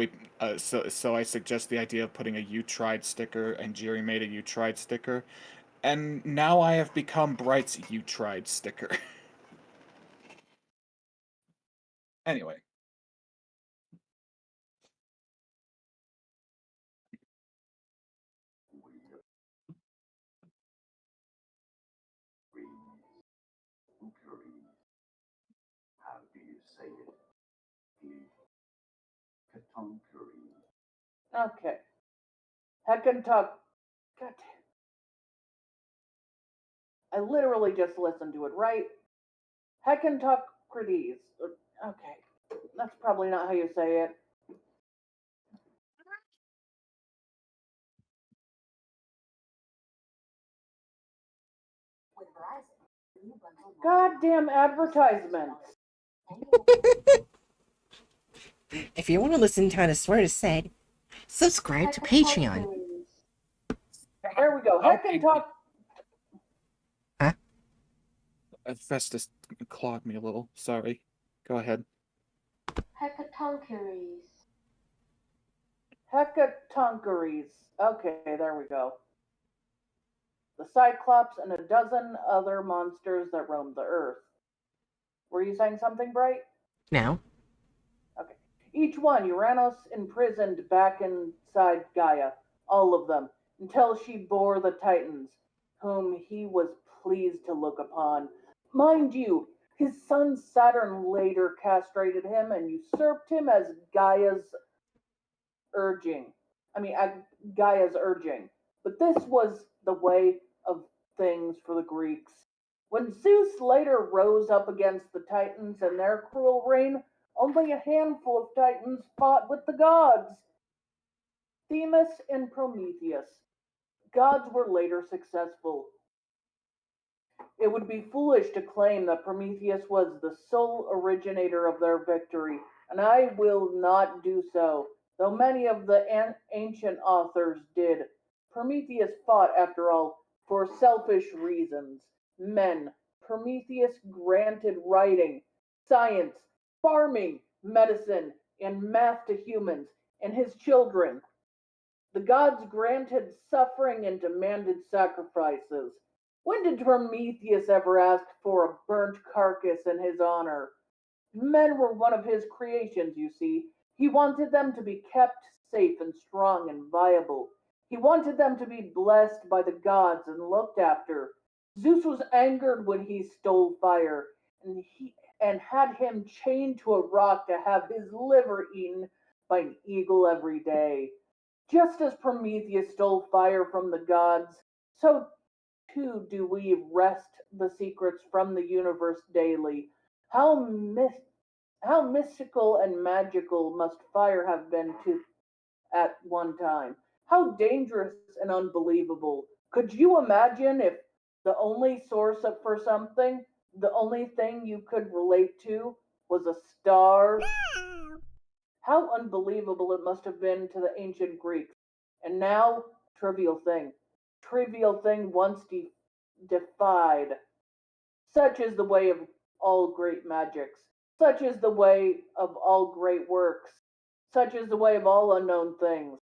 C: so I suggest the idea of putting a "You Tried" sticker, and Jerry made a "You Tried" sticker, and now I have become Bright's "You Tried" sticker. Anyway,
D: How do you say it? Katonkuri.
B: Okay. Heckin Tuck. God damn. I literally just listened to it, right? Heckin Tuckrides. Okay. That's probably not how you say it. Goddamn advertisements.
A: If you want to listen to how the swear is said, subscribe to Patreon.
B: There we go.
C: okay.
B: Heckin Tuck.
C: Festus clawed me a little. Sorry. Go ahead.
E: Hecatoncheires.
B: Hecatoncheires. Okay, there we go. The Cyclops and a dozen other monsters that roam the earth. Were you saying something, Bright?
A: Now,
B: Okay. Each one Uranus imprisoned back inside Gaia, all of them, until she bore the Titans, whom he was pleased to look upon. Mind you, his son Saturn later castrated him and usurped him as urging. Gaia's urging. But this was the way of things for the Greeks. When Zeus later rose up against the Titans and their cruel reign, only a handful of Titans fought with the gods. Themis and Prometheus. Gods were later successful. It would be foolish to claim that Prometheus was the sole originator of their victory, and I will not do so, though many of the ancient authors did. Prometheus fought, after all, for selfish reasons. Men. Prometheus granted writing, science, farming, medicine, and math to humans and his children. The gods granted suffering and demanded sacrifices. When did Prometheus ever ask for a burnt carcass in his honor? Men were one of his creations, you see. He wanted them to be kept safe and strong and viable. He wanted them to be blessed by the gods and looked after. Zeus was angered when he stole fire, and had him chained to a rock to have his liver eaten by an eagle every day. Just as Prometheus stole fire from the gods, so too do we wrest the secrets from the universe daily. How mystical and magical must fire have been to at one time? How dangerous and unbelievable. Could you imagine if the only source for something, the only thing you could relate to, was a star? How unbelievable it must have been to the ancient Greeks. And now, trivial thing. Trivial thing once defied. Such is the way of all great magics. Such is the way of all great works. Such is the way of all unknown things.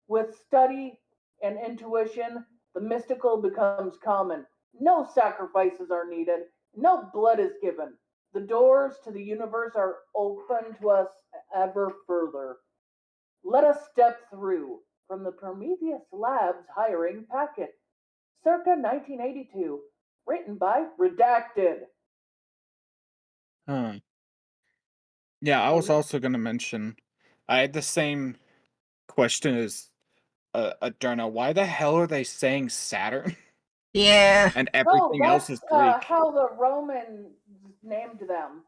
B: With study and intuition, the mystical becomes common. No sacrifices are needed. No blood is given. The doors to the universe are open to us ever further. Let us step through from the Prometheus Labs hiring packet, circa 1982, written by Redacted.
C: Huh. Yeah, I was also going to mention, I had the same question as Adurna. Why the hell are they saying Saturn
A: yeah,
C: and
B: Oh,
C: everything else
B: that's
C: is Greek?
B: how the Romans named them.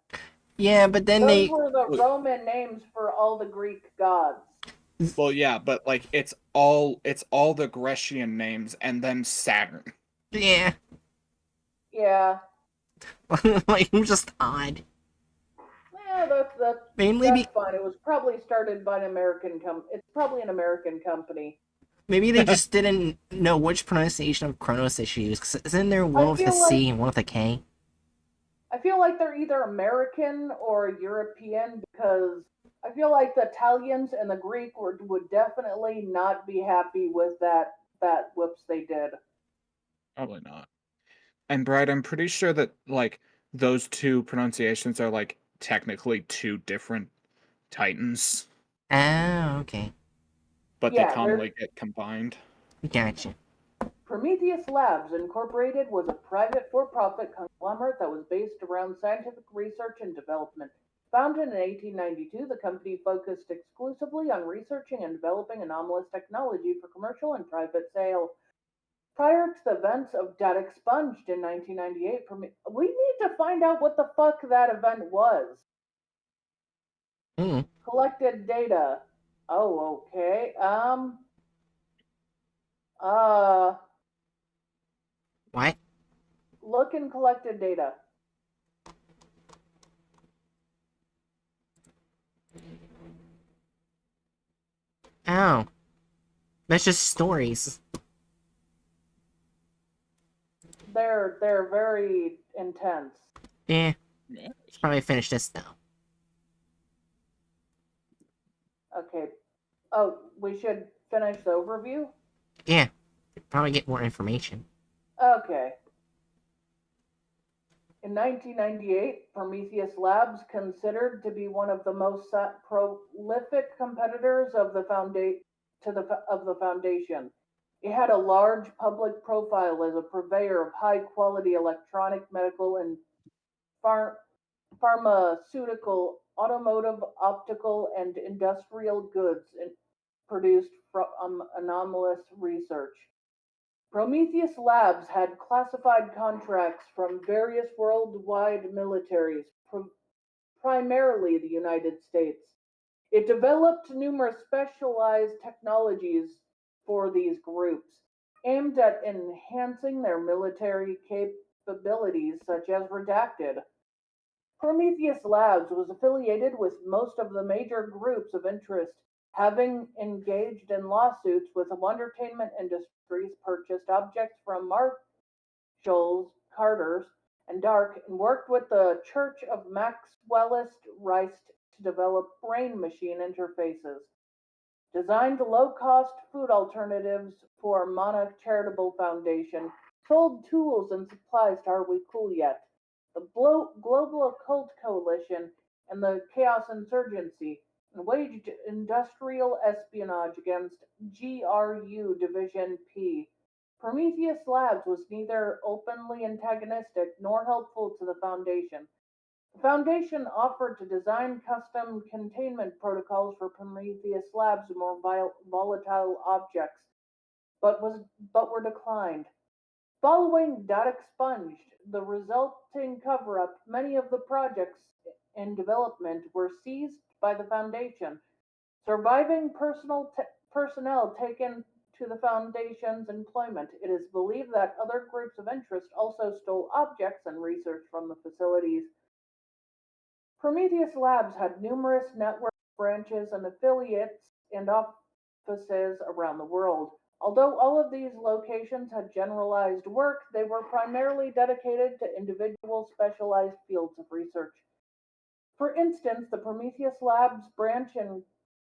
A: yeah, but then
B: Those
A: they,
B: were the
C: Look.
B: Roman names for all the Greek gods.
C: Well, yeah, but like it's all the Grecian names and then Saturn.
A: yeah,
B: Yeah.
A: like just odd.
B: Yeah,
A: Mainly,
B: that's fine. It was probably started by an American It's probably an American company.
A: maybe they just didn't know which pronunciation of Kronos they should use. Cause isn't there one
B: I
A: with a
B: feel
A: C
B: like
A: and one with a K?
B: I feel like they're either American or European because I feel like the Italians and the Greek would definitely not be happy with that whoops they did.
C: Probably not. And Bright, I'm pretty sure that like those two pronunciations are like technically two different Titans,
A: Oh, okay,
C: but they
B: Yeah, there's
C: commonly get combined.
A: gotcha.
B: Prometheus Labs Incorporated was a private for-profit conglomerate that was based around scientific research and development. Founded in 1892, the company focused exclusively on researching and developing anomalous technology for commercial and private sale. Prior to the events of Dead Expunged in 1998, we need to find out what the fuck that event was.
A: Hmm.
B: Collected data. Oh, okay. Uh,
A: What?
B: look in collected data.
A: Oh, that's just stories.
B: They're very intense.
A: Eh,
C: Yeah.
A: should probably finish this though.
B: Okay. Oh, we should finish the overview?
A: Yeah, probably get more information.
B: Okay. In 1998, Prometheus Labs, considered to be one of the most prolific competitors of the foundation. It had a large public profile as a purveyor of high-quality electronic, medical, and pharmaceutical, automotive, optical, and industrial goods produced from anomalous research. Prometheus Labs had classified contracts from various worldwide militaries, primarily the United States. It developed numerous specialized technologies for these groups, aimed at enhancing their military capabilities, such as redacted. Prometheus Labs was affiliated with most of the major groups of interest, having engaged in lawsuits with the entertainment industries, purchased objects from Marshalls, Carter's, and Dark, and worked with the Church of Maxwellist Rice to develop brain-machine interfaces. Designed low-cost food alternatives for Monarch Charitable Foundation, sold tools and supplies to Are We Cool Yet? The Global Occult Coalition, and the Chaos Insurgency, and waged industrial espionage against GRU Division P. Prometheus Labs was neither openly antagonistic nor helpful to the Foundation. The Foundation offered to design custom containment protocols for Prometheus Labs' more volatile objects, but were declined. Following data expunged, the resulting cover-up, many of the projects in development were seized by the Foundation. Surviving personnel taken to the Foundation's employment, it is believed that other groups of interest also stole objects and research from the facilities. Prometheus Labs had numerous network branches and affiliates and offices around the world. Although all of these locations had generalized work, they were primarily dedicated to individual specialized fields of research. For instance, the Prometheus Labs branch in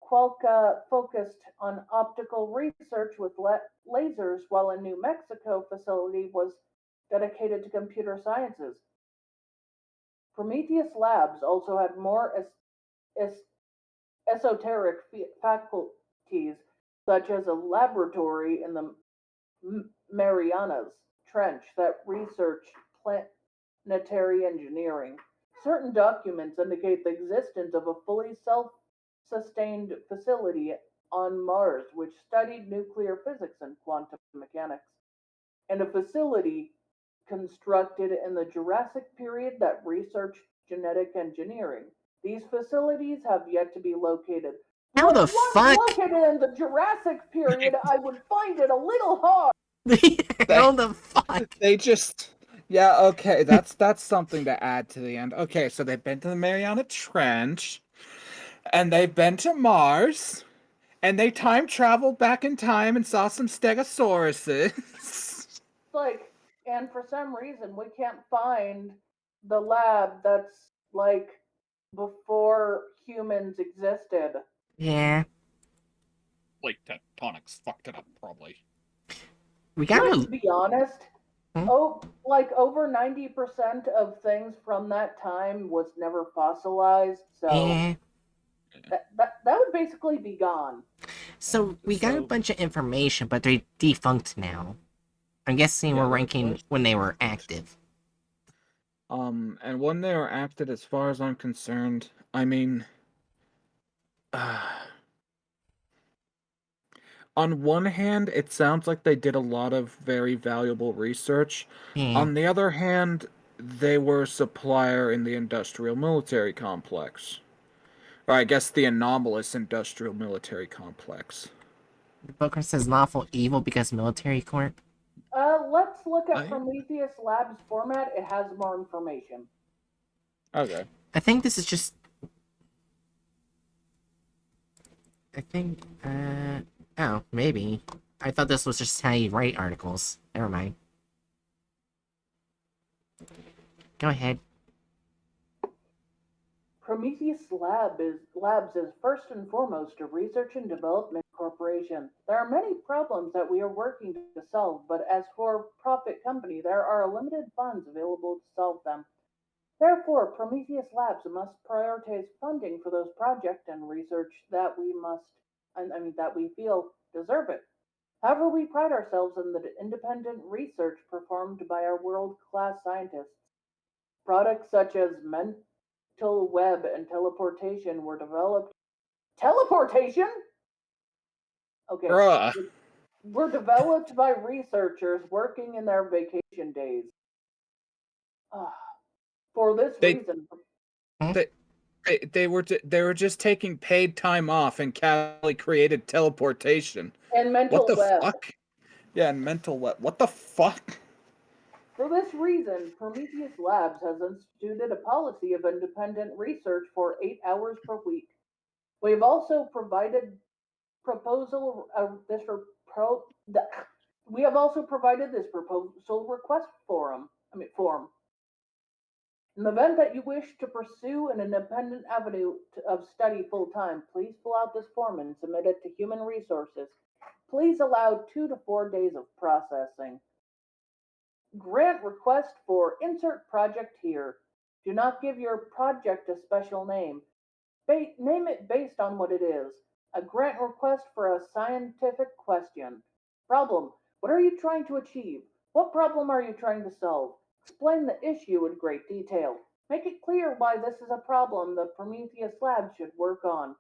B: Qualca focused on optical research with lasers, while a New Mexico facility was dedicated to computer sciences. Prometheus Labs also had more esoteric faculties, such as a laboratory in the Marianas Trench that researched planetary engineering. Certain documents indicate the existence of a fully self-sustained facility on Mars which studied nuclear physics and quantum mechanics, and a facility constructed in the Jurassic period that researched genetic engineering. These facilities have yet to be located.
A: How the
B: But once
A: fuck?
B: located in the Jurassic period, I would find it a little hard.
A: How the fuck?
C: They just yeah, okay, that's something to add to the end. Okay, so they've been to the Mariana Trench, and they've been to Mars, and they time traveled back in time and saw some stegosauruses.
B: Like, and for some reason, we can't find the lab that's like before humans existed.
A: Yeah,
C: Like tectonics fucked it up, probably.
A: we
B: Let's
A: gotta.
B: be honest.
A: Hmm?
B: Oh, like over 90% of things from that time was never fossilized, so
A: Yeah.
B: that would basically be gone.
A: So we got a
C: So-
A: bunch of information, but they're defunct now. I'm guessing
C: Yeah,
A: we're
C: they're
A: ranking
C: both
A: when they were active.
C: And when they were acted, as far as I'm concerned, I mean, on one hand, it sounds like they did a lot of very valuable research.
A: Yeah.
C: On the other hand, they were a supplier in the industrial military complex. Or I guess the anomalous industrial military complex.
A: The Booker says lawful evil because military corp.
B: Let's look at
C: I-
B: Prometheus Labs format. It has more information.
C: Okay.
A: I think this is just. I think. Oh, maybe. I thought this was just how you write articles. Never mind. Go ahead.
B: Prometheus Labs is first and foremost a research and development corporation. There are many problems that we are working to solve, but as for profit company, there are limited funds available to solve them. Therefore, Prometheus Labs must prioritize funding for those projects and research that we must, that we feel deserve it. However, we pride ourselves in the independent research performed by our world-class scientists. Products such as mental web and teleportation were developed. Teleportation? Okay.
C: Bruh.
B: Were developed by researchers working in their vacation days. Ah, for this
C: They
B: reason,
C: they were just taking paid time off and casually created teleportation.
B: and
C: What
B: mental
C: the
B: web.
C: fuck? Yeah, and mental what the fuck?
B: For this reason, Prometheus Labs has instituted a policy of independent research for 8 hours per week. We've also provided proposal this pro, the, we have also provided this proposal request form. In the event that you wish to pursue an independent avenue of study full time, please fill out this form and submit it to Human Resources. Please allow 2 to 4 days of processing. Grant request for insert project here. Do not give your project a special name. Name it based on what it is. A grant request for a scientific question. Problem. What are you trying to achieve? What problem are you trying to solve? Explain the issue in great detail. Make it clear why this is a problem the Prometheus Lab should work on.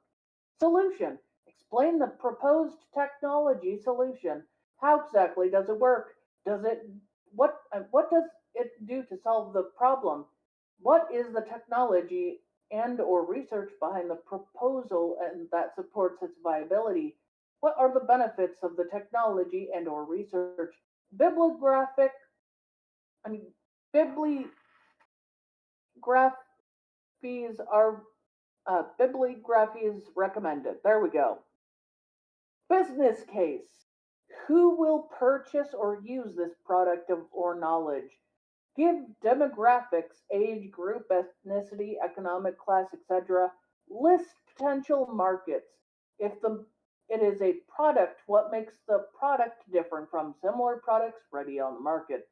B: Solution. Explain the proposed technology solution. How exactly does it work? Does it what does it do to solve the problem? What is the technology and or research behind the proposal and that supports its viability? What are the benefits of the technology and or research? Bibliographic I mean bibliographies are bibliographies recommended. There we go. Business case. Who will purchase or use this product or knowledge? Give demographics, age group, ethnicity, economic class, etc. List potential markets. If it is a product, what makes the product different from similar products already on the market?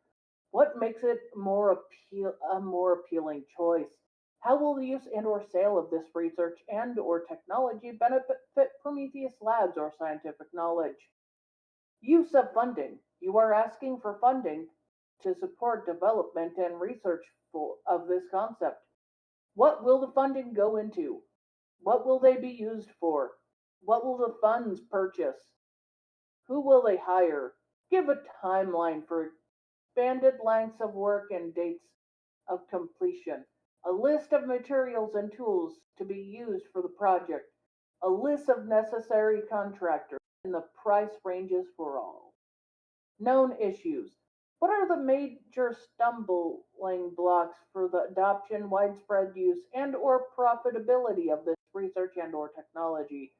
B: What makes it a more appealing choice? How will the use and or sale of this research and or technology benefit Prometheus Labs or scientific knowledge? Use of funding. You are asking for funding to support development and research of this concept. What will the funding go into? What will they be used for? What will the funds purchase? Who will they hire? Give a timeline for expanded lengths of work and dates of completion. A list of materials and tools to be used for the project. A list of necessary contractors and the price ranges for all. Known issues. What are the major stumbling blocks for the adoption, widespread use, and or profitability of this research and or technology?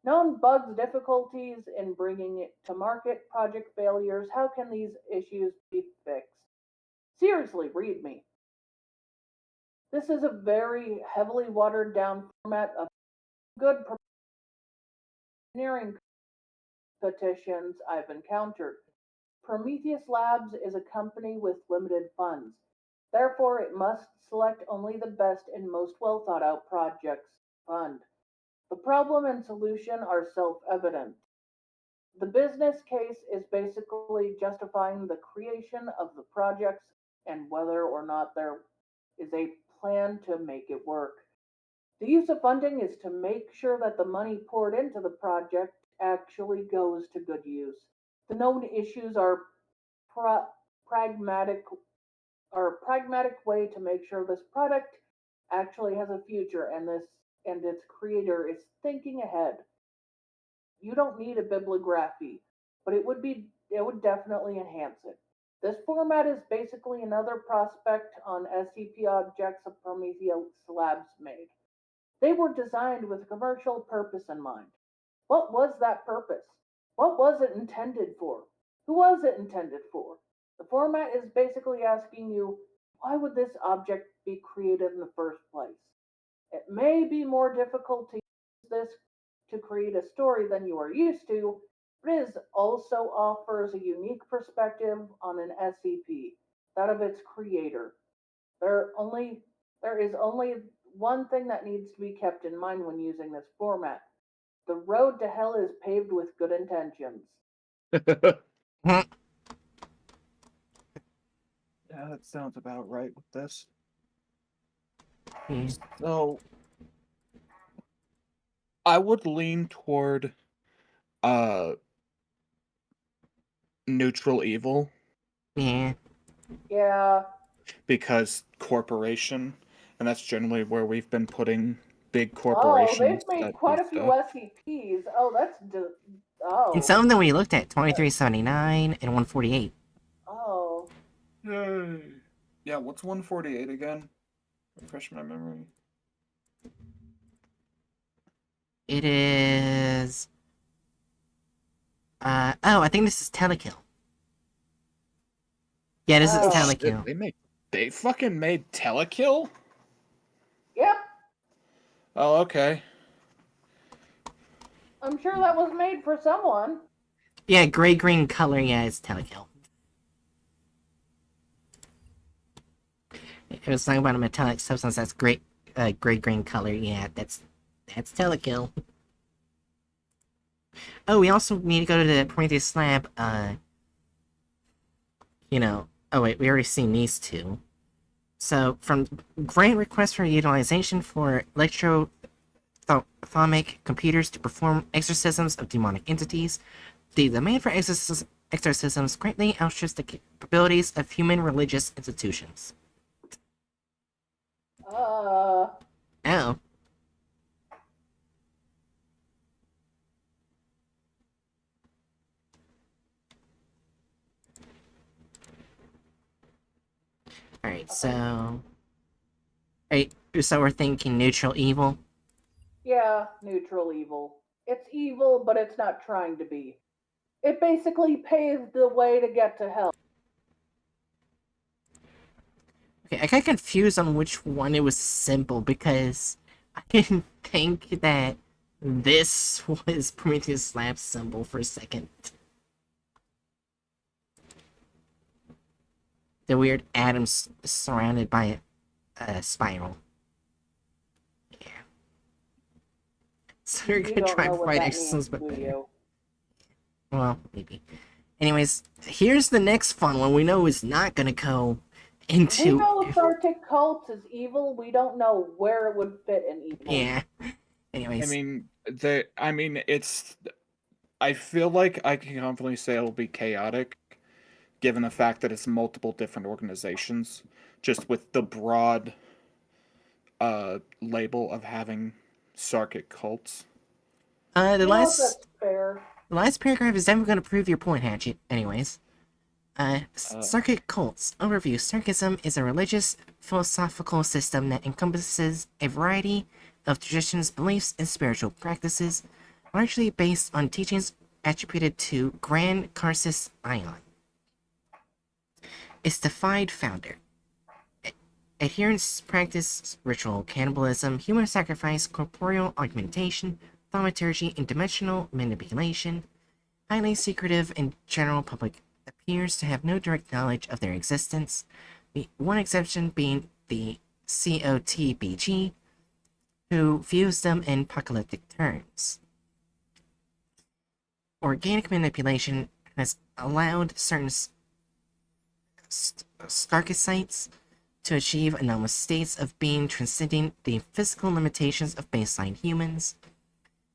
B: Known bugs, difficulties in bringing it to market, project failures. How can these issues be fixed? Seriously, read me. This is a very heavily watered down format of good engineering petitions I've encountered. Prometheus Labs is a company with limited funds. Therefore, it must select only the best and most well thought out projects to fund. The problem and solution are self evident. The business case is basically justifying the creation of the projects and whether or not there is a plan to make it work. The use of funding is to make sure that the money poured into the project actually goes to good use. The known issues are pra- pragmatic a pragmatic way to make sure this product actually has a future and its creator is thinking ahead. You don't need a bibliography, but it would definitely enhance it. This format is basically another prospect on SCP objects of Prometheus Labs made. They were designed with a commercial purpose in mind. What was that purpose? What was it intended for? Who was it intended for? The format is basically asking you, why would this object be created in the first place? It may be more difficult to use this to create a story than you are used to, but it also offers a unique perspective on an SCP, that of its creator. There only there is only one thing that needs to be kept in mind when using this format. The road to hell is paved with good intentions.
C: Yeah, that sounds about right with this.
A: Hmm.
C: So I would lean toward uh neutral evil
A: Yeah.
B: Yeah.
C: because corporation, and that's generally where we've been putting big
B: Oh, they've
C: corporations
B: made
C: that do
B: quite a few
C: stuff.
B: SCPs. Oh,
A: And
B: oh.
A: some of them we looked at 2379 and 148.
B: Oh.
C: Yay. Yeah, what's 148 again? Refresh my memory.
A: It is. Oh, I think this is Telekill. Yeah, this is
B: Oh.
A: Telekill.
C: They fucking made Telekill?
B: Yep.
C: Oh, okay.
B: I'm sure that was made for someone.
A: Yeah, gray-green color, yeah, it's Telekill. It was talking about a metallic substance that's gray-green color, yeah, that's Telekill. Oh, we also need to go to the Prometheus lab, oh wait, we already seen these two. So, from grant request for utilization for electro-thermic computers to perform exorcisms of demonic entities, the demand for exorcisms greatly outstrips the capabilities of human religious institutions.
B: Uh.
A: Oh. Alright, so... Alright, so we're thinking neutral evil?
B: Yeah, neutral evil. It's evil, but it's not trying to be. It basically paves the way to get to hell.
A: Okay, I got confused on which one it was simple, because I didn't think that this was Prometheus Lab's symbol for a second. The weird atoms surrounded by a spiral. Yeah. So we're
B: You
A: gonna
B: don't
A: try
B: know
A: and
B: what
A: fight
B: that
A: exorcisms,
B: means,
A: but
B: do
A: better.
B: you?
A: Well, maybe. Anyways, here's the next fun one we know is not gonna go
B: We
A: into...
B: know Sarkic cults is evil. We don't know where it would fit in evil.
A: Yeah. Anyways.
C: I feel like I can confidently say it'll be chaotic, given the fact that it's multiple different organizations, just with the broad label of having Sarkic cults.
A: The
B: You know,
A: last
B: that's fair.
A: paragraph is definitely going to prove your point, Hatchet. Anyways, Sarkic cults overview. Sarkism is a religious philosophical system that encompasses a variety of traditions, beliefs, and spiritual practices, largely based on teachings attributed to Grand Karsus Ion. Its defied founder. Adherents practice ritual cannibalism, human sacrifice, corporeal augmentation, thaumaturgy, and dimensional manipulation. Highly secretive, and general public appears to have no direct knowledge of their existence, the one exception being the COTBG, who views them in apocalyptic terms. Organic manipulation has allowed certain Starkicites to achieve anomalous states of being transcending the physical limitations of baseline humans.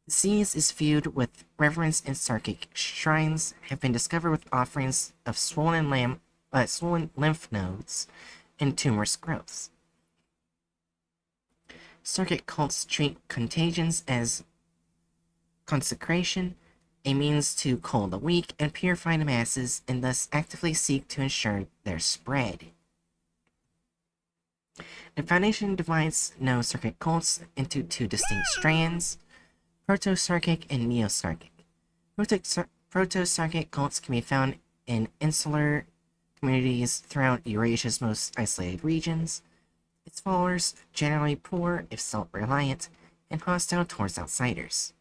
A: The disease is viewed with reverence, and Sarkic shrines have been discovered with offerings of swollen lymph nodes and tumorous growths. Sarkic cults treat contagions as consecration, a means to cull the weak and purify the masses, and thus actively seek to ensure their spread. The Foundation divides known Sarkic cults into two distinct strands: Proto-Sarkic and Neo-Sarkic. Proto-Sarkic cults can be found in insular communities throughout Eurasia's most isolated regions. Its followers generally poor, if self-reliant, and hostile towards outsiders.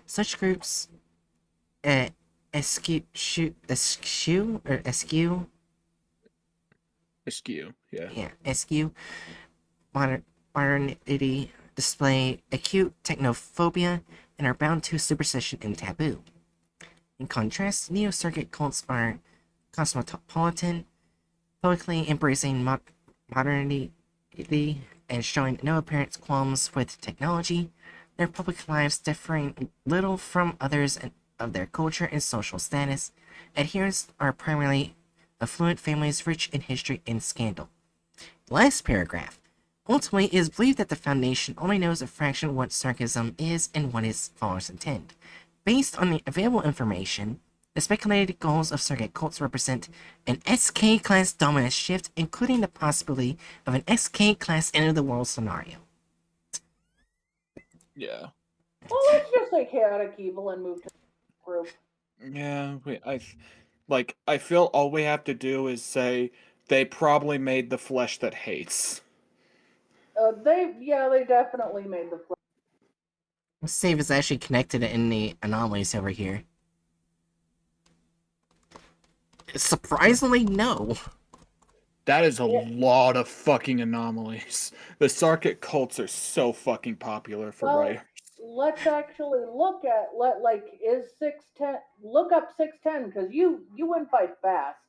A: Such groups eschew
C: Askew, yeah.
A: eschew modernity, display acute technophobia, and are bound to superstition and taboo. In contrast, neo-circuit cults are cosmopolitan, publicly embracing modernity and showing no apparent qualms with technology, their public lives differing little from others of their culture and social status. Adherents are primarily affluent families rich in history and scandal. Last paragraph. Ultimately, it is believed that the Foundation only knows a fraction of what sarcasm is and what its followers intend. Based on the available information, the speculated goals of circuit cults represent an SK-class dominance shift, including the possibility of an SK-class end-of-the-world scenario.
C: Yeah.
B: Well, let's just say chaotic evil and move to the group.
C: Yeah, I feel all we have to do is say they probably made the flesh that hates.
B: They definitely made the flip.
A: Let's see if it's actually connected in the anomalies over here. Surprisingly, no.
C: That is a
B: Yeah.
C: lot of fucking anomalies. The Sarkic cults are so fucking popular for
B: Well,
C: writers.
B: let's actually look at is 610. Look up 610 because you went by fast.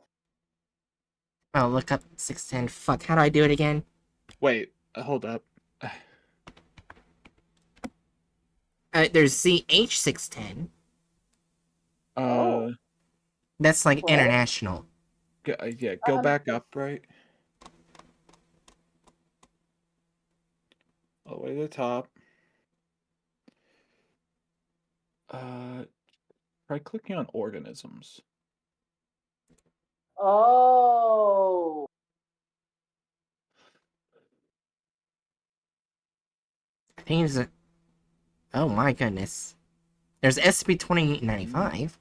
A: Oh, look up 610. Fuck, how do I do it again?
C: Wait, hold up.
A: There's CH610.
B: Oh.
A: That's like
B: Well,
A: international.
C: Yeah, go back up, right? All the way to the top. Try clicking on organisms.
B: Oh.
A: I think it's a. Oh my goodness. There's SCP-2095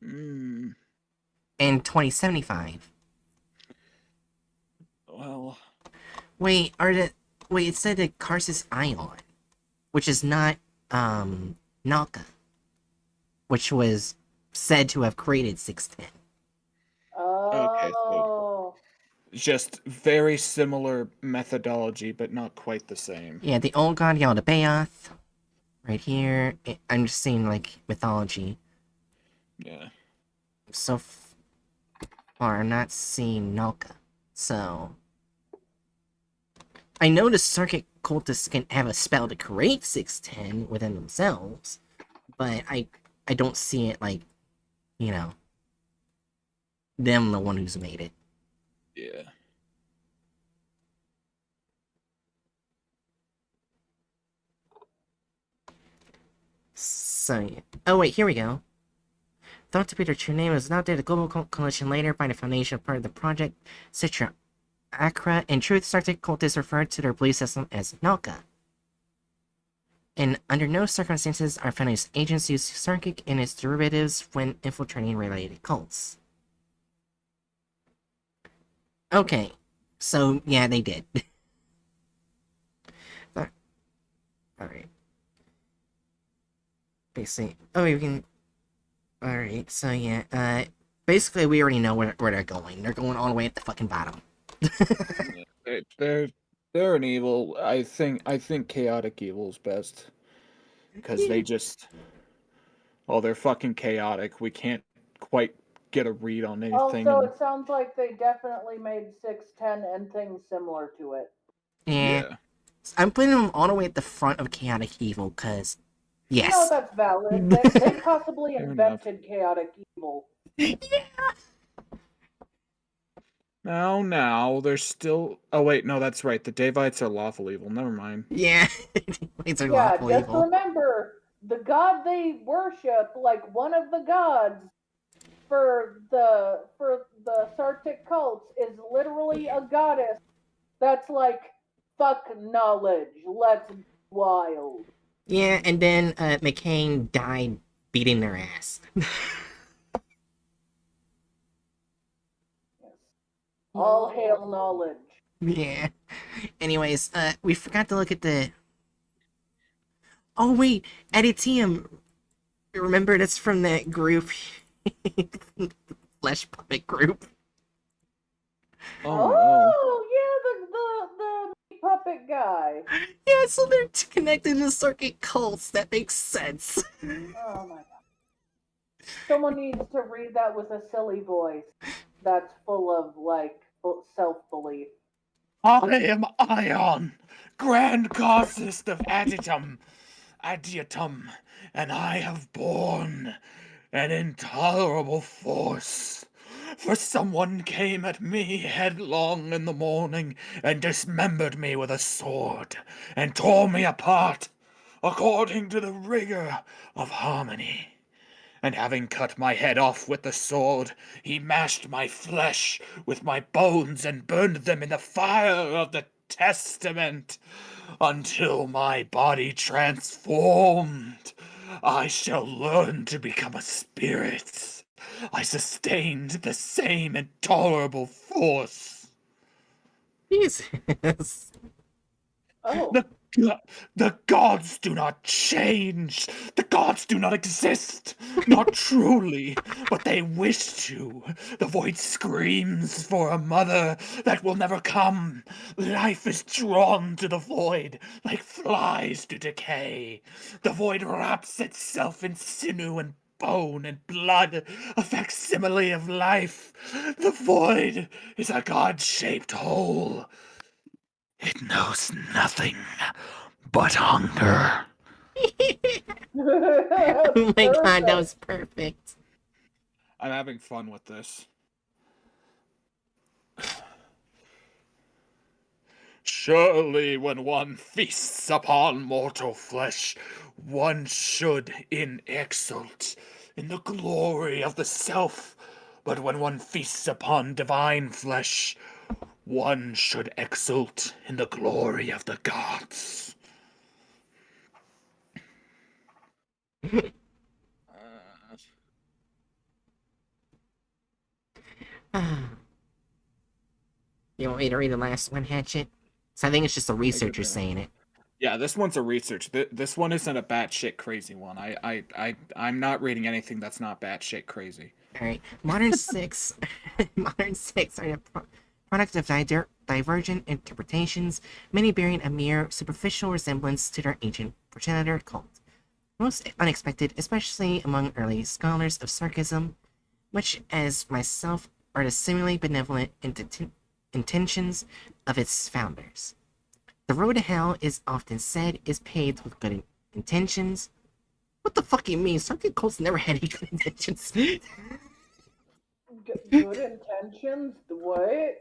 C: Hmm.
A: and 2075.
C: Well,
A: Wait, it said the Karsus Ion, which is not, Naka, which was said to have created 610.
C: okay, so
B: Oh.
C: just very similar methodology, but not quite the same.
A: Yeah, the old god Yaldabaoth. Right here. I'm just seeing, like, mythology.
C: Yeah.
A: So far, I'm not seeing Naka. So. I know the circuit cultists can have a spell to create 610 within themselves, but I don't see it like, you know, them the one who's made it.
C: Yeah.
A: So, yeah. Oh wait, here we go. Thought to be their true name was adopted a global coalition later by the Foundation, part of the project Citra Acra. In truth, Sarkic cultists referred to their belief system as Nalka. And under no circumstances are Foundation's agents use Sarkic and its derivatives when infiltrating related cults. Okay, so yeah, they did. Alright. Basically, oh, you can. Alright, so yeah, basically, we already know where they're going. They're going all the way at the fucking bottom.
C: Yeah, they're an evil. I think chaotic evil is best because they just they're fucking chaotic. We can't quite get a read on anything.
B: Also, it sounds like they definitely made 610 and things similar to it.
A: Yeah. I'm putting them all the way at the front of chaotic evil, because, yes.
B: No, that's valid. They possibly
C: Fair enough.
B: invented chaotic evil.
C: Now, there's still. Oh wait, no, that's right. The Davites are lawful evil. Never mind.
A: Yeah. It's a
B: Yeah,
A: lawful
B: just
A: evil.
B: remember, the god they worship, like one of the gods for the Sartic cults, is literally a goddess that's like, fuck knowledge, let's be wild.
A: Yeah, and then McCain died beating their ass.
B: Yes. All hail knowledge.
A: Yeah. Anyways, we forgot to look at the. Oh wait, Aditium. Remember that's from that group, Flesh Puppet group.
C: Oh no.
B: Yeah, the puppet guy.
A: Yeah, so they're connected to circuit cults. That makes sense.
B: Oh my god. Someone needs to read that with a silly voice that's full of like self-belief.
C: I am Ion, Grand Causist of Adiatum, and I have borne an intolerable force. For someone came at me headlong in the morning and dismembered me with a sword and tore me apart according to the rigor of harmony. And having cut my head off with the sword, he mashed my flesh with my bones and burned them in the fire of the testament until my body transformed. I shall learn to become a spirit. I sustained the same intolerable force.
A: Jesus.
B: Oh.
C: The gods do not change. The gods do not exist. Not truly, but they wish to. The void screams for a mother that will never come. Life is drawn to the void like flies to decay. The void wraps itself in sinew and bone and blood, a facsimile of life. The void is a god-shaped hole. It knows nothing but hunger.
A: Oh my god, that
B: Perfect.
A: was perfect.
C: I'm having fun with this. Surely when one feasts upon mortal flesh, one should exult in the glory of the self. But when one feasts upon divine flesh, one should exult in the glory of the gods.
A: You want me to read the last one, Hatchet? So I think it's just a researcher saying it.
C: Yeah, this one's a research. This one isn't a batshit crazy one. I'm not reading anything that's not batshit crazy.
A: Alright, Modern 6. Modern 6 are the product of divergent interpretations, many bearing a mere superficial resemblance to their ancient progenitor cult. Most unexpected, especially among early scholars of Sarkism, much as myself, are the seemingly benevolent intentions of its founders. The road to hell is often said is paved with good intentions. What the fuck you mean? Circuit cults never had any good intentions.
B: Good intentions? What?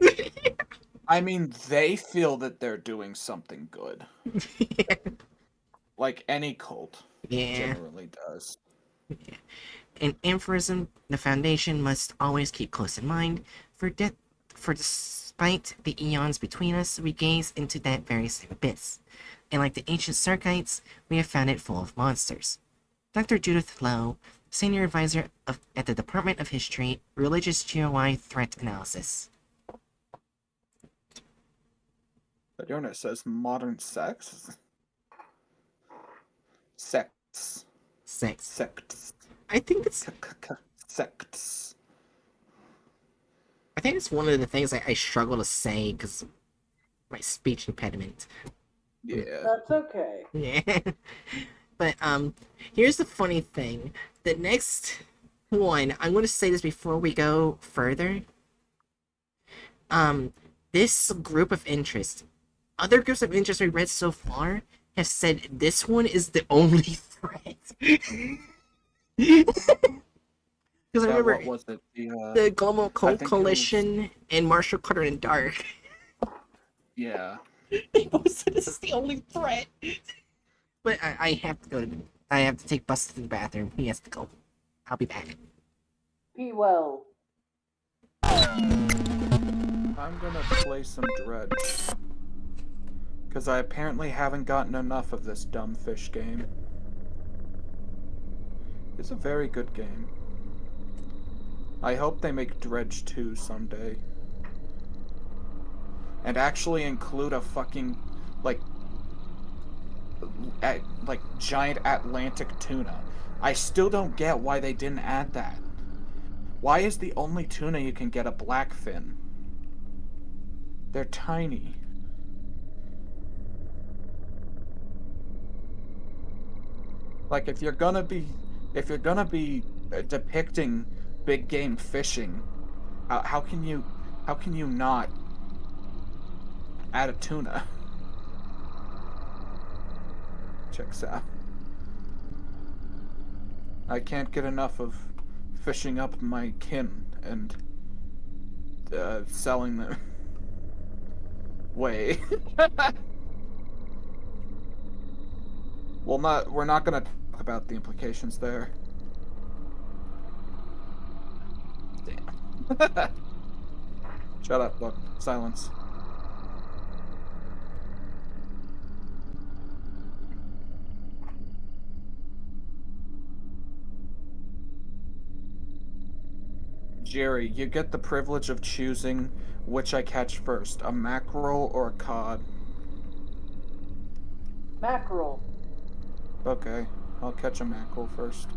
C: I mean, they feel that they're doing something good.
A: Yeah.
C: Like any cult
A: Yeah.
C: generally does.
A: In aphorism, the Foundation must always keep close in mind, for despite the eons between us, we gaze into that very same abyss. And like the ancient Circites, we have found it full of monsters. Dr. Judith Lowe, Senior Advisor at the Department of History, Religious GOI Threat Analysis.
C: Adona says modern sex? Sects.
A: Sex.
C: Sects.
A: I think it's
C: Sects.
A: I think it's one of the things I struggle to say because my speech impediment.
C: Yeah.
B: That's okay.
A: Yeah. But here's the funny thing. The next one, I'm gonna say this before we go further. This group of interest, other groups of interest we read so far have said this one is the only threat. Because I remember
C: what was it?
A: the Global
C: think it
A: Coalition and Marshall Carter in Dark.
C: Yeah.
A: They both said this is the only threat. But I have to go. I have to take Buster to the bathroom. He has to go. I'll be back.
B: Be well.
C: I'm gonna play some Dredge. Because I apparently haven't gotten enough of this dumb fish game. It's a very good game. I hope they make Dredge 2 someday. And actually include a fucking, like, like giant Atlantic tuna. I still don't get why they didn't add that. Why is the only tuna you can get a blackfin? They're tiny. Like if you're gonna be depicting big game fishing, how can you not add a tuna? Checks out. I can't get enough of fishing up my kin and selling them. Wait. We're not gonna talk about the implications there. Damn. Shut up, look. Silence. Jerry, you get the privilege of choosing which I catch first, a mackerel or a cod.
B: Mackerel.
C: Okay, I'll catch a mackerel first.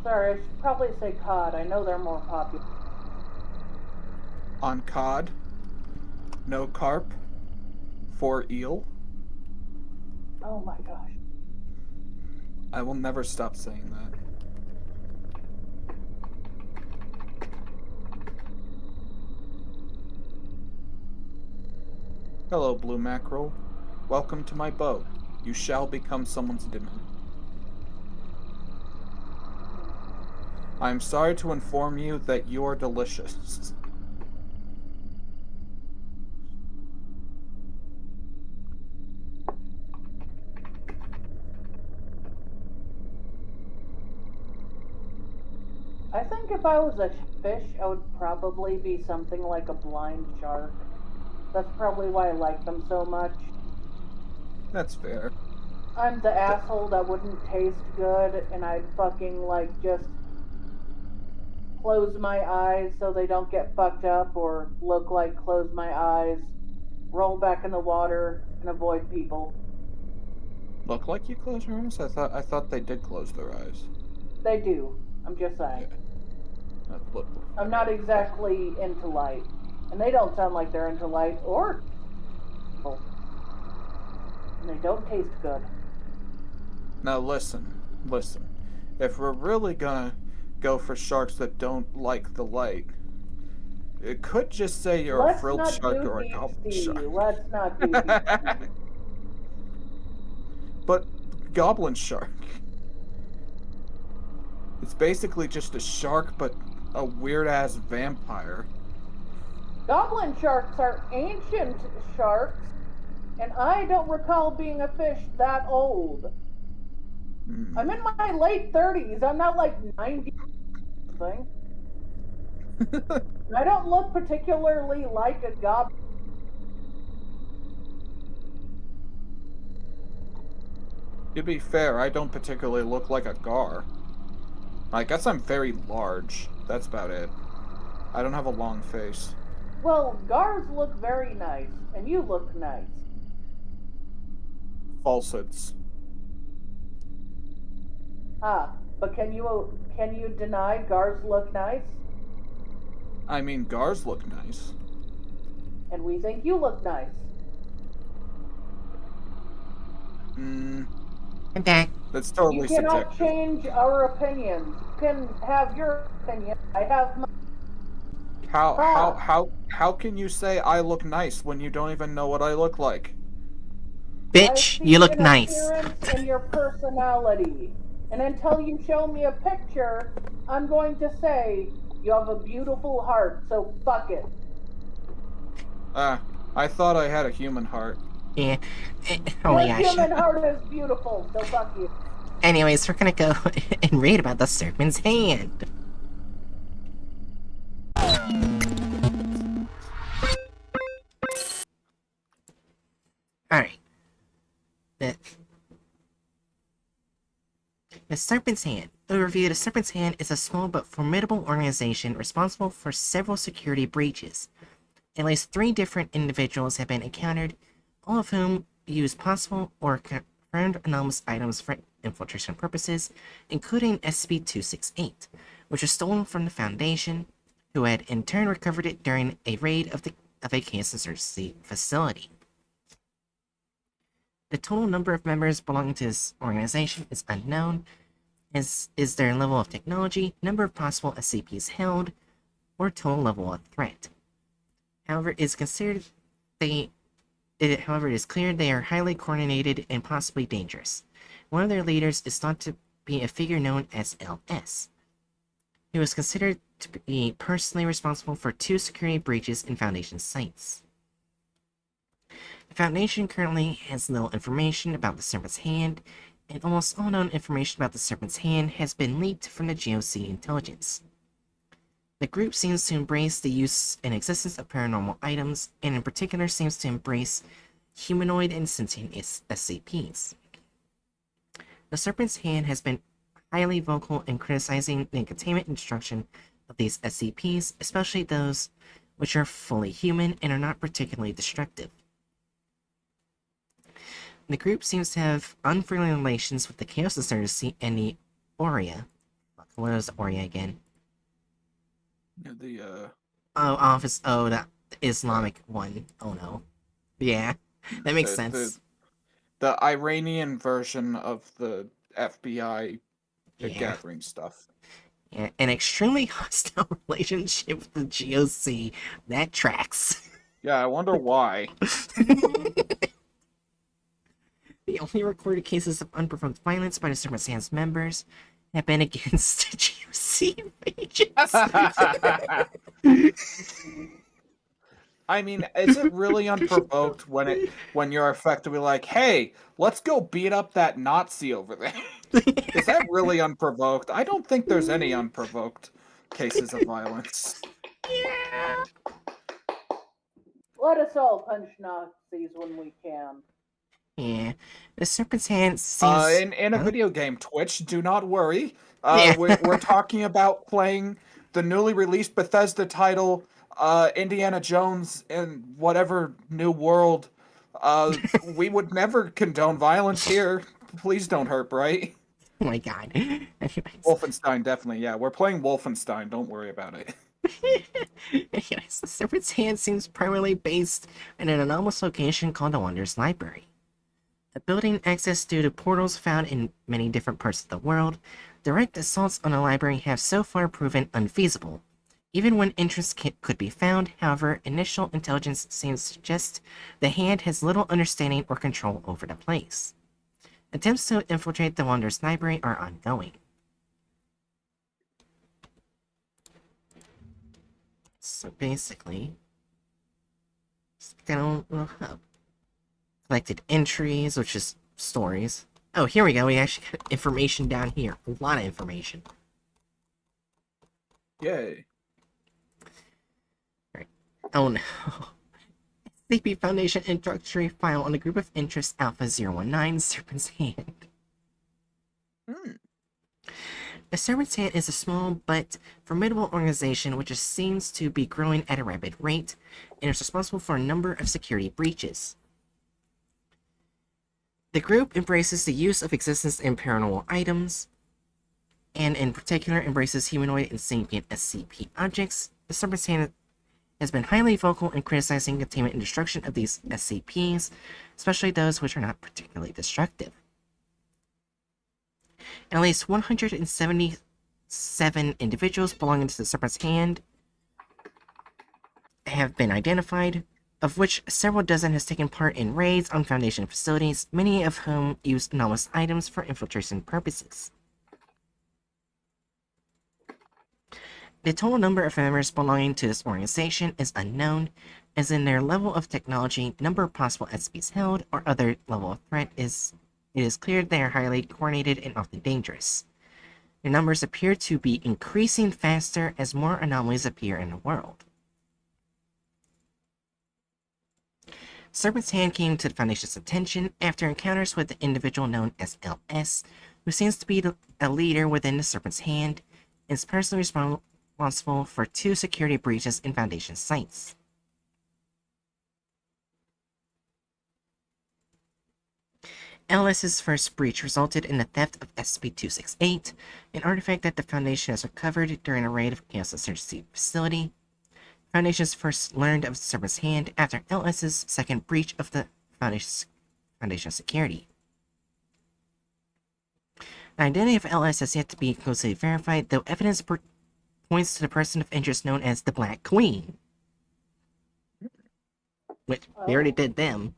B: Sorry, I should probably say cod. I know they're more popular.
C: On cod, no carp, for eel.
B: Oh my gosh.
C: I will never stop saying that. Hello, blue mackerel. Welcome to my boat. You shall become someone's dinner. I am sorry to inform you that you are delicious.
B: I think if I was a fish, I would probably be something like a blind shark. That's probably why I like them so much.
C: That's fair.
B: I'm the asshole that wouldn't taste good, and I'd fucking like just close my eyes so they don't get fucked up, or look like close my eyes, roll back in the water, and avoid people.
C: Look like you close your eyes? I thought they did close their eyes.
B: They do. I'm just saying.
C: Yeah. Look.
B: I'm not exactly into light. And they don't sound like they're into light or people. And they don't taste good.
C: Now listen. If we're really gonna go for sharks that don't like the light, it could just say you're a frilled shark or a goblin shark.
B: Let's not do deep sea.
C: But goblin shark. It's basically just a shark, but a weird-ass vampire.
B: Goblin sharks are ancient sharks, and I don't recall being a fish that old. I'm in my late 30s. I'm not like 90 or something. I don't look particularly like a goblin.
C: To be fair, I don't particularly look like a gar. I guess I'm very large. That's about it. I don't have a long face.
B: Well, gars look very nice, and you look nice.
C: Falsehoods.
B: But can you deny gars look nice?
C: I mean, gars look nice.
B: And we think you look nice.
C: Hmm.
A: Okay.
C: That's totally
B: You cannot
C: subjective.
B: change our opinions. You can have your opinion. I have mine.
C: How can you say I look nice when you don't even know what I look like?
A: Bitch, you look nice.
B: Appearance and your personality. And until you show me a picture, I'm going to say you have a beautiful heart, so fuck it.
C: I thought I had a human heart.
A: Yeah. Oh my
B: Your
A: gosh.
B: human heart is beautiful, so fuck you.
A: Anyways, we're gonna go and read about the serpent's hand. Alright. The Serpent's Hand. Overview: The Serpent's Hand is a small but formidable organization responsible for several security breaches. At least 3 different individuals have been encountered, all of whom use possible or confirmed anomalous items for infiltration purposes, including SCP-268, which was stolen from the Foundation, who had in turn recovered it during a raid of a case insurgency facility. The total number of members belonging to this organization is unknown, as is their level of technology, number of possible SCPs held, or total level of threat. However, it is clear they are highly coordinated and possibly dangerous. One of their leaders is thought to be a figure known as LS. He was considered to be personally responsible for 2 security breaches in Foundation sites. The Foundation currently has little information about the Serpent's Hand, and almost all known information about the Serpent's Hand has been leaked from the GOC intelligence. The group seems to embrace the use and existence of paranormal items, and in particular seems to embrace humanoid and sentient SCPs. The Serpent's Hand has been highly vocal in criticizing the containment and destruction of these SCPs, especially those which are fully human and are not particularly destructive. The group seems to have unfriendly relations with the Chaos Insurgency and the Aurea. What was Aurea again?
C: The
A: the Islamic one. Oh no. Yeah, that makes sense.
C: The Iranian version of the FBI
A: Yeah.
C: gathering stuff.
A: Yeah, an extremely hostile relationship with the GOC. That tracks.
C: Yeah, I wonder why.
A: The only recorded cases of unprovoked violence by the Serpent's Hand's members have been against the GOC agents.
C: I mean, is it really unprovoked when you're effectively like, hey, let's go beat up that Nazi over there? Is that really unprovoked? I don't think there's any unprovoked cases of violence.
A: Yeah.
B: Let us all punch Nazis when we can.
A: Yeah. The Serpent's Hand seems...
C: in a video game, Twitch, do not worry.
A: Yeah.
C: We're talking about playing the newly released Bethesda title, Indiana Jones in whatever new world. We would never condone violence here. Please don't hurt, right?
A: Oh my god. Anyways.
C: Wolfenstein, definitely, yeah. We're playing Wolfenstein, don't worry about it.
A: Anyways, the Serpent's Hand seems primarily based in an anomalous location called the Wonders Library. A building accessed due to portals found in many different parts of the world, direct assaults on the library have so far proven unfeasible. Even when entrance could be found, however, initial intelligence seems to suggest the Hand has little understanding or control over the place. Attempts to infiltrate the Wonders Library are ongoing. So basically, it's got a little hub. Collected entries, which is stories. Oh, here we go. We actually got information down here. A lot of information.
C: Yay.
A: Right. Oh no. SCP Foundation introductory file on the group of interest Alpha 019, Serpent's Hand. The Serpent's Hand is a small but formidable organization which seems to be growing at a rapid rate and is responsible for a number of security breaches. The group embraces the use of existence in paranormal items, and in particular embraces humanoid and sentient SCP objects. The Serpent's Hand has been highly vocal in criticizing containment and destruction of these SCPs, especially those which are not particularly destructive. At least 177 individuals belonging to the Serpent's Hand have been identified, of which several dozen has taken part in raids on Foundation facilities, many of whom use anomalous items for infiltration purposes. The total number of members belonging to this organization is unknown, as in their level of technology, number of possible SCPs held, or other level of threat it is clear they are highly coordinated and often dangerous. Their numbers appear to be increasing faster as more anomalies appear in the world. Serpent's Hand came to the Foundation's attention after encounters with the individual known as LS, who seems to be a leader within the Serpent's Hand, and is personally responsible for 2 security breaches in Foundation sites. LS's first breach resulted in the theft of SCP-268, an artifact that the Foundation has recovered during a raid of Chaos Insurgency facility. Foundation's first learned of the Serpent's Hand after LS's second breach of the Foundation's security. The identity of LS has yet to be conclusively verified, though evidence points to the person of interest known as the Black Queen. Which, they already did them.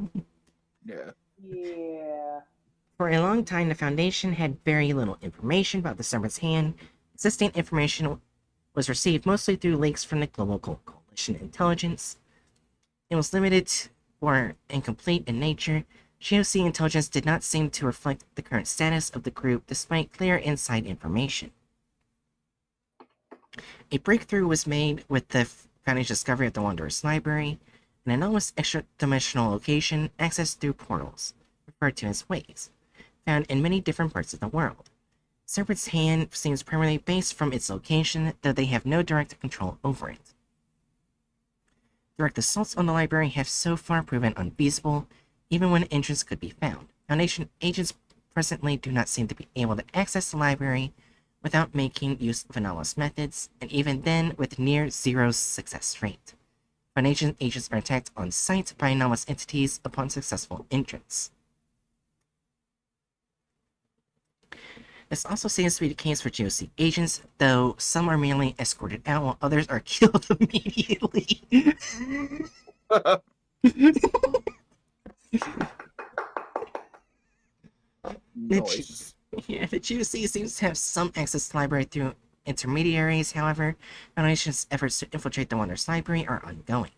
C: Yeah.
B: Yeah.
A: For a long time, the Foundation had very little information about the Serpent's Hand. Existing information was received mostly through leaks from the Global Coalition intelligence. It was limited or incomplete in nature. GOC intelligence did not seem to reflect the current status of the group despite clear inside information. A breakthrough was made with the Foundation's discovery of the Wanderer's Library, an anomalous extra-dimensional location accessed through portals, referred to as ways, found in many different parts of the world. Serpent's Hand seems primarily based from its location, though they have no direct control over it. Direct assaults on the library have so far proven unfeasible, even when entrance could be found. Foundation agents presently do not seem to be able to access the library without making use of anomalous methods, and even then with near zero success rate. Foundation agents are attacked on site by anomalous entities upon successful entrance. This also seems to be the case for GOC agents, though some are merely escorted out while others are killed immediately.
C: Noise.
A: Yeah, the GOC seems to have some access to the library through intermediaries, however, Foundation's efforts to infiltrate the Wanderer's Library are ongoing.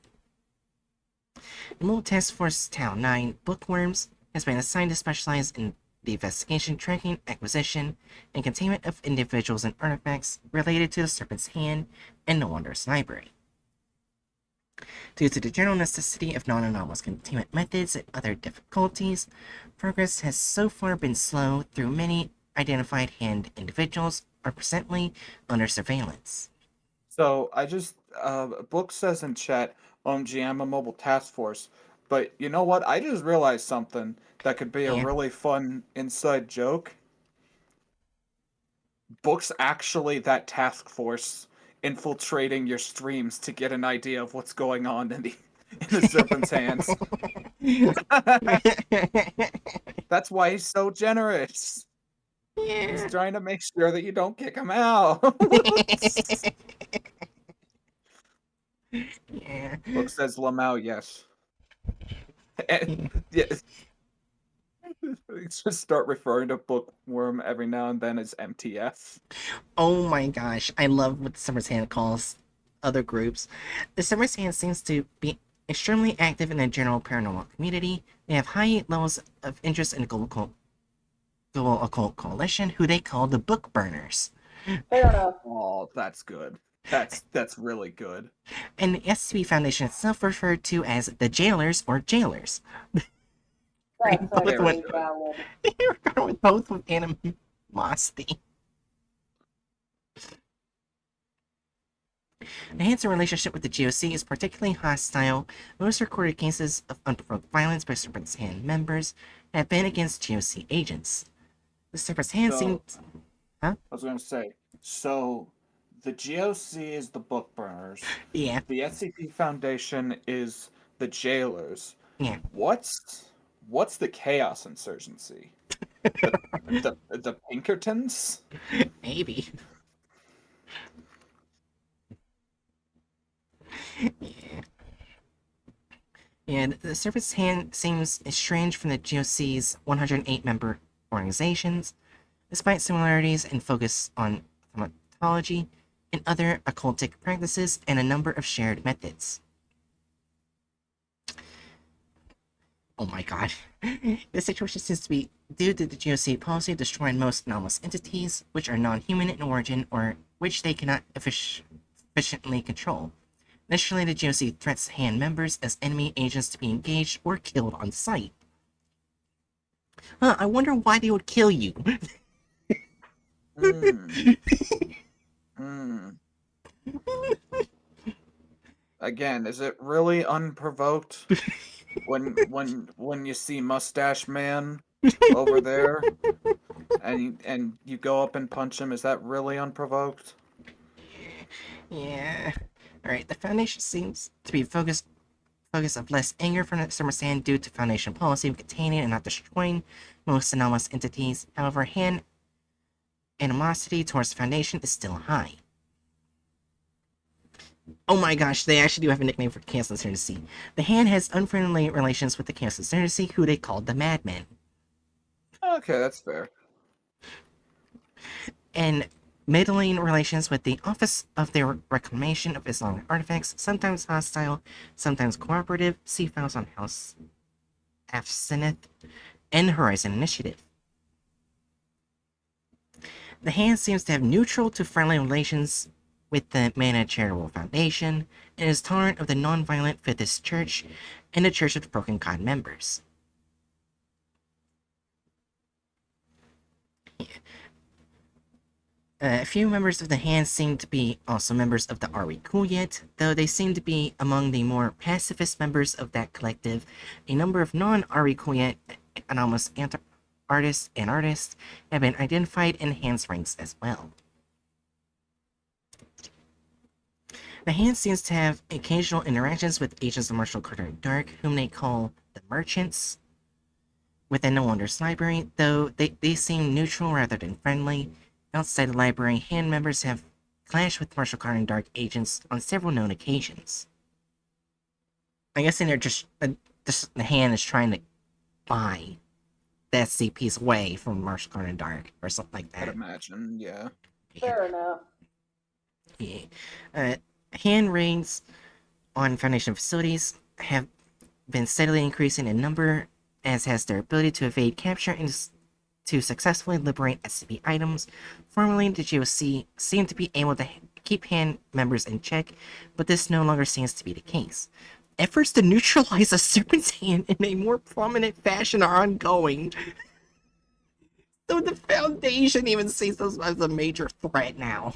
A: The Mobile Task Force Tau 9 Bookworms has been assigned to specialize in the investigation, tracking, acquisition, and containment of individuals and artifacts related to the Serpent's Hand and the Wanderer's Library. Due to the general necessity of non-anomalous containment methods and other difficulties, progress has so far been slow through many identified hand individuals are presently under surveillance.
C: So I just Book says in chat, OMG, I'm a mobile task force. But you know what? I just realized something that could be a
A: Yeah.
C: really fun inside joke. Book's actually that task force infiltrating your streams to get an idea of what's going on in the Serpent's Hands. That's why he's so generous. He's
A: Yeah.
C: trying to make sure that you don't kick him out.
A: Yeah.
C: Book says Lamau, yes. Yes. Just start referring to Bookworm every now and then as MTF.
A: Oh my gosh, I love what the Summer's Hand calls other groups. The Summer's Hand seems to be extremely active in the general paranormal community. They have high levels of interest in the Global Occult Coalition, who they call the Book Burners.
B: Fair enough.
C: Oh, that's good. That's really good.
A: And the SCP Foundation itself referred to as the Jailers or Jailers.
B: That's
A: Very
B: actually
C: good.
B: valid.
A: Regarded with both with animosity. The Hanson relationship with the GOC is particularly hostile. Most recorded cases of unprovoked violence by Serpent's Hand members have been against GOC agents. The Serpent's Hand
C: So-
A: seems...
C: I was gonna say, so the GOC is the book burners.
A: Yeah,
C: The SCP Foundation is the jailers.
A: yeah.
C: What's the Chaos Insurgency? The Pinkertons?
A: Maybe. Yeah. Yeah, the Serpent's Hand seems estranged from the GOC's 108 member organizations, despite similarities in focus on thaumatology and other occultic practices and a number of shared methods. Oh my god. This situation seems to be due to the GOC policy of destroying most anomalous entities, which are non-human in origin or which they cannot efficiently control. Initially, the GOC threats Hand members as enemy agents to be engaged or killed on sight. Huh, I wonder why they would kill you.
C: Again, is it really unprovoked when you see Mustache Man over there, and you go up and punch him. Is that really unprovoked?
A: Yeah. Alright, the Foundation seems to be focus of less anger from the Summer Sand due to Foundation policy of containing and not destroying most anomalous entities. However, hand animosity towards the Foundation is still high. Oh my gosh, they actually do have a nickname for Chaos Insurgency. The Hand has unfriendly relations with the Chaos Insurgency, who they called the Madmen.
C: Okay, that's fair.
A: And middling relations with the Office of the Reclamation of Islamic Artifacts, sometimes hostile, sometimes cooperative. See files on House Afsinith and Horizon Initiative. The Hand seems to have neutral to friendly relations with the Mana Charitable Foundation, and is tolerant of the non-violent Fifthist Church and the Church of the Broken God members. A few members of the Hand seem to be also members of the Are We Cool Yet, though they seem to be among the more pacifist members of that collective. A number of non-Are We Cool Yet anomalous artists have been identified in Hand's ranks as well. The Hand seems to have occasional interactions with agents of Marshall Carter Dark, whom they call the Merchants, within the Wonders Library, though they seem neutral rather than friendly. Outside the library, Hand members have clashed with Marshall Carter Dark agents on several known occasions. I'm guessing they're just the Hand is trying to buy the SCP's away from Marshall Carter Dark, or something like that.
C: I'd imagine, yeah.
B: Fair enough.
A: Yeah. Hand raids on Foundation facilities have been steadily increasing in number, as has their ability to evade capture and to successfully liberate SCP items. Formerly, the GOC seemed to be able to keep Hand members in check, but this no longer seems to be the case. Efforts to neutralize a Serpent's Hand in a more prominent fashion are ongoing. So the Foundation even sees this as a major threat now.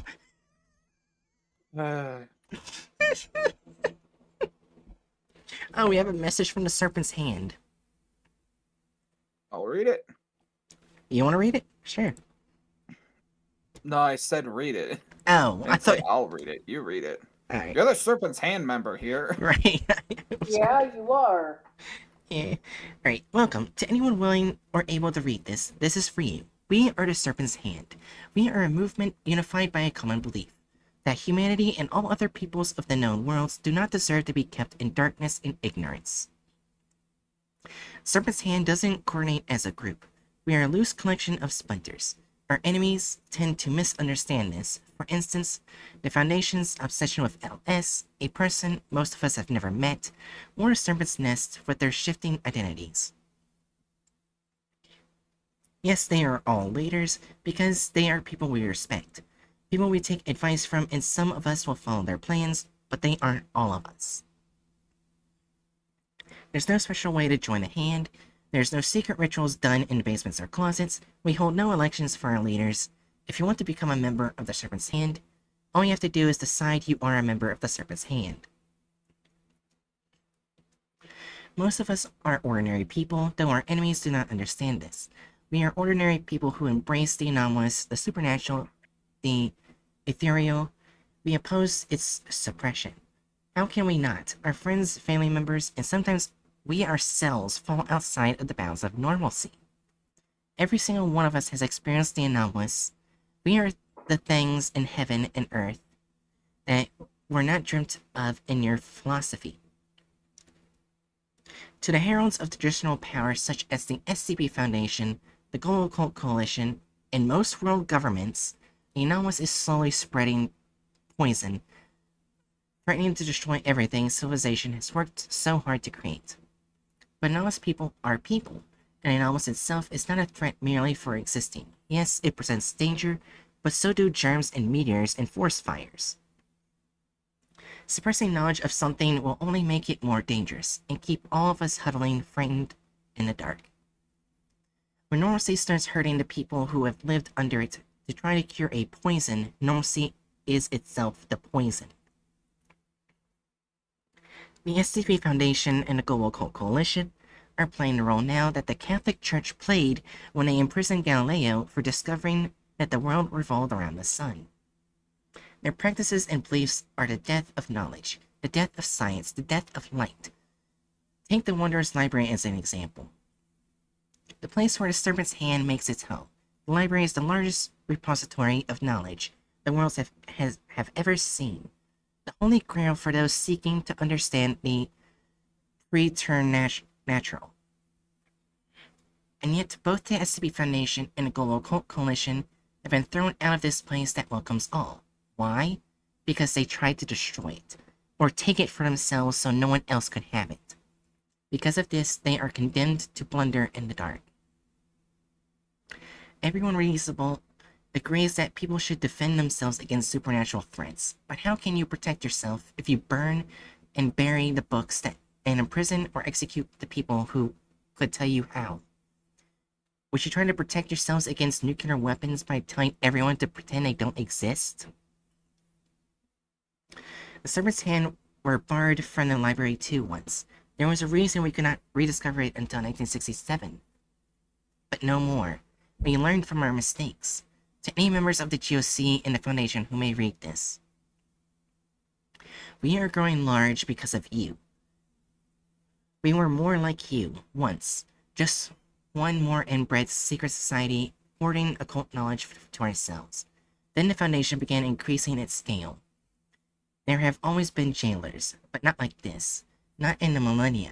A: Oh, we have a message from the Serpent's Hand.
C: I'll read it.
A: You want to read it? Sure.
C: No, I said read it.
A: Oh, I thought.
C: I'll read it. You read it.
A: Alright.
C: You're the Serpent's Hand member here.
A: Right.
B: Yeah, you are.
A: Yeah. Alright, welcome. To anyone willing or able to read this, this is for you. We are the Serpent's Hand. We are a movement unified by a common belief that humanity and all other peoples of the known worlds do not deserve to be kept in darkness and ignorance. Serpent's Hand doesn't coordinate as a group. We are a loose collection of splinters. Our enemies tend to misunderstand this. For instance, the Foundation's obsession with LS, a person most of us have never met, or a serpent's nest with their shifting identities. Yes, they are all leaders, because they are people we respect. People we take advice from, and some of us will follow their plans, but they aren't all of us. There's no special way to join the Hand. There's no secret rituals done in basements or closets. We hold no elections for our leaders. If you want to become a member of the Serpent's Hand, all you have to do is decide you are a member of the Serpent's Hand. Most of us are ordinary people, though our enemies do not understand this. We are ordinary people who embrace the anomalous, the supernatural, the ethereal. We oppose its suppression. How can we not? Our friends, family members, and sometimes we ourselves fall outside of the bounds of normalcy. Every single one of us has experienced the anomalous. We are the things in heaven and earth that were not dreamt of in your philosophy. To the heralds of traditional power such as the SCP Foundation, the Global Occult Coalition, and most world governments, the anomalous is slowly spreading poison, threatening to destroy everything civilization has worked so hard to create. But anomalous people are people, and anomalous itself is not a threat merely for existing. Yes, it presents danger, but so do germs and meteors and forest fires. Suppressing knowledge of something will only make it more dangerous, and keep all of us huddling, frightened in the dark. When normalcy starts hurting the people who have lived under it to try to cure a poison, normalcy is itself the poison. The SCP Foundation and the Global Occult Coalition are playing the role now that the Catholic Church played when they imprisoned Galileo for discovering that the world revolved around the sun. Their practices and beliefs are the death of knowledge, the death of science, the death of light. Take the Wondrous Library as an example. The place where the Serpent's Hand makes its home. The library is the largest repository of knowledge the world have ever seen. The holy grail for those seeking to understand the preternatural. And yet, both the SCP Foundation and the Global Occult Coalition have been thrown out of this place that welcomes all. Why? Because they tried to destroy it, or take it for themselves so no one else could have it. Because of this, they are condemned to blunder in the dark. Everyone reasonable agrees that people should defend themselves against supernatural threats, but how can you protect yourself if you burn and bury the books that and imprison or execute the people who could tell you how? Would you try to protect yourselves against nuclear weapons by telling everyone to pretend they don't exist? The Serpent's Hand were barred from the library too once. There was a reason we could not rediscover it until 1967. But no more. We learned from our mistakes. To any members of the GOC and the Foundation who may read this, we are growing large because of you. We were more like you, once. Just one more inbred secret society, hoarding occult knowledge to ourselves. Then the Foundation began increasing its scale. There have always been jailers, but not like this. Not in the millennia.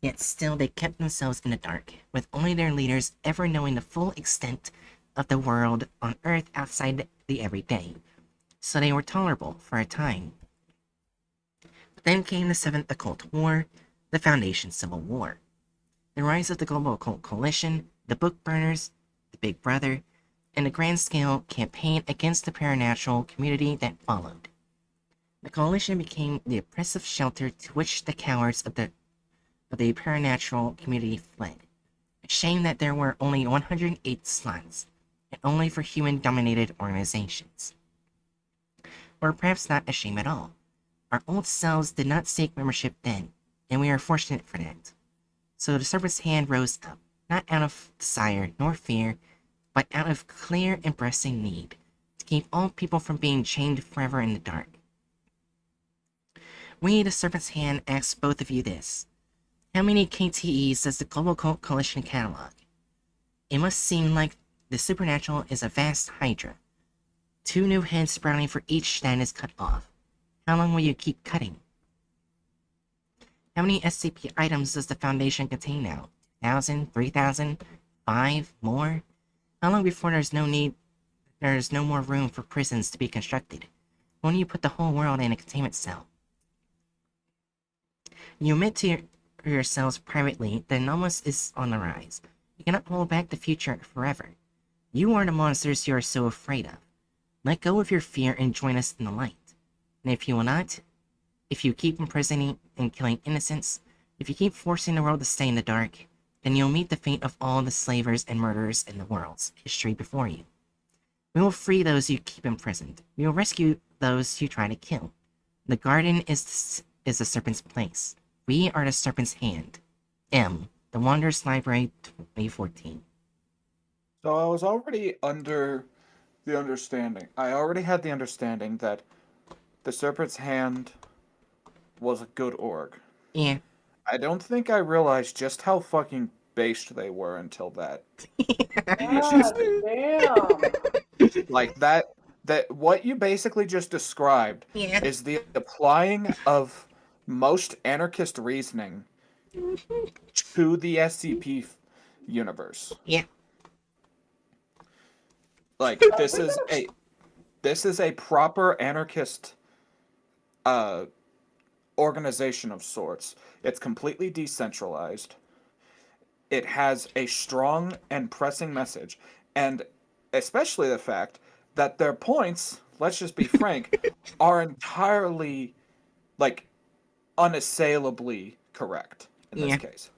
A: Yet still they kept themselves in the dark, with only their leaders ever knowing the full extent of the world on Earth outside the everyday. So they were tolerable for a time. But then came the Seventh Occult War, the Foundation Civil War. The rise of the Global Occult Coalition, the Book Burners, the Big Brother, and the grand-scale campaign against the paranatural community that followed. The Coalition became the oppressive shelter to which the cowards of the paranatural community fled. A shame that there were only 108 slots, and only for human-dominated organizations. Or perhaps not a shame at all. Our old selves did not seek membership then, and we are fortunate for that. So the Serpent's Hand rose up, not out of desire nor fear, but out of clear and pressing need, to keep all people from being chained forever in the dark. We, the Serpent's Hand, ask both of you this. How many KTEs does the Global Occult Coalition catalog? It must seem like the supernatural is a vast hydra. 2 new heads sprouting for each that is cut off. How long will you keep cutting? How many SCP items does the Foundation contain now? 2,000? 3,000? 5? More? How long before there's no more room for prisons to be constructed? When you put the whole world in a containment cell? You admit to yourselves privately that anomalous is on the rise. You cannot hold back the future forever. You are the monsters you are so afraid of. Let go of your fear and join us in the light. And if you will not, if you keep imprisoning and killing innocents, if you keep forcing the world to stay in the dark, then you'll meet the fate of all the slavers and murderers in the world's history before you. We will free those you keep imprisoned. We will rescue those you try to kill. The garden is the Serpent's place. We are the Serpent's Hand. M. The Wondrous Library, 2014.
C: So I was already under the understanding. I already had the understanding that the Serpent's Hand was a good org.
A: Yeah.
C: I don't think I realized just how fucking based they were until that.
B: God damn.
C: Like that what you basically just described
A: Yeah.
C: is the applying of most anarchist reasoning to the SCP universe.
A: Yeah.
C: Like this is a proper anarchist organization of sorts. It's completely decentralized. It has a strong and pressing message, and especially the fact that their points, let's just be frank, are entirely like unassailably correct in this case.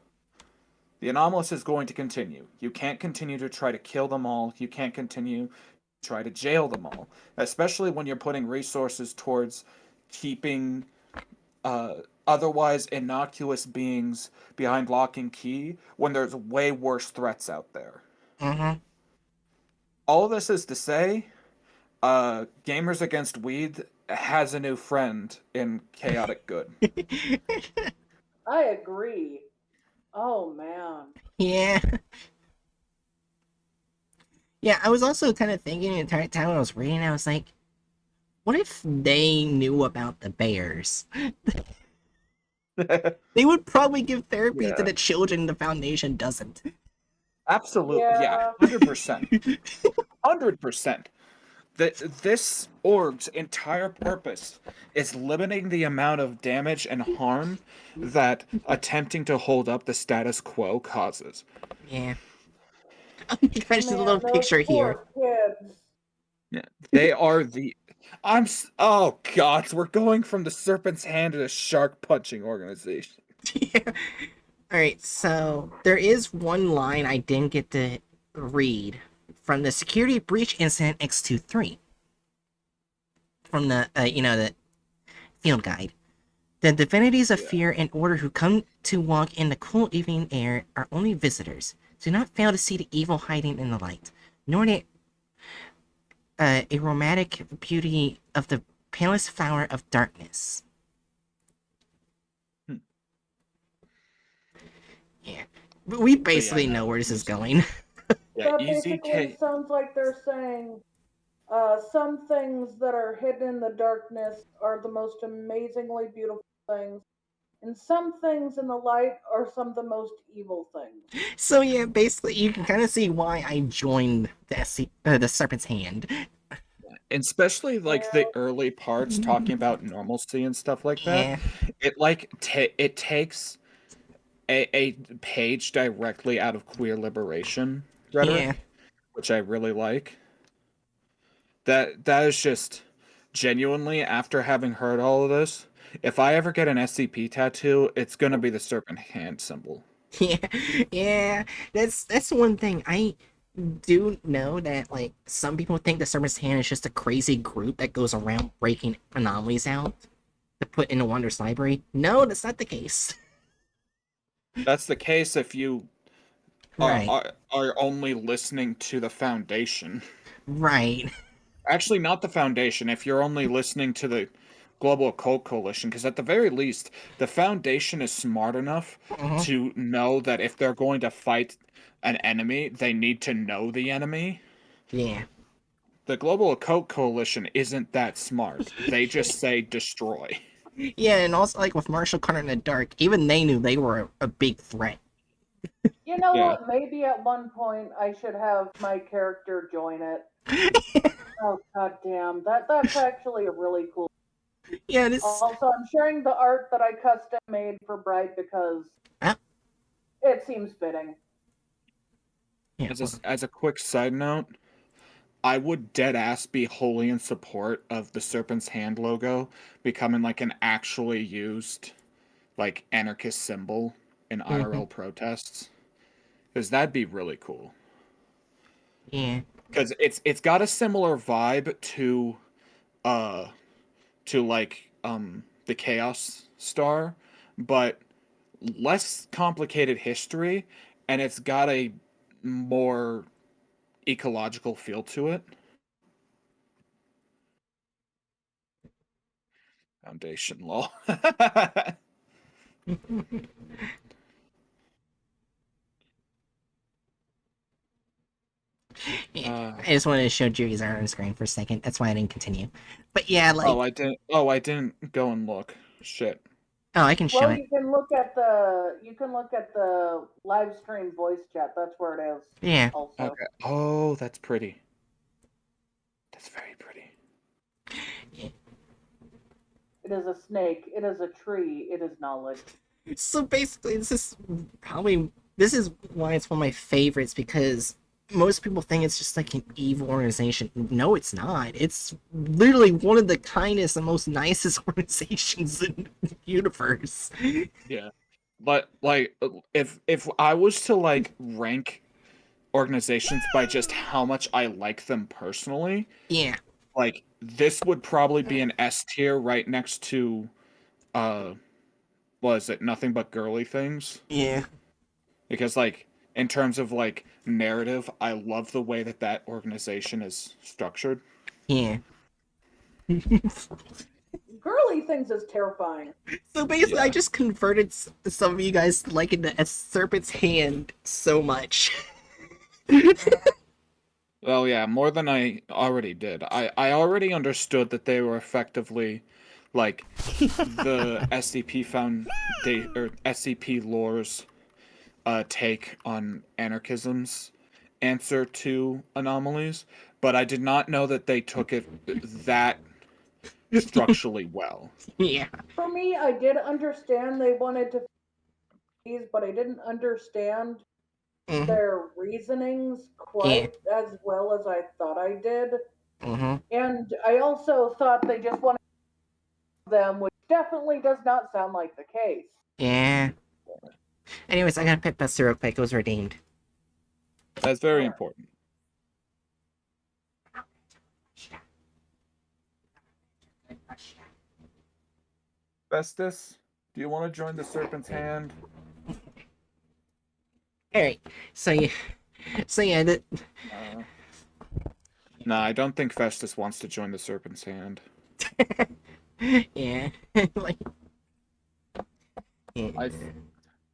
C: The anomalous is going to continue. You can't continue to try to kill them all. You can't continue to try to jail them all, especially when you're putting resources towards keeping otherwise innocuous beings behind lock and key when there's way worse threats out there.
A: Mm-hmm.
C: All this is to say, Gamers Against Weed has a new friend in Chaotic Good.
B: I agree. Oh man.
A: Yeah. Yeah, I was also kind of thinking the entire time I was reading, I was like, what if they knew about the bears? They would probably give therapy to
C: Yeah.
A: the children the Foundation doesn't.
C: Absolutely, yeah,
B: Yeah.
C: 100%. 100%. This orb's entire purpose is limiting the amount of damage and harm that attempting to hold up the status quo causes.
A: Yeah. Oh my gosh, there's a
B: Man,
A: little
B: those
A: picture here.
B: poor kids.
C: Yeah, they are the. Oh God, we're going from the Serpent's Hand to the Shark Punching Organization.
A: Yeah. Alright, so there is one line I didn't get to read from the Security Breach Incident X23. From the, the field guide. The divinities of fear and order who come to walk in the cool evening air are only visitors. Do not fail to see the evil hiding in the light, nor the aromatic beauty of the palest flower of darkness.
C: Hmm.
A: Yeah. But we basically know where this is going.
C: Yeah,
B: That
C: easy
B: basically
C: K.
B: sounds like they're saying some things that are hidden in the darkness are the most amazingly beautiful things, and some things in the light are some of the most evil things.
A: So yeah, basically you can kind of see why I joined the Serpent's Hand.
C: And especially like the
B: Yeah.
C: early parts talking about normalcy and stuff like that.
A: Yeah.
C: It like it takes a page directly out of queer liberation rhetoric,
A: Yeah.
C: which I really like. That is just genuinely, after having heard all of this, if I ever get an SCP tattoo, it's gonna be the serpent hand symbol.
A: Yeah, yeah. That's one thing. I do know that like some people think the Serpent's Hand is just a crazy group that goes around breaking anomalies out to put in the Wonders Library. No, that's not the case.
C: That's the case if you
A: Right,
C: are only listening to the Foundation.
A: right.
C: Actually, not the Foundation. If you're only listening to the Global Occult Coalition, because at the very least, the Foundation is smart enough
A: Uh-huh.
C: to know that if they're going to fight an enemy, they need to know the enemy.
A: Yeah.
C: The Global Occult Coalition isn't that smart. They just say destroy.
A: Yeah, and also like with Marshall Carter in the Dark, even they knew they were a big threat.
B: You know
C: Yeah.
B: what? Maybe at one point I should have my character join it. Oh god damn. That's actually a really cool.
A: Yeah, this.
B: Also, I'm sharing the art that I custom made for Bright because
A: Ah,
B: it seems fitting.
A: yeah.
C: As a quick side note, I would dead ass be wholly in support of the Serpent's Hand logo becoming like an actually used like anarchist symbol in IRL protests. Because that'd be really cool.
A: Yeah.
C: Because it's got a similar vibe uh to like the Chaos Star, but less complicated history, and it's got a more ecological feel to it. Foundation law.
A: Yeah. I just wanted to show Jerry's art on screen for a second. That's why I didn't continue. But yeah, like,
C: I didn't go and look. Shit.
A: oh, I can show
B: Well,
A: it.
B: you can look at the live stream voice chat. That's where it is.
A: Yeah.
B: Also,
C: Okay. Oh, that's pretty. That's very pretty.
A: Yeah.
B: it is a snake. It is a tree. It is knowledge.
A: So basically, this is why it's one of my favorites because most people think it's just like an evil organization. No, it's not. It's literally one of the kindest and most nicest organizations in the universe.
C: Yeah. But like if I was to like rank organizations by just how much I like them personally,
A: Yeah.
C: like this would probably be an S tier right next to uh was it nothing but girly things?
A: Yeah.
C: Because, like, in terms of, like, narrative, I love the way that organization is structured.
A: Yeah.
B: Girly things is terrifying.
A: So basically, I
C: Yeah.
A: just converted some of you guys to liking the Serpent's Hand so much.
C: Well, yeah, more than I already did. I already understood that they were effectively, like, the SCP or SCP lore's take on anarchism's answer to anomalies, but I did not know that they took it that structurally well.
A: Yeah.
B: For me, I did understand they wanted to these, but I didn't understand
A: Mm-hmm.
B: their reasonings quite as well as I thought I did.
A: Mm-hmm.
B: And I also thought they just wanted them, which definitely does not sound like the case.
A: Yeah. Anyways, I got a pet buster real quick. It was redeemed.
C: That's very important. Festus, do you want to join the Serpent's Hand?
A: Alright. So yeah.
C: No, I don't think Festus wants to join the Serpent's Hand.
A: Yeah. Like. Yeah.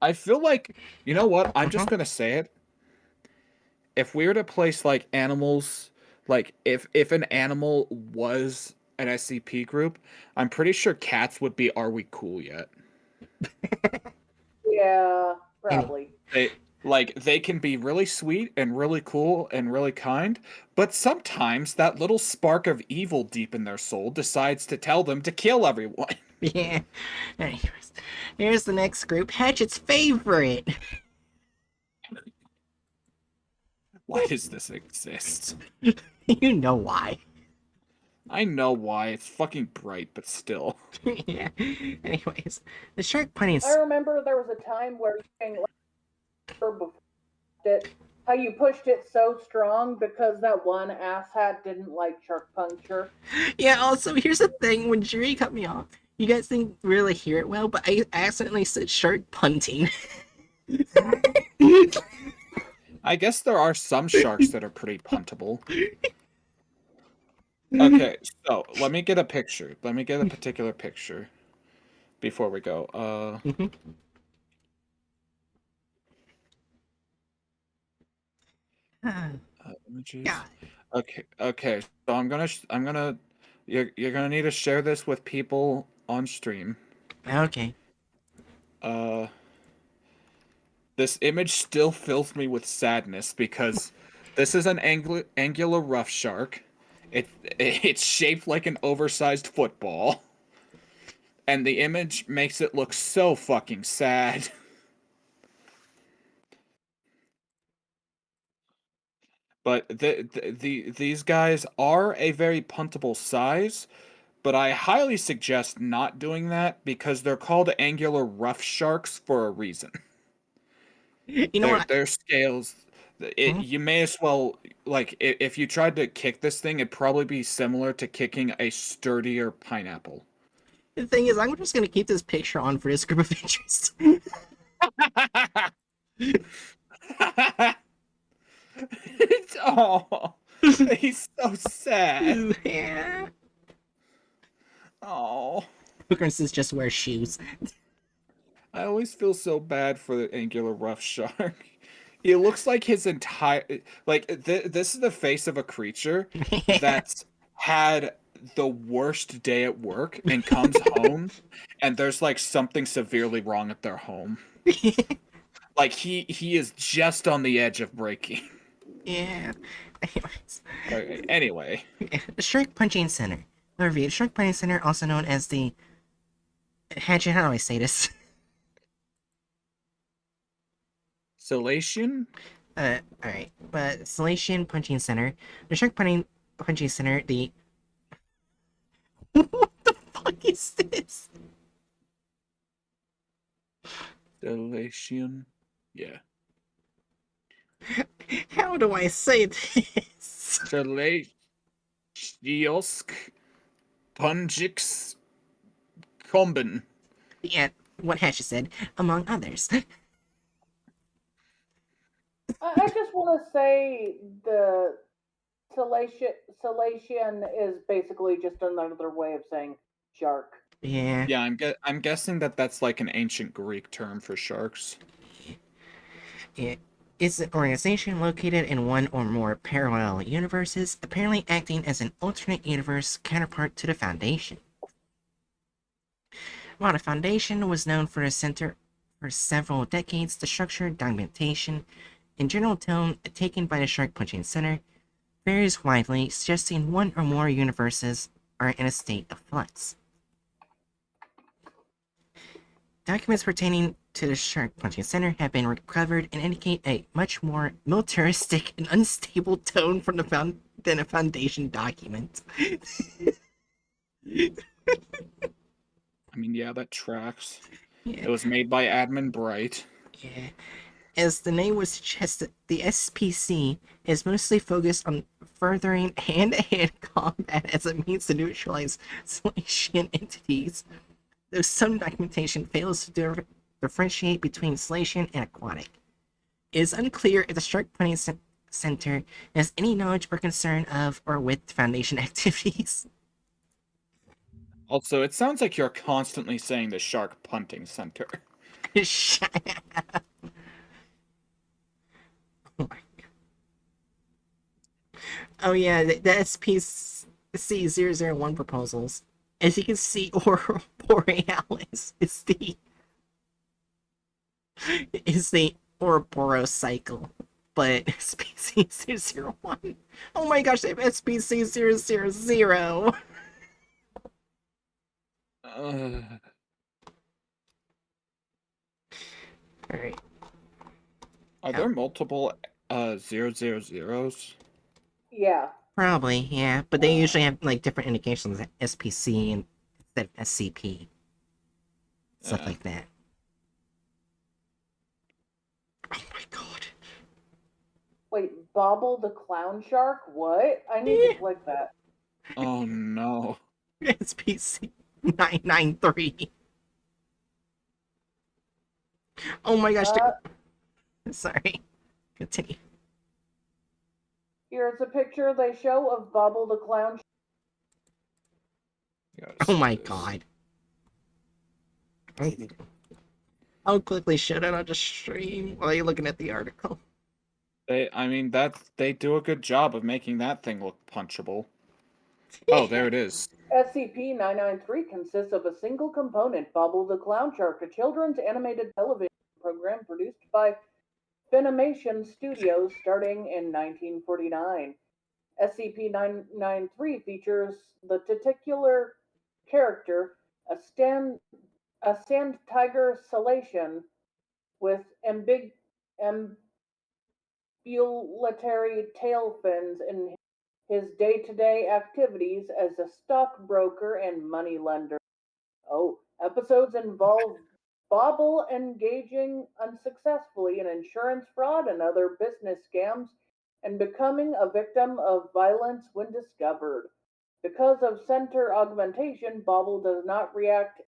C: I feel like, you know what? I'm just gonna say it. If we were to place like animals, like if an animal was an SCP group, I'm pretty sure cats would be Are We Cool Yet?
B: Yeah, probably.
C: They can be really sweet and really cool and really kind, but sometimes that little spark of evil deep in their soul decides to tell them to kill everyone.
A: Yeah. Anyways, here's the next group. Hatchet's favorite.
C: Why does this exist?
A: You know why.
C: I know why. It's fucking bright, but still.
A: Yeah. Anyways, the shark punning.
B: I remember there was a time where how you pushed it so strong because that one asshat didn't like shark puncture.
A: Yeah. Also, here's the thing. When Jury cut me off, you guys didn't really hear it well, but I accidentally said shark punting.
C: I guess there are some sharks that are pretty puntable. Okay, so let me get a picture. Let me get a particular picture before we go. Images.
A: God.
C: Okay. So you're gonna need to share this with people on stream.
A: Okay.
C: This image still fills me with sadness because this is an angular rough shark. It's shaped like an oversized football. And the image makes it look so fucking sad. But these guys are a very puntable size, but I highly suggest not doing that because they're called angular rough sharks for a reason.
A: You know what?
C: Their scales, you may as well, like, if you tried to kick this thing, it'd probably be similar to kicking a sturdier pineapple.
A: The thing is, I'm just gonna keep this picture on for this group of interest.
C: Oh, he's so sad.
A: Yeah.
C: Oh.
A: Hookers just wear shoes.
C: I always feel so bad for the angular rough shark. It looks like his entire this is the face of a creature that's had the worst day at work and comes home and there's like something severely wrong at their home. Like he is just on the edge of breaking.
A: Yeah.
C: Anyway.
A: The Shark Punching Center. Overview. The Shark Punching Center, also known as the Hatchet. How do I say this?
C: Salation?
A: Alright. But Salation Punching Center. The Shark Punching Center, the... What the fuck is this?
C: Salation? Yeah.
A: How do I say this?
C: Salation. Punjix Komben.
A: Yeah, what Hatchet said, among others.
B: I just want to say the salation is basically just another way of saying shark.
A: Yeah.
C: Yeah, I'm guessing that that's like an ancient Greek term for sharks.
A: It is an organization located in one or more parallel universes, apparently acting as an alternate universe counterpart to the Foundation. While the Foundation was known for a center for several decades, the structure, documentation, and general tone taken by the Shark Punching Center varies widely, suggesting one or more universes are in a state of flux. Documents pertaining to the Shark Punching Center have been recovered and indicate a much more militaristic and unstable tone from than a Foundation document.
C: I mean, yeah, that tracks.
A: Yeah.
C: It was made by Admin Bright.
A: Yeah. As the name would suggest, the SPC is mostly focused on furthering hand-to-hand combat as a means to neutralize Salatian entities, though some documentation fails to differentiate between Salatian and aquatic. It is unclear if the Shark Punting Center has any knowledge or concern of or with Foundation activities.
C: Also, it sounds like you're constantly saying the Shark Punting Center.
A: Shut up. Oh my god. Oh yeah, the SPC-001 proposals. As you can see, Aurora Borealis is the Ouroboros cycle, but SPC-001. Oh my gosh, they have SPC-000. Alright.
C: Are there multiple 000s?
B: Yeah.
A: Probably, yeah, but they usually have like different indications, SPC and instead of SCP. Stuff like that. Oh my god.
B: Wait, Bobble the Clown Shark? What? I need to click that.
C: Oh no.
A: SPC 993. Oh my gosh. Sorry. Continue.
B: Here's a picture they show of Bobble the Clown.
A: Oh my god. I'll quickly shut it on the stream while you're looking at the article.
C: They do a good job of making that thing look punchable. Oh, there it is.
B: SCP-993 consists of a single component, Bobble the Clown Shark, a children's animated television program produced by Funimation Studios starting in 1949. SCP-993 features the titular character, a sand tiger Salation with ambulatory tail fins in his day-to-day activities as a stockbroker and moneylender. Oh, episodes involve Bobble engaging unsuccessfully in insurance fraud and other business scams and becoming a victim of violence when discovered. Because of center augmentation, Bobble does not react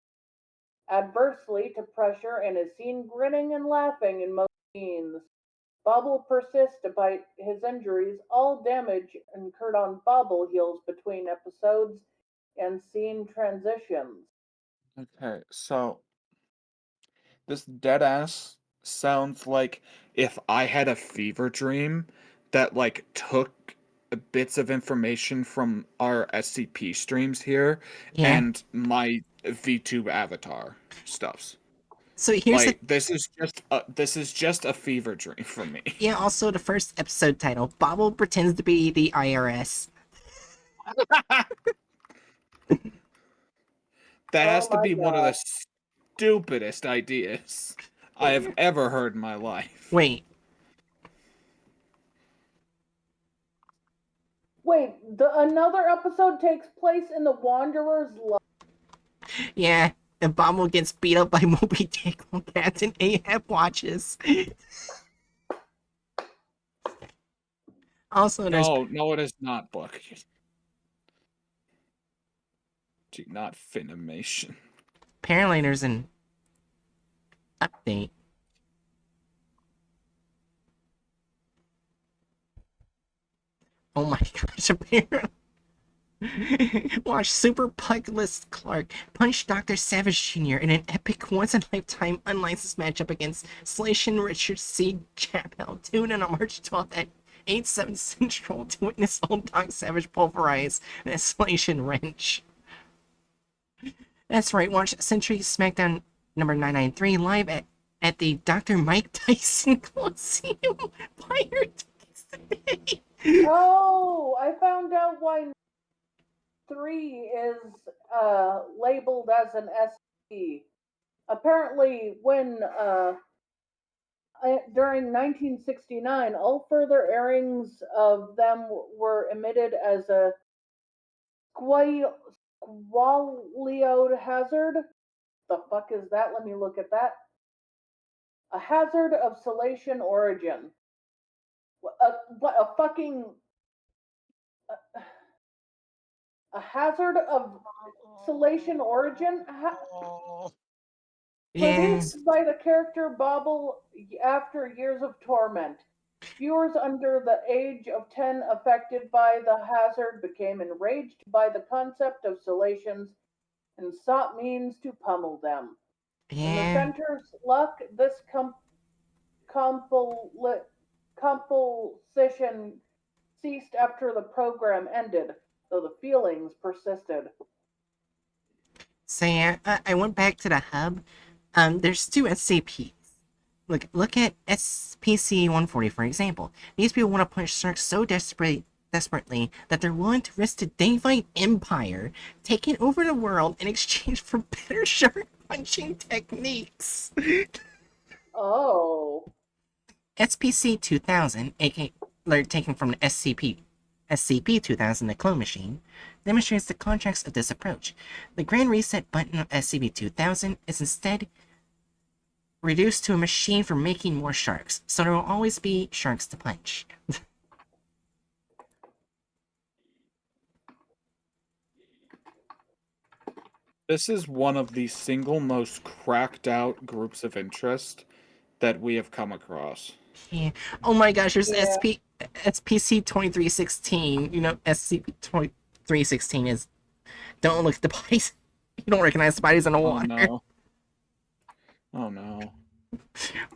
B: adversely to pressure and is seen grinning and laughing in most scenes. Bobble persists despite his injuries. All damage incurred on Bobble heals between episodes and scene transitions.
C: Okay, so this deadass sounds like if I had a fever dream that like took bits of information from our SCP streams here and my VTube avatar stuffs.
A: So here's
C: Like this is just a fever dream for me.
A: Yeah, also the first episode title, Bobble pretends to be the IRS.
C: That has to be
B: God.
C: one of the stupidest ideas I have ever heard in my life.
A: Wait,
B: Another episode takes place in the Wanderer's life.
A: yeah, and Bobble gets beat up by Moby Dick while Captain Ahab watches. Also, there's
C: No, it is not book. Not Funimation.
A: apparently there's an Update. Oh my gosh, apparently. Watch Super Pugless Clark punch Dr. Savage Jr. in an epic once-in-a-lifetime unlicensed matchup against Slation Richard C. Chappell. Tune in on March 12th at 8/7 Central to witness old Doc Savage pulverize an Slation wrench. That's right, watch Century SmackDown number 993 live at the Dr. Mike Tyson Coliseum. Buy your tickets today.
B: Oh, I found out why 3 is labeled as an SCP. Apparently, when during 1969, all further airings of them were emitted as a squalioed hazard. The fuck is that? Let me look at that. A hazard of salation origin. What a fucking a hazard of salation origin?
A: Yeah.
B: Produced by the character Bobble after years of torment. Viewers under the age of 10 affected by the hazard became enraged by the concept of salations and sought means to pummel them. In the
A: Yeah.
B: center's luck, this compulsion ceased after the program ended, though the feelings persisted.
A: So yeah, I went back to the hub. There's 2 SCPs. Look at SPC-140 for example. These people want to punch sharks so desperately that they're willing to risk the Davite Empire taking over the world in exchange for better shark punching techniques.
B: Oh.
A: SPC-2000, aka taken from the SCP-2000, the clone machine, demonstrates the contrast of this approach. The Grand Reset button of SCP-2000 is instead reduced to a machine for making more sharks, so there will always be sharks to punch.
C: This is one of the single most cracked out groups of interest that we have come across.
A: Yeah. Oh my gosh, there's
B: Yeah.
A: SPC-2316. You know, SCP-2316 is don't look at the bodies. You don't recognize the bodies in the
C: Oh
A: water.
C: no. Oh no.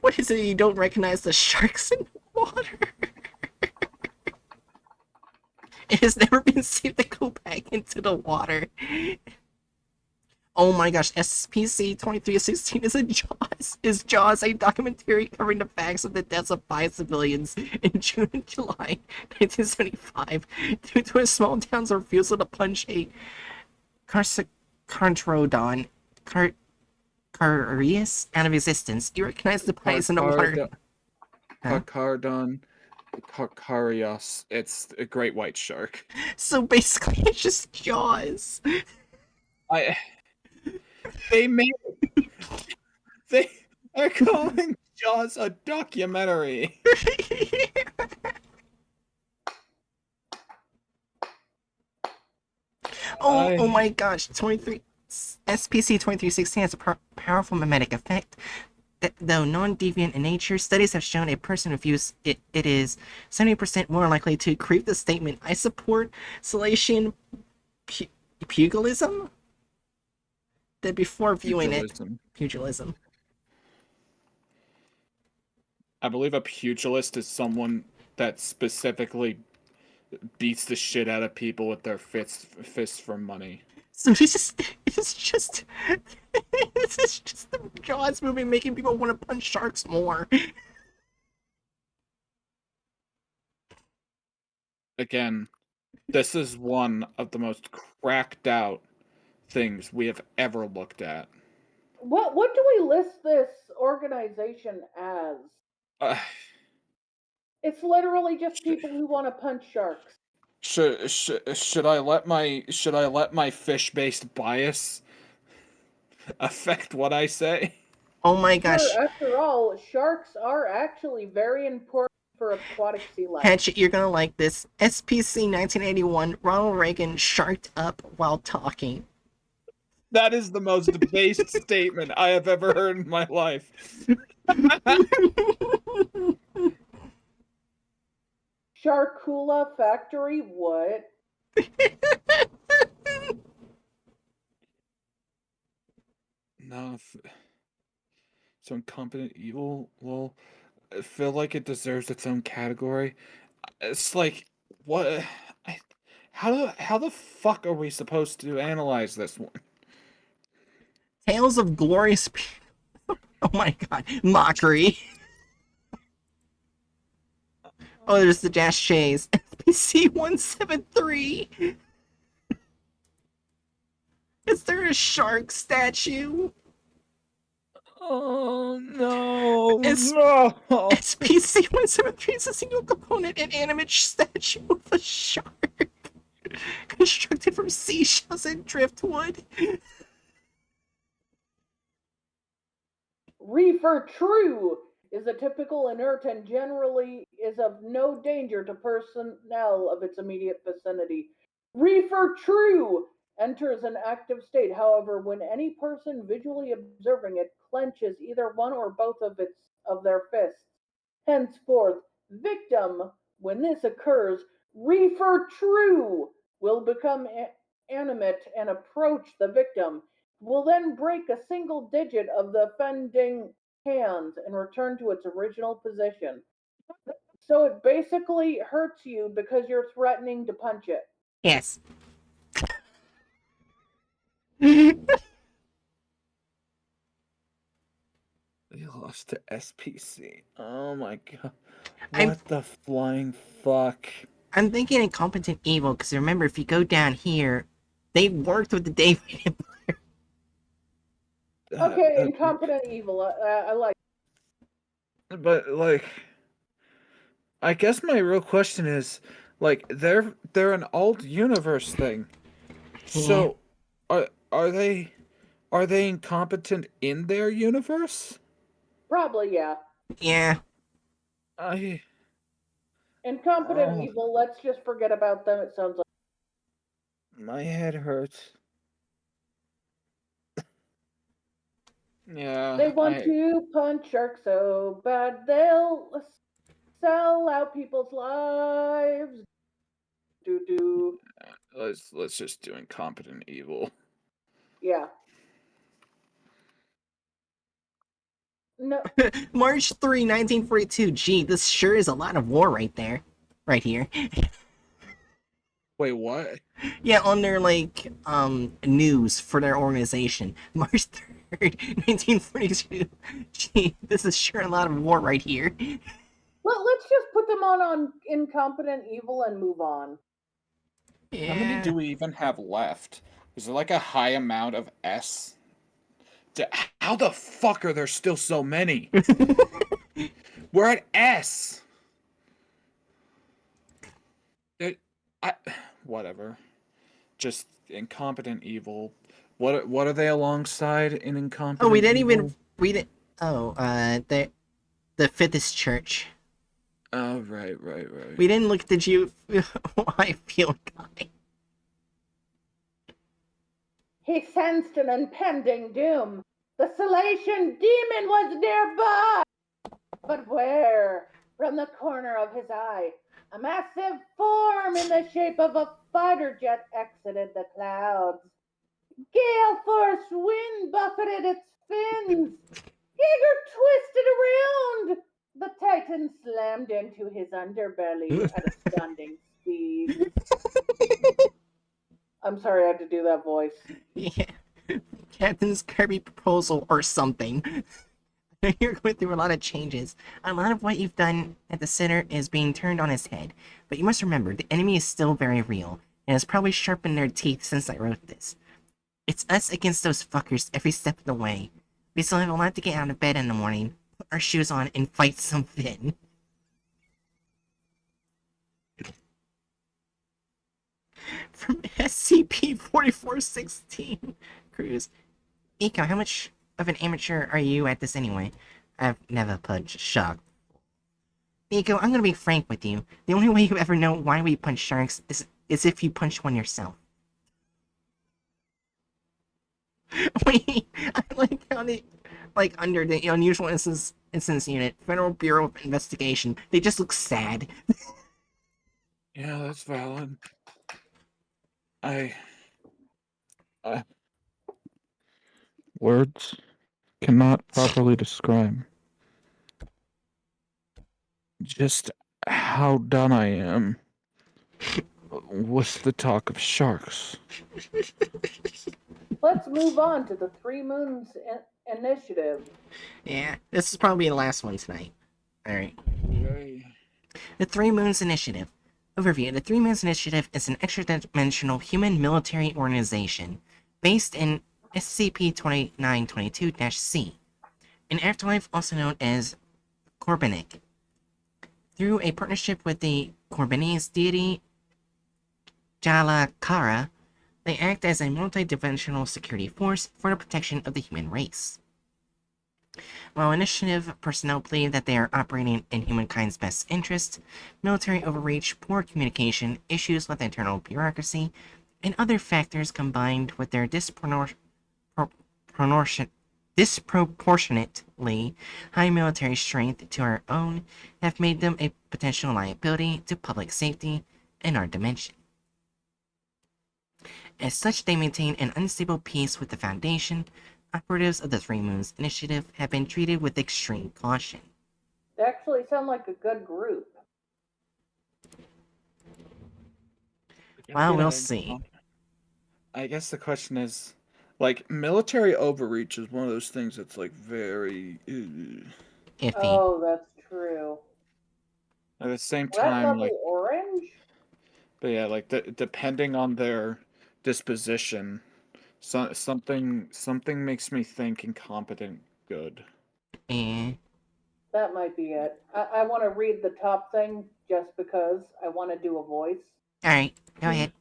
A: What is it? You don't recognize the sharks in the water? It has never been safe to go back into the water. Oh my gosh, SPC-2316 is Jaws, a documentary covering the facts of the deaths of 5 civilians in June and July 1975 due to a small town's refusal to punch a Carcharodon Carius out of existence. You recognize the bodies in the water. Huh?
C: Carcharios. It's a great white shark.
A: So basically, it's just Jaws.
C: They are calling Jaws a documentary.
A: Oh my gosh, SPC-2316 has a powerful mimetic effect. Though non-deviant in nature, studies have shown a person who views it is 70% more likely to creep the statement, "I support salation pugilism," than before viewing pugilism.
C: I believe a pugilist is someone that specifically beats the shit out of people with their fists for money.
A: So this is just the Jaws movie making people want to punch sharks more.
C: Again, this is one of the most cracked out things we have ever looked at.
B: What do we list this organization as? It's literally just people who want to punch sharks.
C: Should I let my fish-based bias affect what I say?
A: Oh my gosh.
B: Sure, after all, sharks are actually very important for aquatic sea life.
A: Hatchet, you're gonna like this. SPC 1981, Ronald Reagan sharked up while talking.
C: That is the most based statement I have ever heard in my life.
B: Sharkula Factory? What?
C: No, so incompetent evil. Well, I feel like it deserves its own category. It's like, what? I, how the fuck are we supposed to analyze this one?
A: Tales of glorious. Oh my god, mockery. Oh, there's the Dash Chase. SPC 173. Is there a shark statue?
C: Oh no!
A: It's-
C: No!
A: SPC 173 is a single component inanimate statue of a shark. Constructed from seashells and driftwood.
B: Reefer True is a typical inert and generally is of no danger to personnel of its immediate vicinity. Reefer True enters an active state. However, when any person visually observing it clenches either one or both of their fists. Henceforth, victim, when this occurs, Reefer True will become animate and approach the victim, will then break a single digit of the offending hand and return to its original position. So it basically hurts you because you're threatening to punch it.
A: Yes.
C: We lost to SPC. Oh my god.
A: I'm-
C: What the flying fuck?
A: I'm thinking incompetent evil because remember, if you go down here, they worked with the David Empire.
B: Okay, incompetent evil. I like.
C: But like, I guess my real question is, like, they're an alt universe thing. So, are they incompetent in their universe?
B: Probably, yeah.
A: Yeah.
B: Incompetent
C: Oh.
B: evil. Let's just forget about them. It sounds like.
C: My head hurts. Yeah.
B: They want to punch sharks so bad they'll sell out people's lives. Do.
C: Let's just do incompetent evil.
B: Yeah. No.
A: March 3, 1942. Gee, this sure is a lot of war right there. Right here.
C: Wait, what?
A: Yeah, on their, like, news for their organization. March 3rd, 1942. Gee, this is sure a lot of war right here.
B: Well, let's just put them on incompetent evil and move on.
A: Yeah.
C: How many do we even have left? Is there like a high amount of S? How the fuck are there still so many? We're at S. Whatever. Just incompetent evil. What are they alongside in incompetent?
A: Oh, we didn't
C: evil?
A: even read it. Oh, the Fifth Church.
C: Oh, right.
A: We didn't look at the Jew. I feel guy.
B: He sensed an impending doom. The Salation demon was nearby. But where? From the corner of his eye, a massive form in the shape of a fighter jet exited the clouds. Gale force wind buffeted its fins. Eager twisted around. The Titan slammed into his underbelly at a stunning speed. I'm sorry I had to do that voice.
A: Yeah. Captain's Kirby proposal or something. You're going through a lot of changes. A lot of what you've done at the center is being turned on its head. But you must remember, the enemy is still very real, and has probably sharpened their teeth since I wrote this. It's us against those fuckers every step of the way. We still have a lot to get out of bed in the morning, put our shoes on, and fight some Finn. From SCP-4416 Cruise. Eco, how much of an amateur are you at this anyway? I've never punched a shark. Eco, I'm gonna be frank with you. The only way you ever know why we punch sharks is if you punch one yourself. I like how they, like, under the unusual instance unit, Federal Bureau of Investigation, they just look sad.
C: Yeah, that's valid. I words cannot properly describe just how done I am with the talk of sharks.
B: Let's move on to the Three Moons Initiative.
A: Yeah, this is probably the last one tonight. Alright.
C: Yay.
A: The Three Moons Initiative. Overview. The Three Moons Initiative is an extra-dimensional human military organization based in SCP-2922-C, an afterlife also known as Corbinic. Through a partnership with the Corbinese deity Jalakara, they act as a multi-dimensional security force for the protection of the human race. While initiative personnel believe that they are operating in humankind's best interest, military overreach, poor communication, issues with internal bureaucracy, and other factors combined with their disproportionately high military strength to our own have made them a potential liability to public safety in our dimension. As such, they maintain an unstable peace with the Foundation. Operatives of the Three Moons Initiative have been treated with extreme caution.
B: They actually sound like a good group.
A: Well, we'll see.
C: I guess the question is, like, military overreach is one of those things that's like very
A: Iffy.
B: Oh, that's true.
C: at the same
B: That
C: time,
B: lovely
C: like,
B: orange?
C: but yeah, like depending on their disposition, something makes me think incompetent good.
A: Eh.
B: That might be it. I want to read the top thing just because I want to do a voice.
A: Alright, go ahead.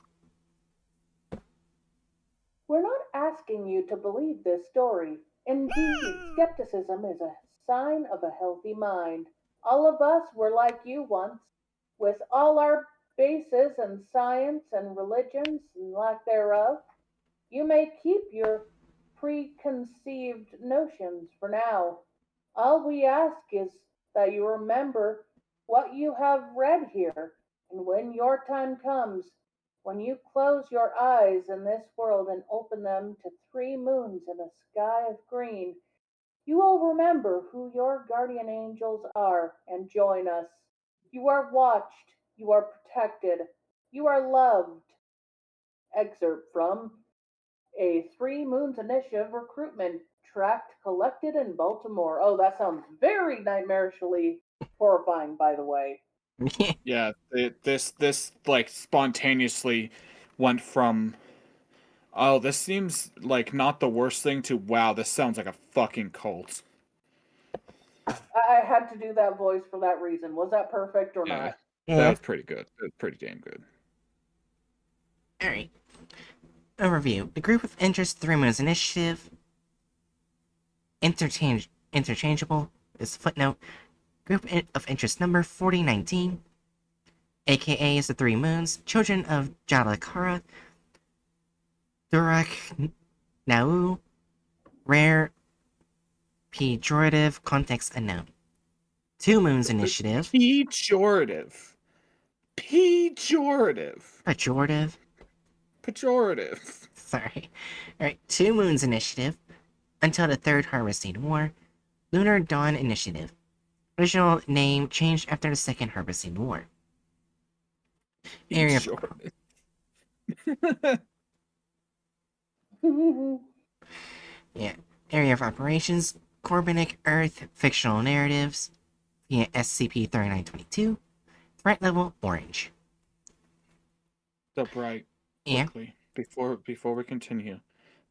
B: We're not asking you to believe this story. Indeed, skepticism is a sign of a healthy mind. All of us were like you once, with all our bases in science and religions and lack thereof. You may keep your preconceived notions for now. All we ask is that you remember what you have read here, and when your time comes, when you close your eyes in this world and open them to three moons and a sky of green, you will remember who your guardian angels are and join us. You are watched, you are protected, you are loved. Excerpt from a Three Moons Initiative recruitment tract collected in Baltimore. Oh, that sounds very nightmarishly horrifying, by the way.
C: Yeah, this like spontaneously went from, oh, this seems like not the worst thing, to, wow, this sounds like a fucking cult.
B: I had to do that voice for that reason. Was that perfect or
C: Yeah,
B: not?
C: that was pretty good. That was pretty damn good.
A: Alright. Overview. The Group of Interest Three Moons Initiative. Interchangeable. This footnote. Group of Interest number 4019. AKA is the Three Moons. Children of Jalakara. Durak Nau. Rare. Pejorative. Context unknown. Two Moons Initiative.
C: Pejorative.
A: Pejorative. Sorry. Alright, Two Moons Initiative. Until the Third Harvesting War. Lunar Dawn Initiative. Original name changed after the Second Harvesting War. Area of, yeah. Area of Operations. Corbinic Earth Fictional Narratives. Via SCP-3922. Threat level Orange.
C: So, Bright,
A: Yeah.
C: quickly, before we continue,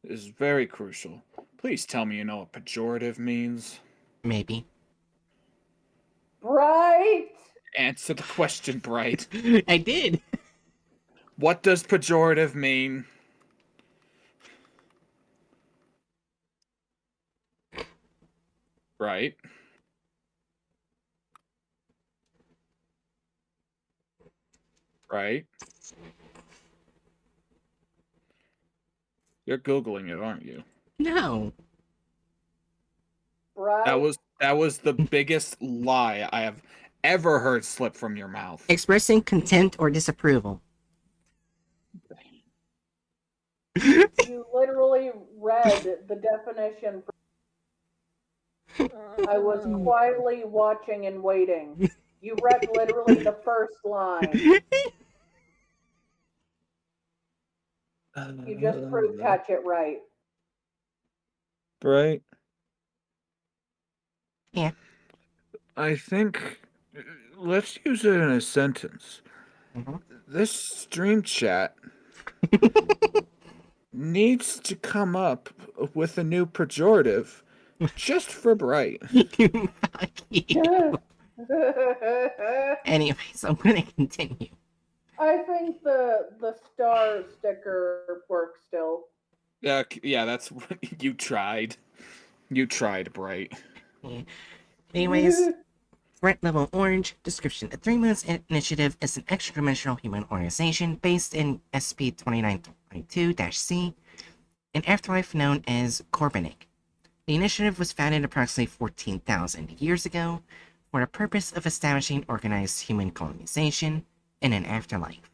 C: this is very crucial. Please tell me you know what pejorative means.
A: Maybe.
B: Right?
C: Answer the question, Bright.
A: I did.
C: What does pejorative mean? Right? Right? You're Googling it, aren't you?
A: No.
B: Right?
C: That was the biggest lie I have ever heard slip from your mouth.
A: Expressing contempt or disapproval.
B: You literally read the definition. I was quietly watching and waiting. You read literally the first line. You just proved Hatchet right.
C: Right.
A: Yeah.
C: I think let's use it in a sentence.
A: Mhm.
C: This stream chat needs to come up with a new pejorative just for Bright.
A: Fuck you. Anyways, I'm gonna continue.
B: I think the star sticker works still.
C: Yeah, that's what you tried. You tried, Bright.
A: Yeah. Anyways, threat level orange. Description: the Three Moons Initiative is an extra-dimensional human organization based in SCP-2922-C, an afterlife known as Corbinic. The initiative was founded approximately 14,000 years ago for the purpose of establishing organized human colonization in an afterlife.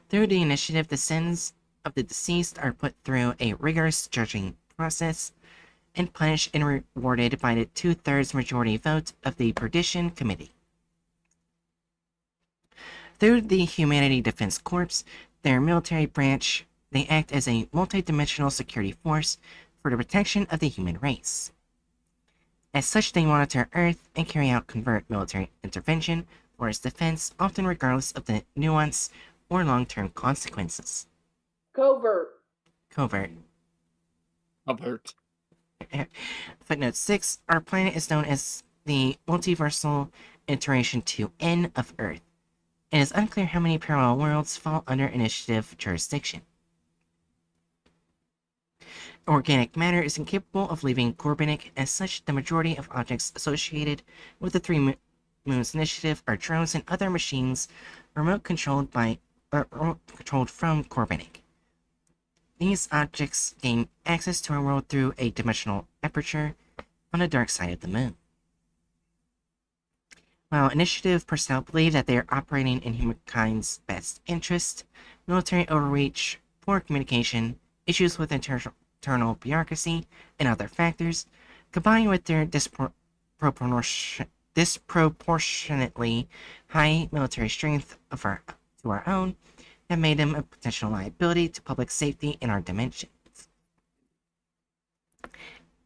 A: Through the initiative, the sins of the deceased are put through a rigorous judging process and punished and rewarded by the 2/3 majority vote of the Perdition Committee. Through the Humanity Defense Corps, their military branch, they act as a multi-dimensional security force for the protection of the human race. As such, they monitor Earth and carry out covert military intervention for its defense, often regardless of the nuance or long-term consequences.
B: Covert.
A: Covert.
C: Albert.
A: Footnote 6. Our planet is known as the multiversal iteration 2N of Earth. It is unclear how many parallel worlds fall under initiative jurisdiction. Organic matter is incapable of leaving Corbinic. As such, the majority of objects associated with the Three Moons Initiative are drones and other machines remote controlled from Corbinic. These objects gain access to our world through a dimensional aperture on the dark side of the moon. While Initiative personnel believe that they are operating in humankind's best interest, military overreach, poor communication, issues with internal bureaucracy, and other factors, combined with their disproportionately high military strength to our own, have made them a potential liability to public safety in our dimensions.